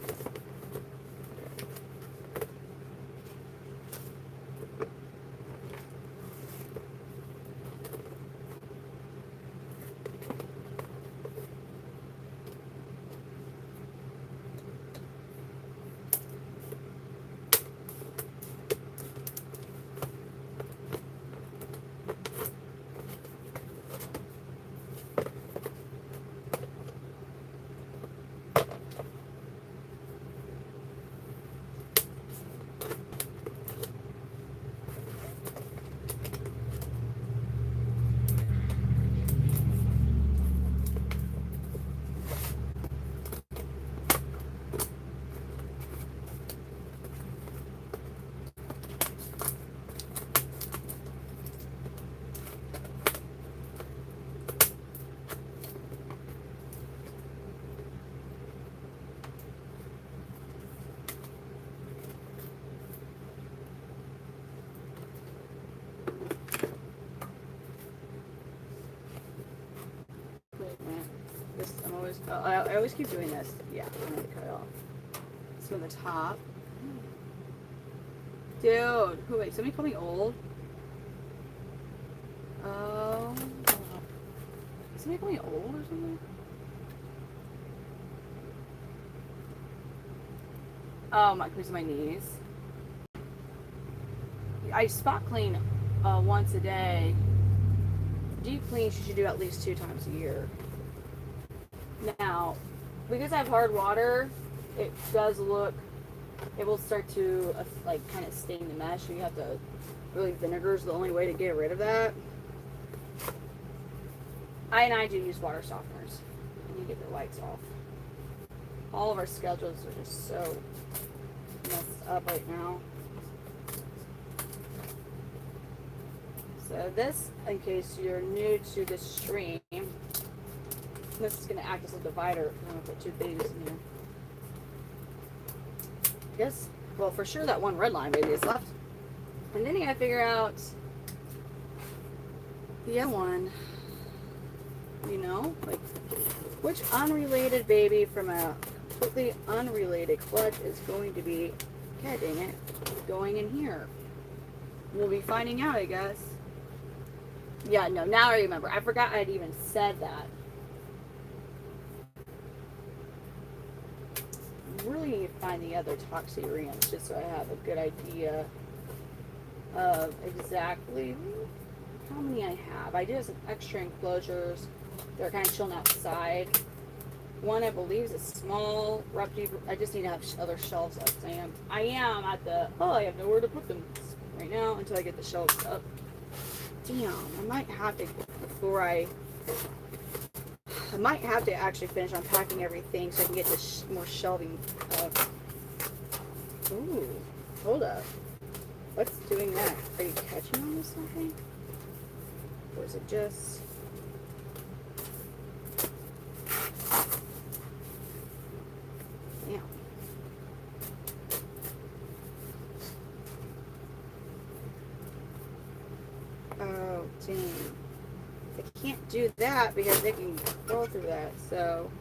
I always keep doing this. Yeah, I'm going to cut it off. So the top. Dude, who, wait, somebody call me old? Oh. Somebody call me old or something? Oh, my, because of my knees. I spot clean once a day. Deep cleans you should do at least 2 times a year. Now, because I have hard water, it does look, it will start to like kind of stain the mesh. So you have to, really, vinegar is the only way to get rid of that. I do use water softeners. And you get the whites off. All of our schedules are just so messed up right now. So this, in case you're new to the stream, this is going to act as a divider. I'm going to put 2 babies in here. Yes, well, for sure that one red line baby is left. And then you got to figure out the other one. You know, like which unrelated baby from a completely unrelated clutch is going to be, god dang it, going in here. We'll be finding out, I guess. Yeah, no, now I remember. I forgot I'd even said that. Really need to find the other toxyureans just so I have a good idea of exactly how many I have. I do have some extra enclosures. They're kind of chilling outside. One, I believe, is a small reputable. I just need to have other shelves up. I am at the, I have nowhere to put them right now until I get the shelves up. Damn, I might have to, before I might have to actually finish unpacking everything so I can get this more shelving up. Ooh, hold up. What's doing that? Are you catching on to something? Or is it just... Yeah. Oh, dang. I can't do that because they can crawl through that. So,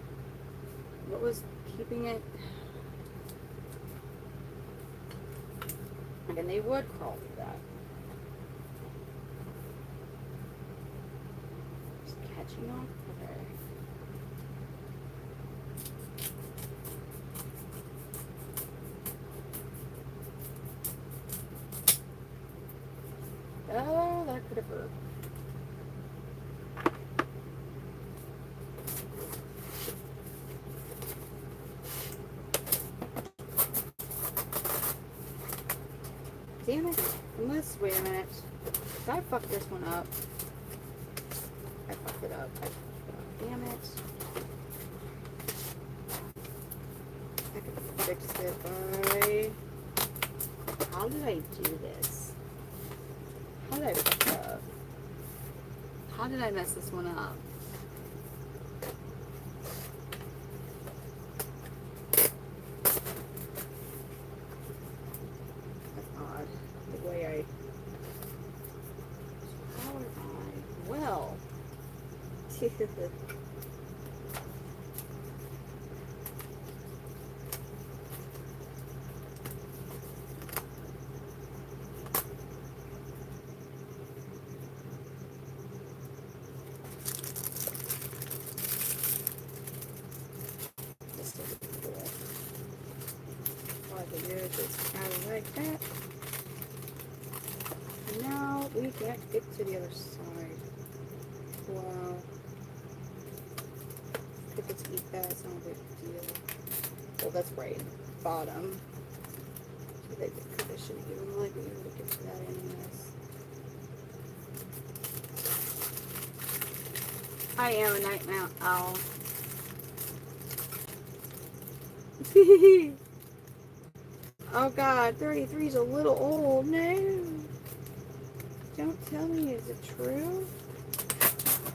what was keeping it? And they would crawl through that. Just catching on? Okay. Oh, that could have hurt. Damn it. Unless, wait a minute. Did I fuck this one up? I fucked it up. Damn it. I could fix it by... How did I do this? How did I fuck it up? How did I mess this one up? Just kind of like that. And now we can't get to the other side. Wow. If it's eat that, it's not a big deal. Well, that's right. Bottom. So they shouldn't even really be able to get to that anyways. I am a night owl. Oh God, 33 is a little old. No. Don't tell me, is it true?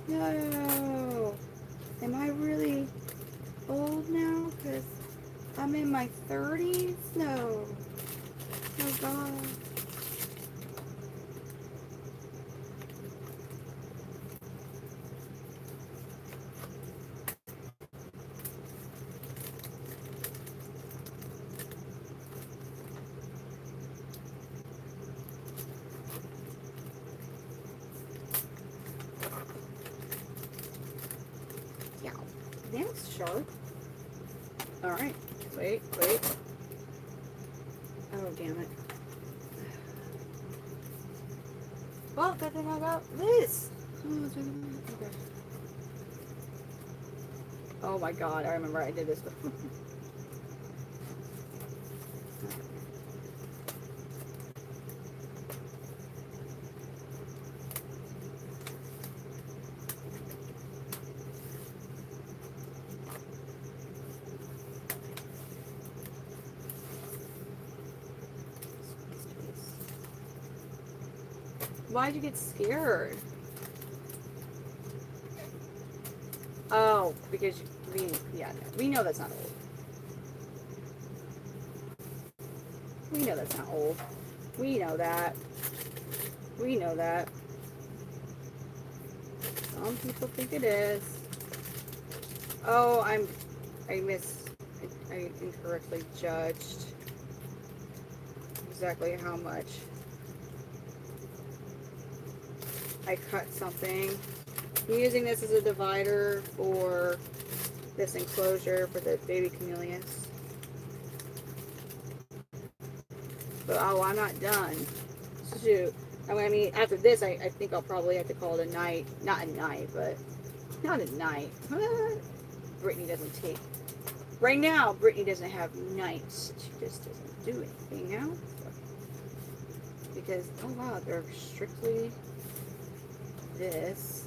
No. Am I really old now? Because I'm in my 30s? No. Oh God. Yeah. That's sharp. Alright. Wait. Oh, damn it. Well, good thing I got this. Okay. Oh my God, I remember I did this before. Why'd you get scared? Oh, because we know that's not old. We know that's not old. We know that. We know that. Some people think it is. Oh, I incorrectly judged exactly how much I cut something. I'm using this as a divider for this enclosure for the baby chameleons. But oh, I'm not done. Shoot. I mean, after this, I think I'll probably have to call it a night. Not a night, but not a night. Brittany doesn't take. Right now, Brittany doesn't have nights. She just doesn't do anything now. So. Because, oh wow, they're strictly this.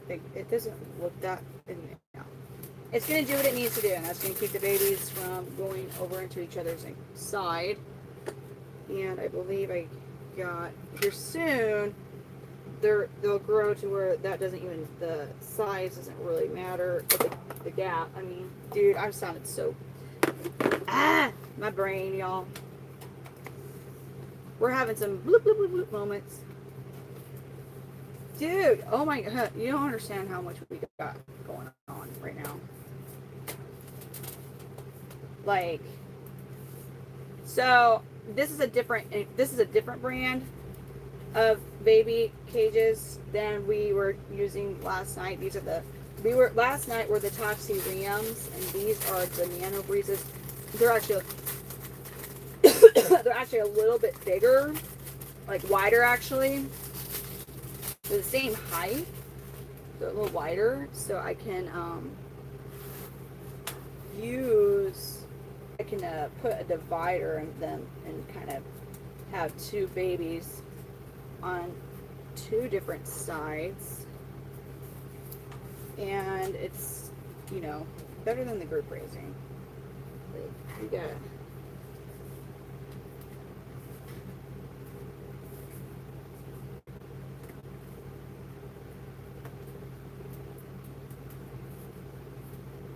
It doesn't look that. No. It's going to do what it needs to do, and that's going to keep the babies from going over into each other's side. And I believe I got here soon. They'll grow to where that doesn't even, the size doesn't really matter. But the gap, I mean, dude, I'm sounding so, my brain, y'all. We're having some bloop, bloop, bloop, bloop moments. Dude, oh my God, you don't understand how much we got going on right now. Like, so this is a different brand of baby cages than we were using last night. These are last night were the Toxie Riams, and these are the Nano Breezes. They're actually a little bit bigger, like wider actually. They're the same height. They're a little wider, so I can put a divider in them and kind of have two babies on two different sides, and it's, you know, better than the group raising. Like, you got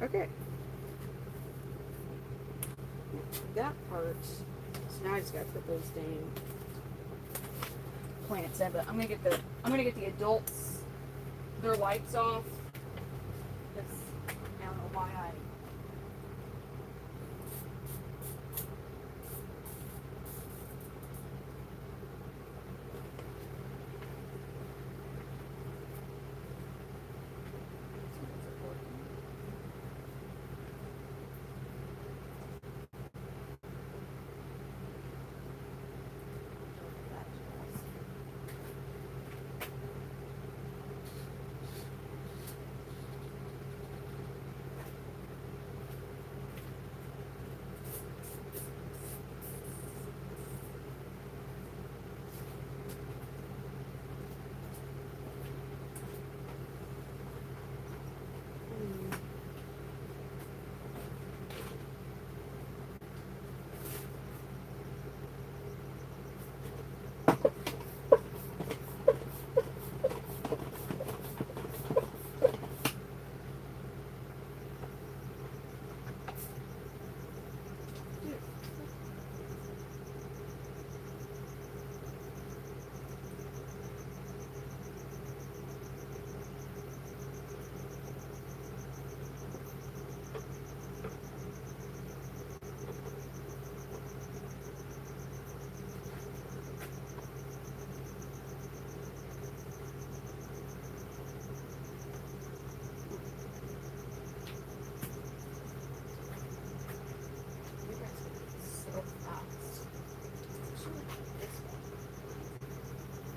okay. That part. So now I just gotta put those dang plants in, but I'm gonna get the adults their lights off. I don't know why I.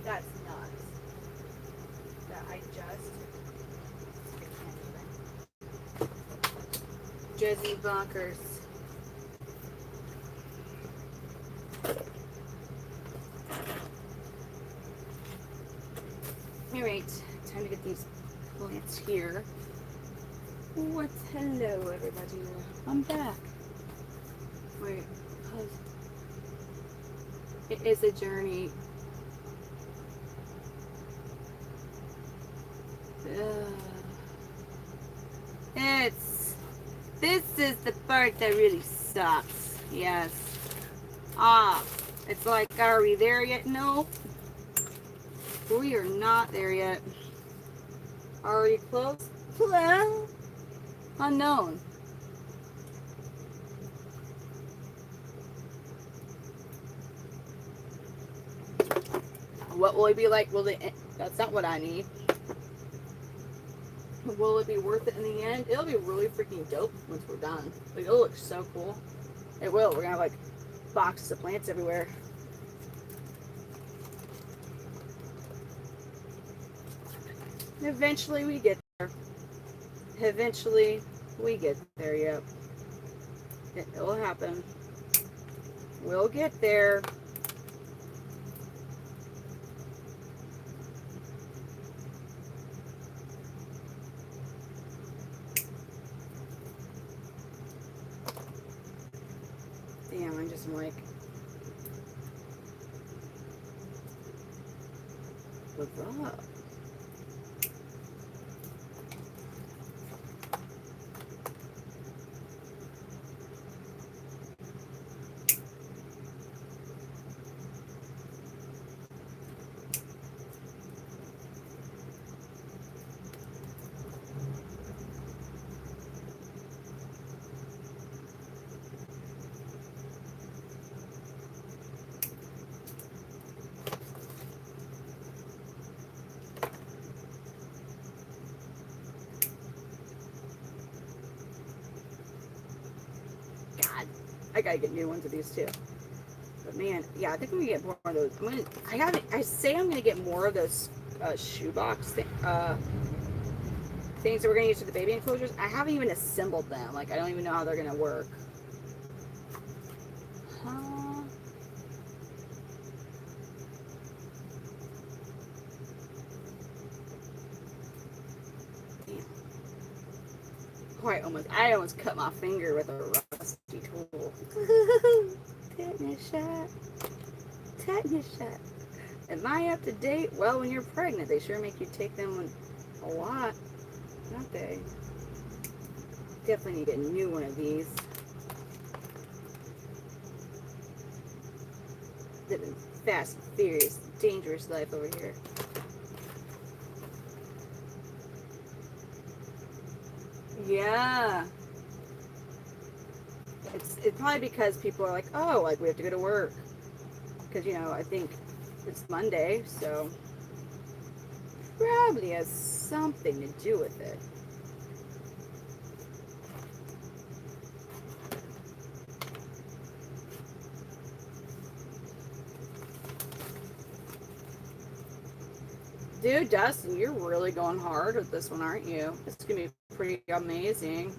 That's nuts. That I just Jazzy bonkers. Alright, time to get these plants here. What's hello everybody? I'm back. Wait, it is a journey. This is the part that really sucks. Yes. It's like, are we there yet? No. We are not there yet. Are we close? Well, unknown. What will it be like? That's not what I need. Will it be worth it in the end? It'll be really freaking dope once we're done. Like, it'll look so cool. It will. We're gonna have like boxes of plants everywhere. Eventually we get there. Eventually we get there, yep. It'll happen. We'll get there. Damn, I'm just like, what's up? I gotta get new ones of these too. But man, yeah, I think I'm gonna get more of those. I say I'm gonna get more of those shoebox things that we're gonna use for the baby enclosures. I haven't even assembled them. Like, I don't even know how they're gonna work. Damn. Oh, I almost cut my finger with a rusty tool. Tetanus shot. Tetanus shot. Am I up to date? Well, when you're pregnant, they sure make you take them a lot, don't they? Definitely need a new one of these. Living fast and furious. dangerous life over here. Yeah. It's probably because people are like, oh, like we have to go to work. Because, you know, I think it's Monday, so probably has something to do with it. Dude, Dustin, you're really going hard with this one, aren't you? It's going to be pretty amazing.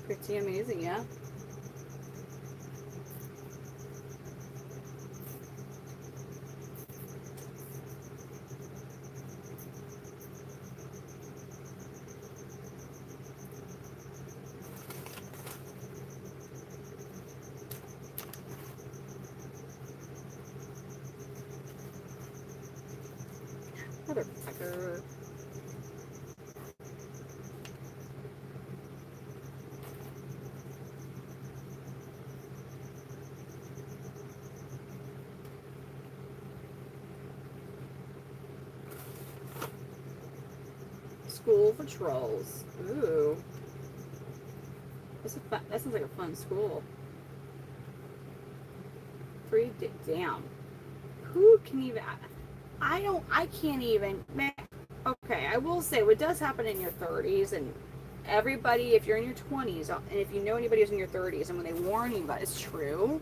Pretty amazing, yeah. Motherfucker. School for trolls. Ooh. That sounds like a fun school. Damn. Who can even... I can't even... Man, okay, I will say, what does happen in your 30s, and everybody, if you're in your 20s, and if you know anybody who's in your 30s, and when they warn you about it's true,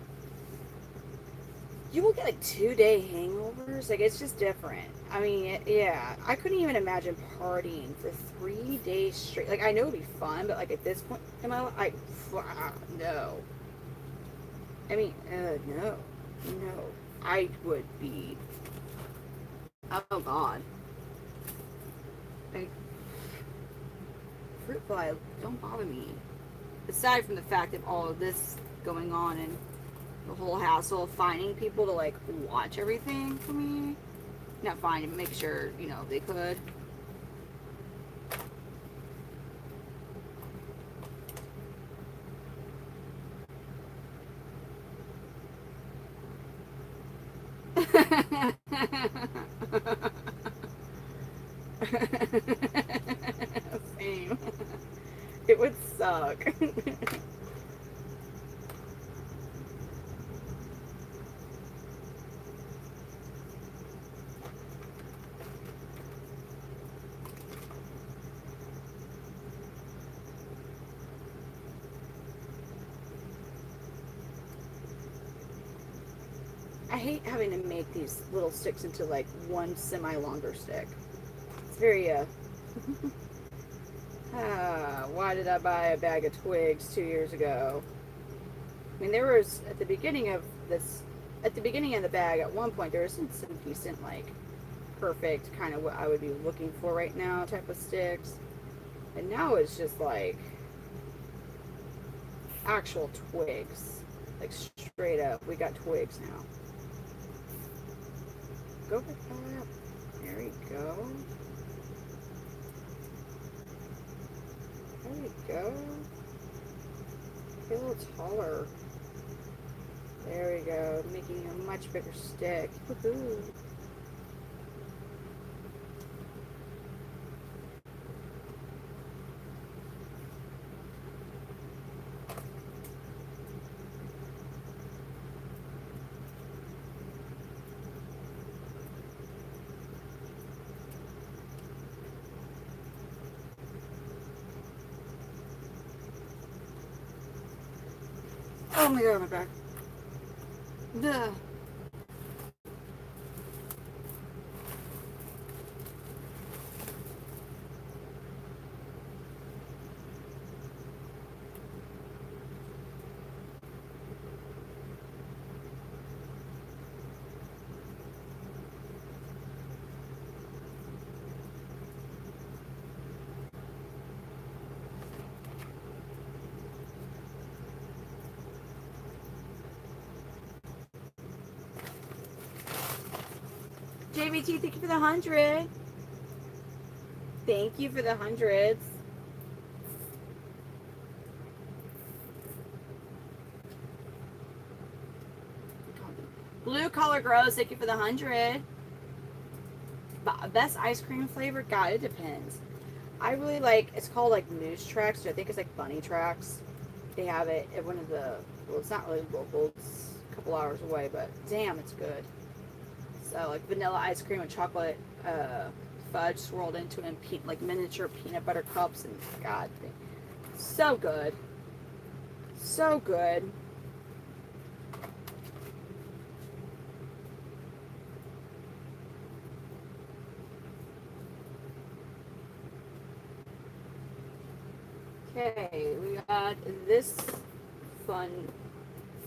you will get like 2-day hangovers. Like, it's just different. I mean, yeah, I couldn't even imagine partying for 3 days straight. Like, I know it'd be fun, but like at this point in my life, no. I mean, no. I would be, oh God. Like, fruit fly, don't bother me. Aside from the fact of all of this going on and the whole hassle of finding people to like watch everything for me. Not find and make sure, you know, they could. Same. It would suck. I hate having to make these little sticks into like one semi-longer stick. It's very, why did I buy a bag of twigs 2 years ago? I mean, there was, at the beginning of the bag, at one point, there was some decent, like, perfect kind of what I would be looking for right now type of sticks. And now it's just like actual twigs. Like, straight up, we got twigs now. Go back up. There we go. There we go. Get a little taller. There we go. Making a much bigger stick. Woohoo. Oh my God, my back. Duh. JVT, thank you for the 100. Thank you for the hundreds. Blue color grows. Thank you for the 100. Best ice cream flavor? God, it depends. I really like, it's called like Moose Tracks, so I think it's like Bunny Tracks. They have it at one of the, well, it's not really local, it's a couple hours away, but damn, it's good. So like vanilla ice cream and chocolate fudge swirled into it, and like miniature peanut butter cups, and God, so good. So good. Okay, we got this fun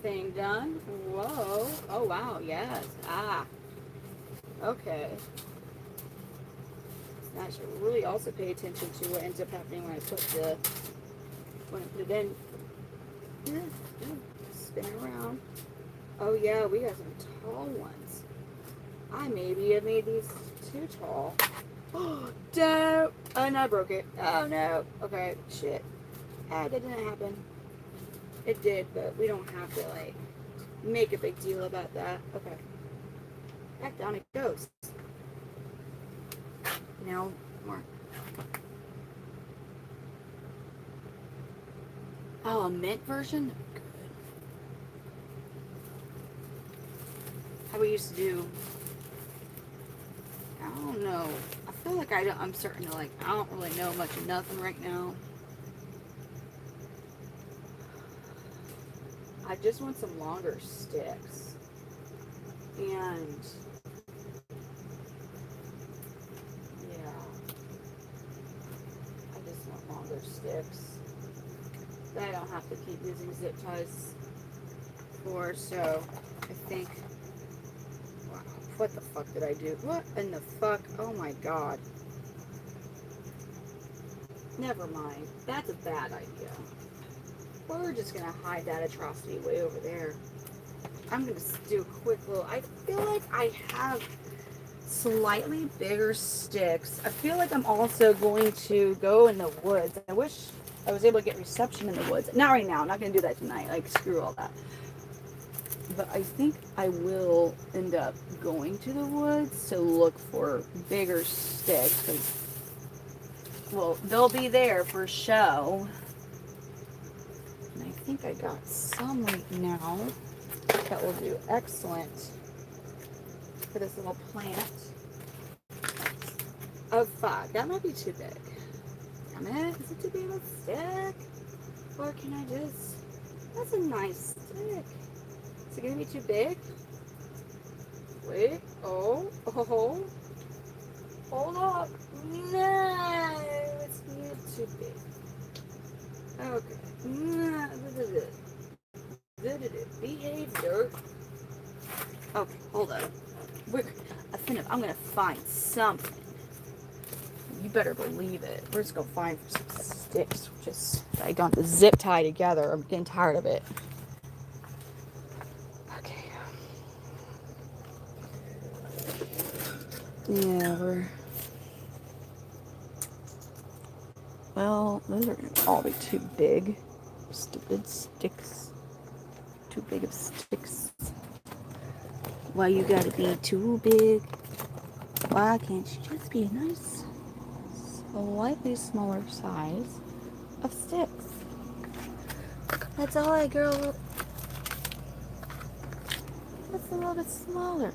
thing done. Whoa. Oh, wow. Yes. Ah. Okay. So I should really also pay attention to what ends up happening when I put it in. Yeah. Spin it around. Oh, yeah. We got some tall ones. I maybe have made these too tall. Oh, no. And I broke it. Oh, no. Okay. Shit. That didn't happen. It did, but we don't have to, like, make a big deal about that. Okay. Back down it goes. Now, more. Oh, a mint version? Good. How we used to do. I don't know. I feel like I'm starting to, like, I don't really know much of nothing right now. I just want some longer sticks. And yeah, I just want longer sticks that I don't have to keep using zip ties for. So I think, wow, what the fuck did I do? What in the fuck? Oh my god. Never mind. That's a bad idea. We're just gonna hide that atrocity way over there. I'm gonna do a quick little, I feel like I have slightly bigger sticks. I feel like I'm also going to go in the woods. I wish I was able to get reception in the woods. Not right now. I'm not going to do that tonight. Like, screw all that. But I think I will end up going to the woods to look for bigger sticks. Because, well, they'll be there for show. And I think I got some right now that will do excellent for this little plant. Oh, fuck. That might be too big. Damn it. Is it too big of a stick? Or can I just... That's a nice stick. Is it going to be too big? Wait. Oh. Oh. Hold up. No. It's too big. Okay. No. Behave, dirt. Okay. Hold up. I'm going to find something. You better believe it. We're just gonna find some sticks. Just I don't have to zip tie together. I'm getting tired of it. Okay. Yeah, well, those are gonna all be too big. Stupid sticks. Too big of sticks. Why you gotta be too big? Why can't you just be a nice, slightly smaller size of sticks? That's all I, girl. That's a little bit smaller.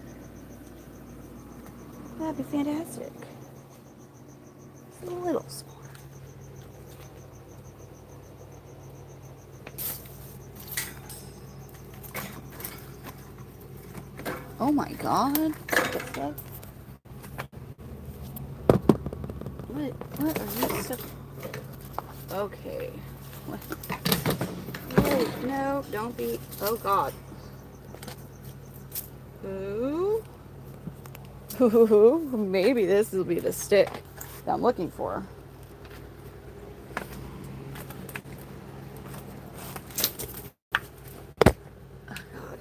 That'd be fantastic. It's a little smaller. Oh my god. What the fuck? What are you so... Okay. What? Wait, no, don't be... Oh god. Ooh. Ooh, maybe this will be the stick that I'm looking for. Oh god.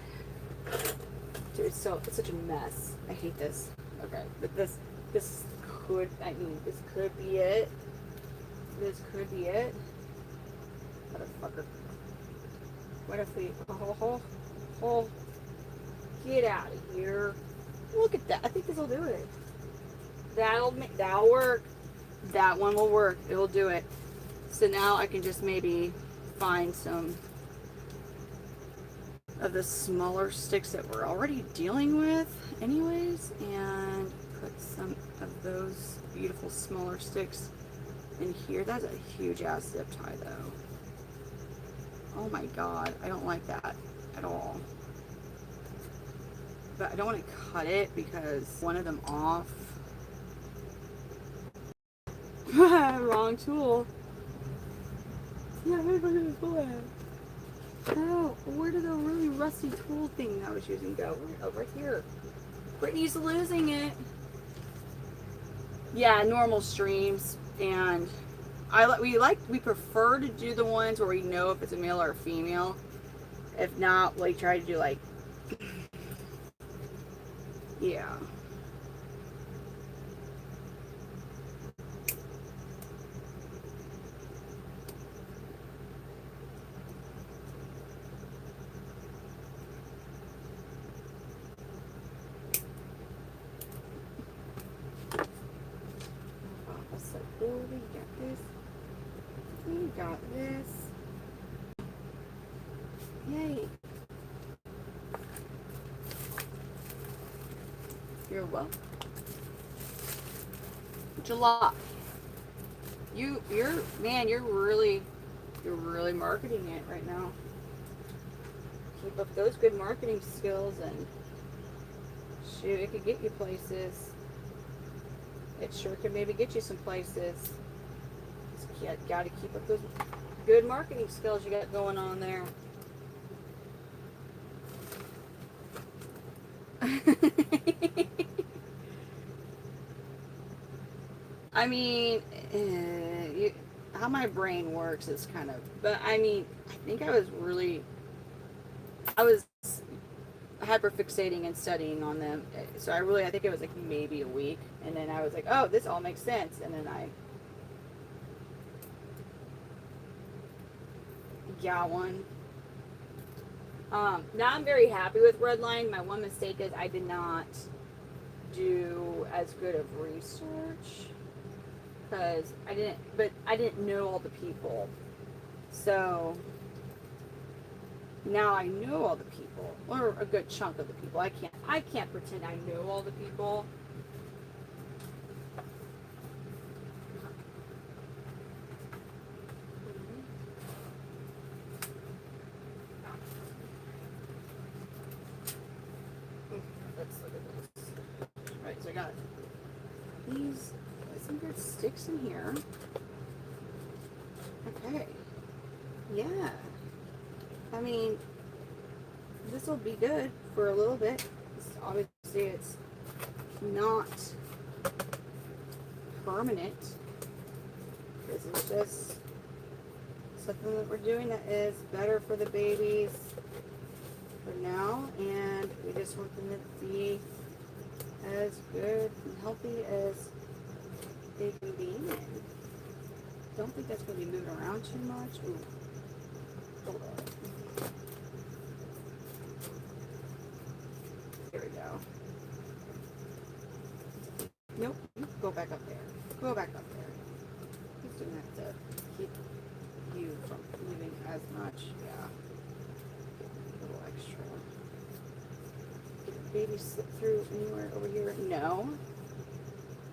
Dude, it's such a mess. I hate this. Okay, but this could, I mean, this could be it. This could be it. Motherfucker. What if we... Oh. Get out of here. Look at that. I think this will do it. That'll work. That one will work. It'll do it. So now I can just maybe find some of the smaller sticks that we're already dealing with anyways, and put some of those beautiful smaller sticks in here. That's a huge ass zip tie though. Oh my god, I don't like that at all. But I don't want to cut it because one of them off. Wrong tool. Yeah, look at this bullet. Oh, where did the really rusty tool thing I was using go? Over here. Brittany's losing it. Yeah, normal streams, and we prefer to do the ones where we know if it's a male or a female. If not, we try to do like, yeah. Oh, we got this. We got this. Yay. You're welcome. July. You're really marketing it right now. Keep up those good marketing skills and shoot, it could get you places. It sure could maybe get you some places. You got to keep up those good marketing skills you got going on there. I mean, how my brain works is kind of, but I mean, I think I was hyper fixating and studying on them. So I think it was like maybe a week. And then I was like, oh, this all makes sense. And then I got one. Now I'm very happy with redline. My one mistake is I did not do as good of research because I didn't know all the people. So now I know all the people, or a good chunk of the people. I can't pretend I know all the people. Let's look at this. Right, so I got some good sticks in here. Okay. Yeah. I mean, this will be good for a little bit. Obviously, it's not permanent. This is just something that we're doing that is better for the babies for now, and we just want them to be as good and healthy as they can be. Don't think that's going to be moving around too much. Ooh. Hold on. There we go. Nope. Go back up there. Go back up there. Just doing that to keep you from moving as much. Yeah. A little extra. Did the baby slip through anywhere over here? No.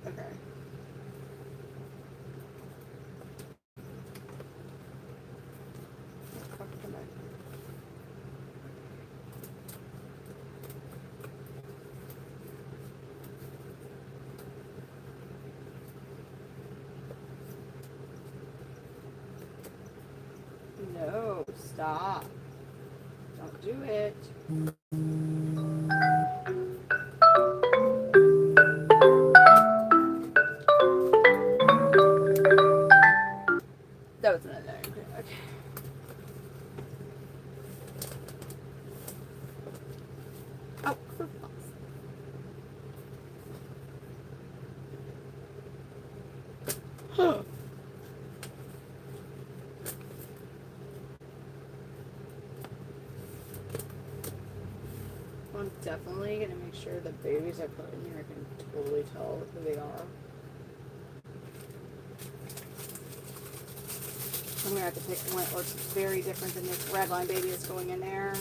Okay. No, stop. Don't do it. That was another. Okay. Oh, huh. I'm definitely going to make sure the babies I put in here I can totally tell who they are. I'm going to have to pick one that looks very different than this redline baby that's going in there.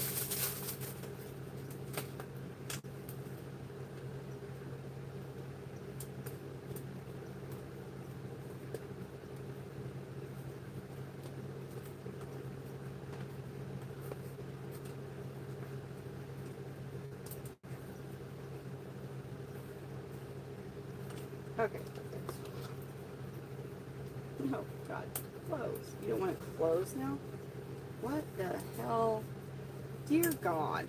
Okay. No, God, close. You don't want it closed now? What the hell? Dear God.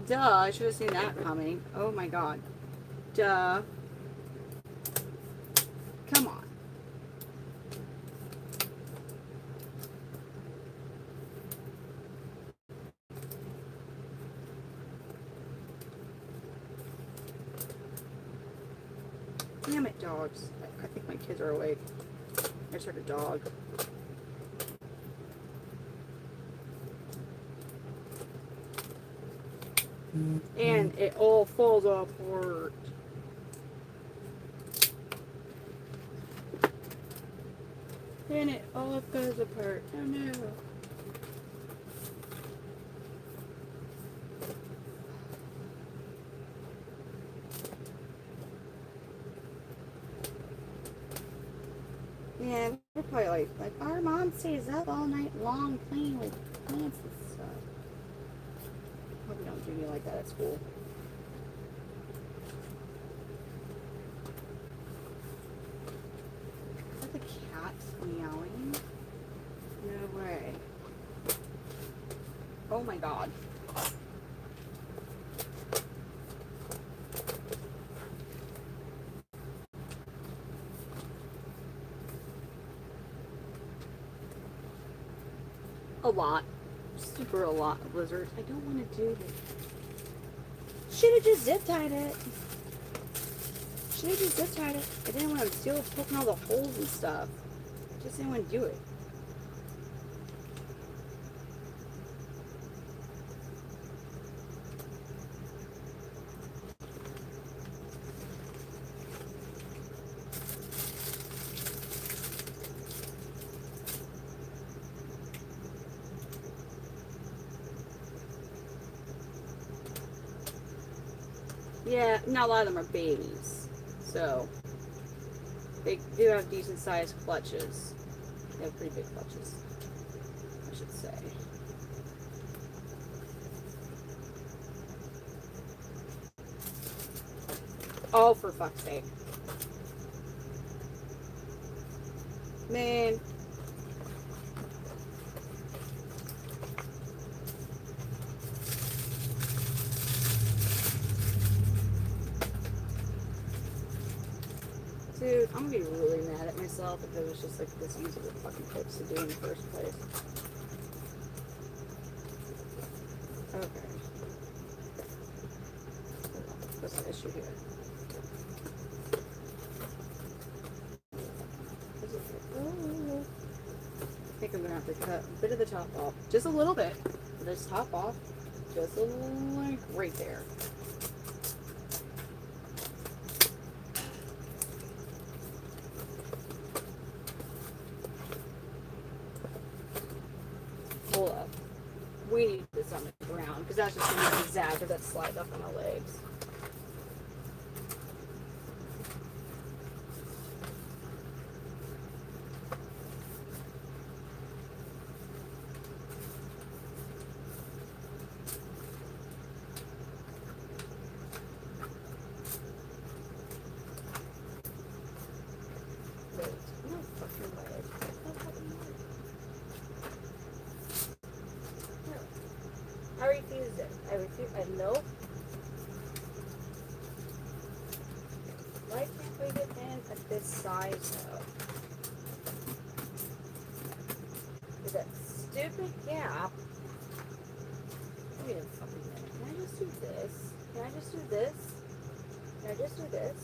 Duh, I should have seen that coming. Oh my God. Duh. Come on. Damn it, dogs. I think my kids are awake. I just heard a dog. And it all falls apart. And it all goes apart. Oh no. Yeah, they're probably like our mom stays up all night long playing with plants and stuff. Hope you don't do me like that at school. Is that the cat meowing? No way. Oh my God. A lot. Super a lot of lizards. I don't want to do this. Should have just zip tied it. Should have just zip tied it. I didn't want to still poking all the holes and stuff. Just didn't want to do it. Yeah, not a lot of them are babies, so they do have decent sized clutches. They have pretty big clutches, I should say. Oh, for fuck's sake. Man. Dude, I'm gonna be really mad at myself if it was just like this easy with fucking tips to do in the first place. Okay. What's the issue here? I think I'm gonna have to cut a bit of the top off. Just a little bit. This top off. Just a little, like right there. Hold up. We need this on the ground because that's just gonna be disaster that slides up on my legs. I refuse it. I refuse. No. Why can't we get in at this size though? Is that stupid gap? Wait a fucking minute. Can I just do this? Can I just do this? Can I just do this?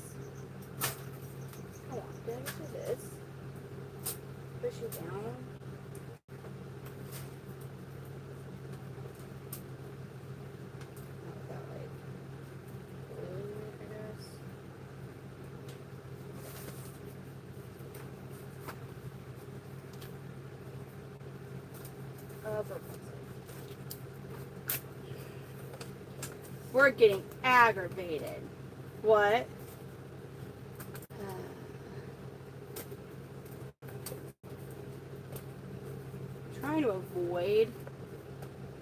Come on. Can I just do this? push you down. Not that way. Blue, I guess. For we're getting aggravated. What? Trying to avoid,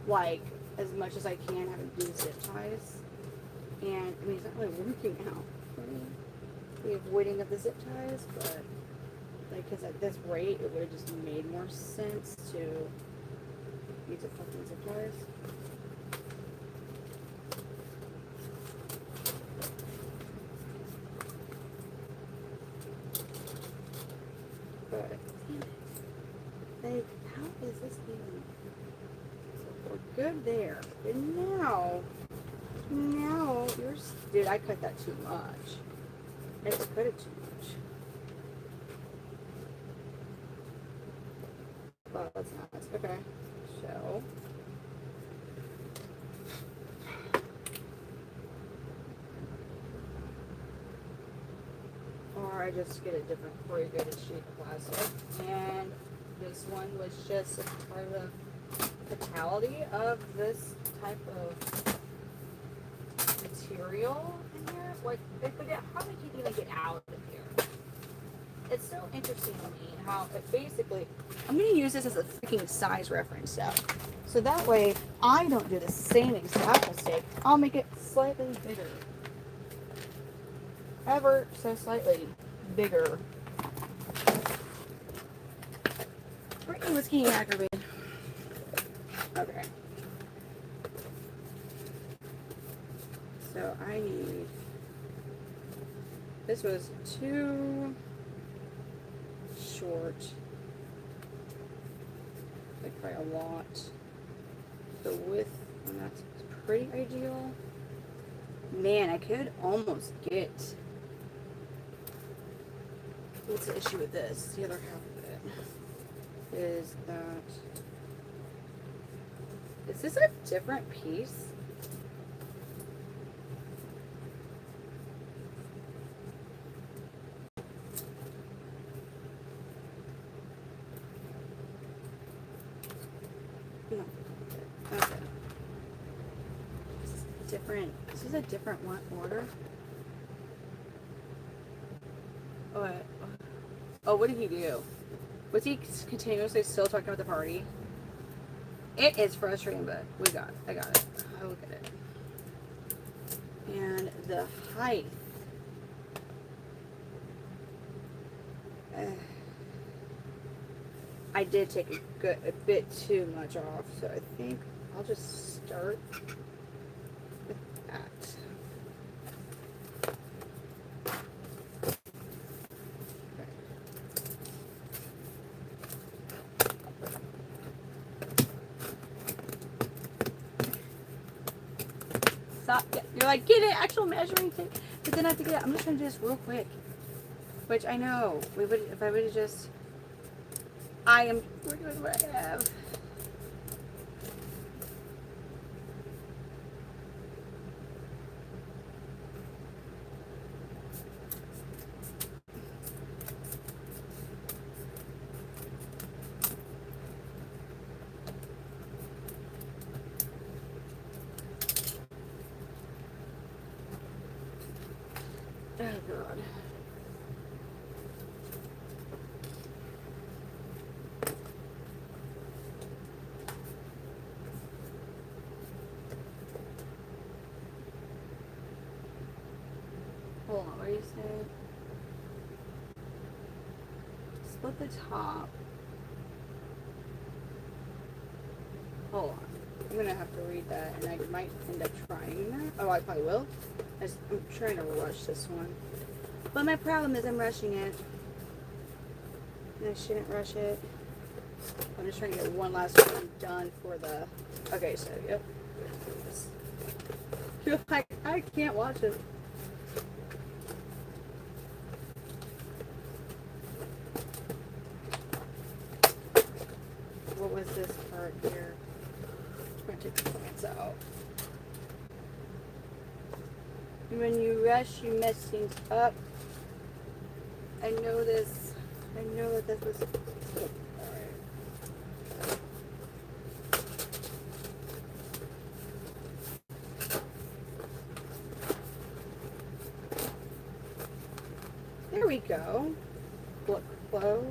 like, as much as I can having to do zip ties. And, I mean, it's not really working out for me, the avoiding of the zip ties, but, like, because at this rate, it would have just made more sense to use the fucking zip ties. But, damn it. Like, how is this even? So we're good there. And now you're, dude, I cut that too much. I just cut it too much. Well, that's nice. Okay. So. Or I just get a different corrugated sheet of plastic. And this one was just part of the totality of this type of material in here. Like, how did you even get out of here? It's so interesting to me how it basically, I'm going to use this as a freaking size reference though. So that way I don't do the same exact mistake. I'll make it slightly bigger. Ever so slightly bigger. Brittany was getting aggravated. Okay. So I need, this was too short, like by a lot. The width on that's pretty ideal. Man, I could almost get, what's the issue with this? The other half of it is that, is this a different piece? No. Okay. This is different. This is a different one order. Oh, what did he do? Was he continuously still talking about the party? It is frustrating, but I got it. I look at it. And the height. I did take a bit too much off, so I think I'll just start with that. Stop. Yeah, you're like, get it, actual measuring tape. But then I have to get it. I'm just trying to do this real quick. Which I know, if I would have just, I am working with what I have. Oh God. Hold on, what do you say? Split the top. Hold on. I'm gonna have to read that, and I might end up trying that. Oh, I probably will. I'm trying to rush this one. But my problem is I'm rushing it. And I shouldn't rush it. I'm just trying to get one last one done for the... Okay, so, yep. You're like, I can't watch it. brush, you mess things up. I know this. I know that this was... There we go. Look close.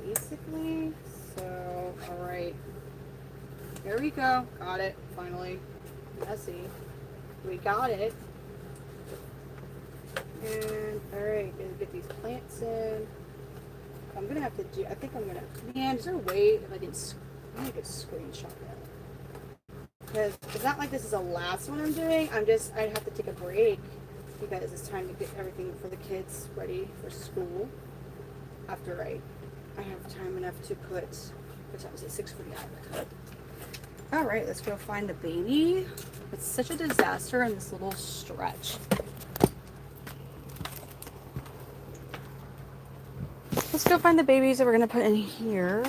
Basically. So, alright. There we go. Got it. Finally. Messy. We got it. And, alright. Gonna get these plants in. I'm gonna have to do... I think I'm gonna... Man, is there a way if I can make a screenshot that? Because it's not like this is the last one I'm doing. I'd have to take a break because it's time to get everything for the kids ready for school. After I have time enough to put, what time is it? 6:49. All right, let's go find the baby. It's such a disaster in this little stretch. Let's go find the babies that we're gonna put in here.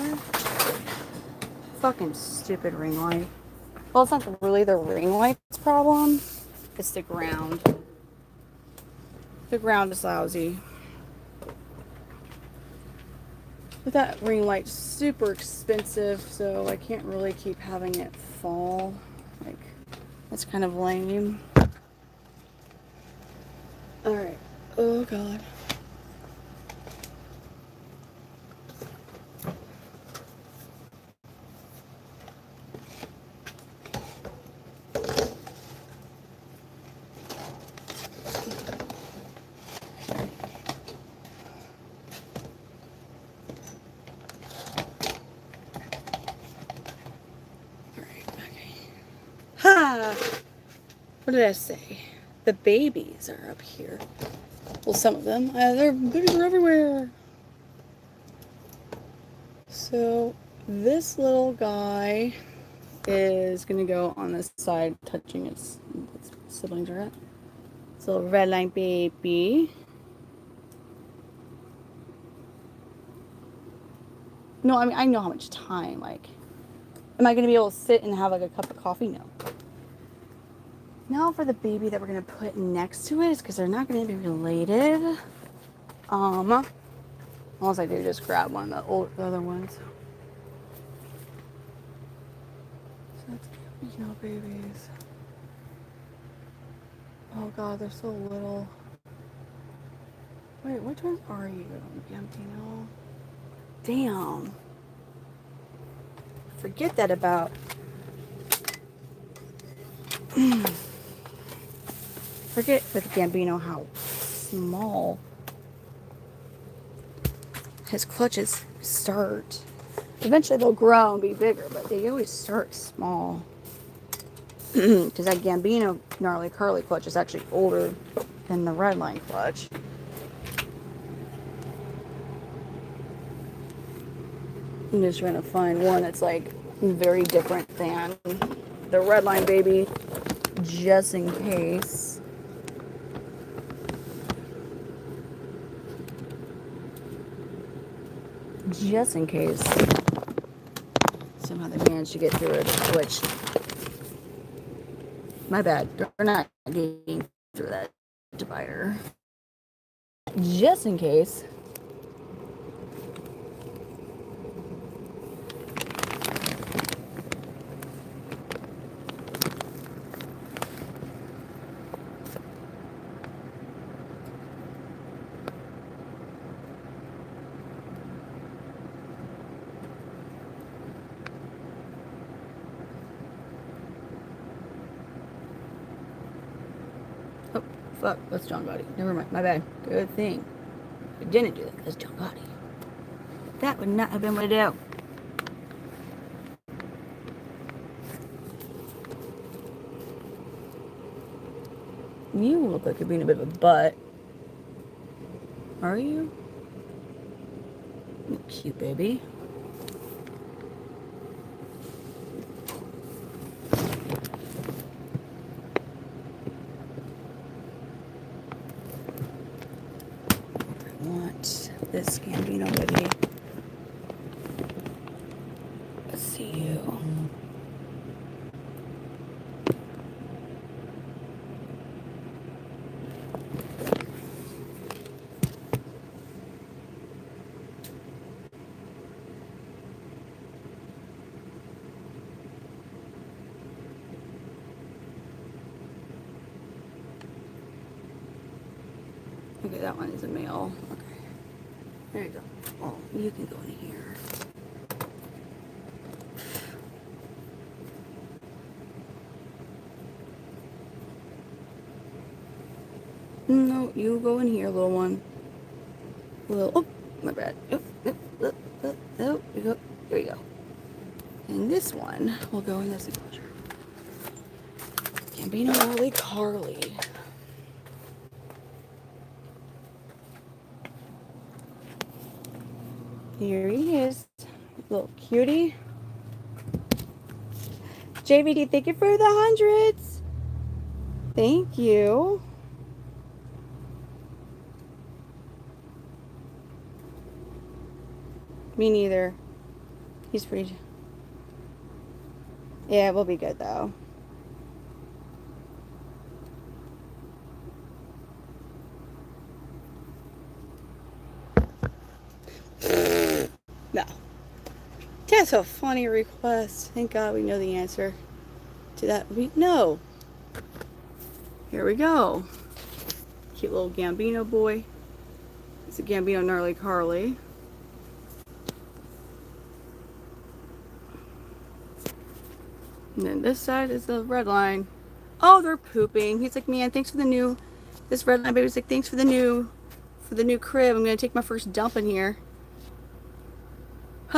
Fucking stupid ring light. Well, it's not really the ring light's problem. It's the ground. The ground is lousy. But that ring light's super expensive, so I can't really keep having it fall. Like, that's kind of lame. Alright. Oh, God. What did I say? The babies are up here. Well, some of them. Their babies are everywhere. So this little guy is going to go on this side, touching its siblings are at. So redline baby. No, I mean, I know how much time, like, am I going to be able to sit and have like a cup of coffee? No. Now for the baby that we're going to put next to it, because they're not going to be related. Unless I do just grab one of the other ones. So that's, you know, babies. Oh God, they're so little. Wait, which ones are you? Gambino? Damn. Forget that about. Forget with Gambino how small his clutches start. Eventually they'll grow and be bigger, but they always start small. Because that Gambino gnarly curly clutch is actually older than the redline clutch. I'm just trying to find one that's like very different than the redline baby, just in case. Just in case somehow they managed to get through it, which, my bad, they're not getting through that divider. Just in case. Fuck, that's John Gotti. Never mind, my bad. Good thing I didn't do that. That's John Gotti. That would not have been what I do. You look like you're being a bit of a butt. Are you? You're cute, baby. This Gambino baby. Let's see you. Okay, that one is a male. Okay. There you go. Oh, you can go in here. No, you go in here, little one. Oh, my bad. Oh, you go. There you go. And this one will go in this enclosure. Gambino Early Carly. Here he is. Little cutie. JVD, thank you for the hundreds. Thank you. Me neither. He's pretty. Yeah, we'll be good though. No. That's a funny request. Thank God we know the answer to that. No. Here we go. Cute little Gambino boy. It's a Gambino Gnarly Carly. And then this side is the redline. Oh, they're pooping. He's like, man, thanks for the new. This redline baby's like, thanks for the new crib. I'm gonna take my first dump in here.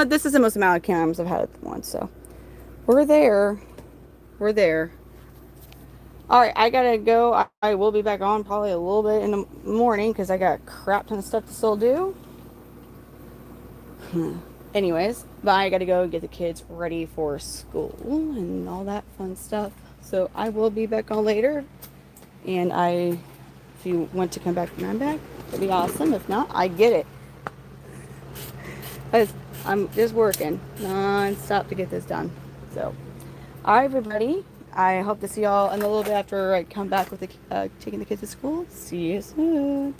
This is the most amount of cams I've had at once, so we're there. We're there. All right, I gotta go. I will be back on probably a little bit in the morning because I got a crap ton of stuff to still do. Anyways, but I gotta go get the kids ready for school and all that fun stuff. So I will be back on later. And if you want to come back when I'm back, it'd be awesome. If not, I get it. I'm just working non-stop to get this done. So, all right, everybody. I hope to see y'all in a little bit after I come back with taking the kids to school. See you soon.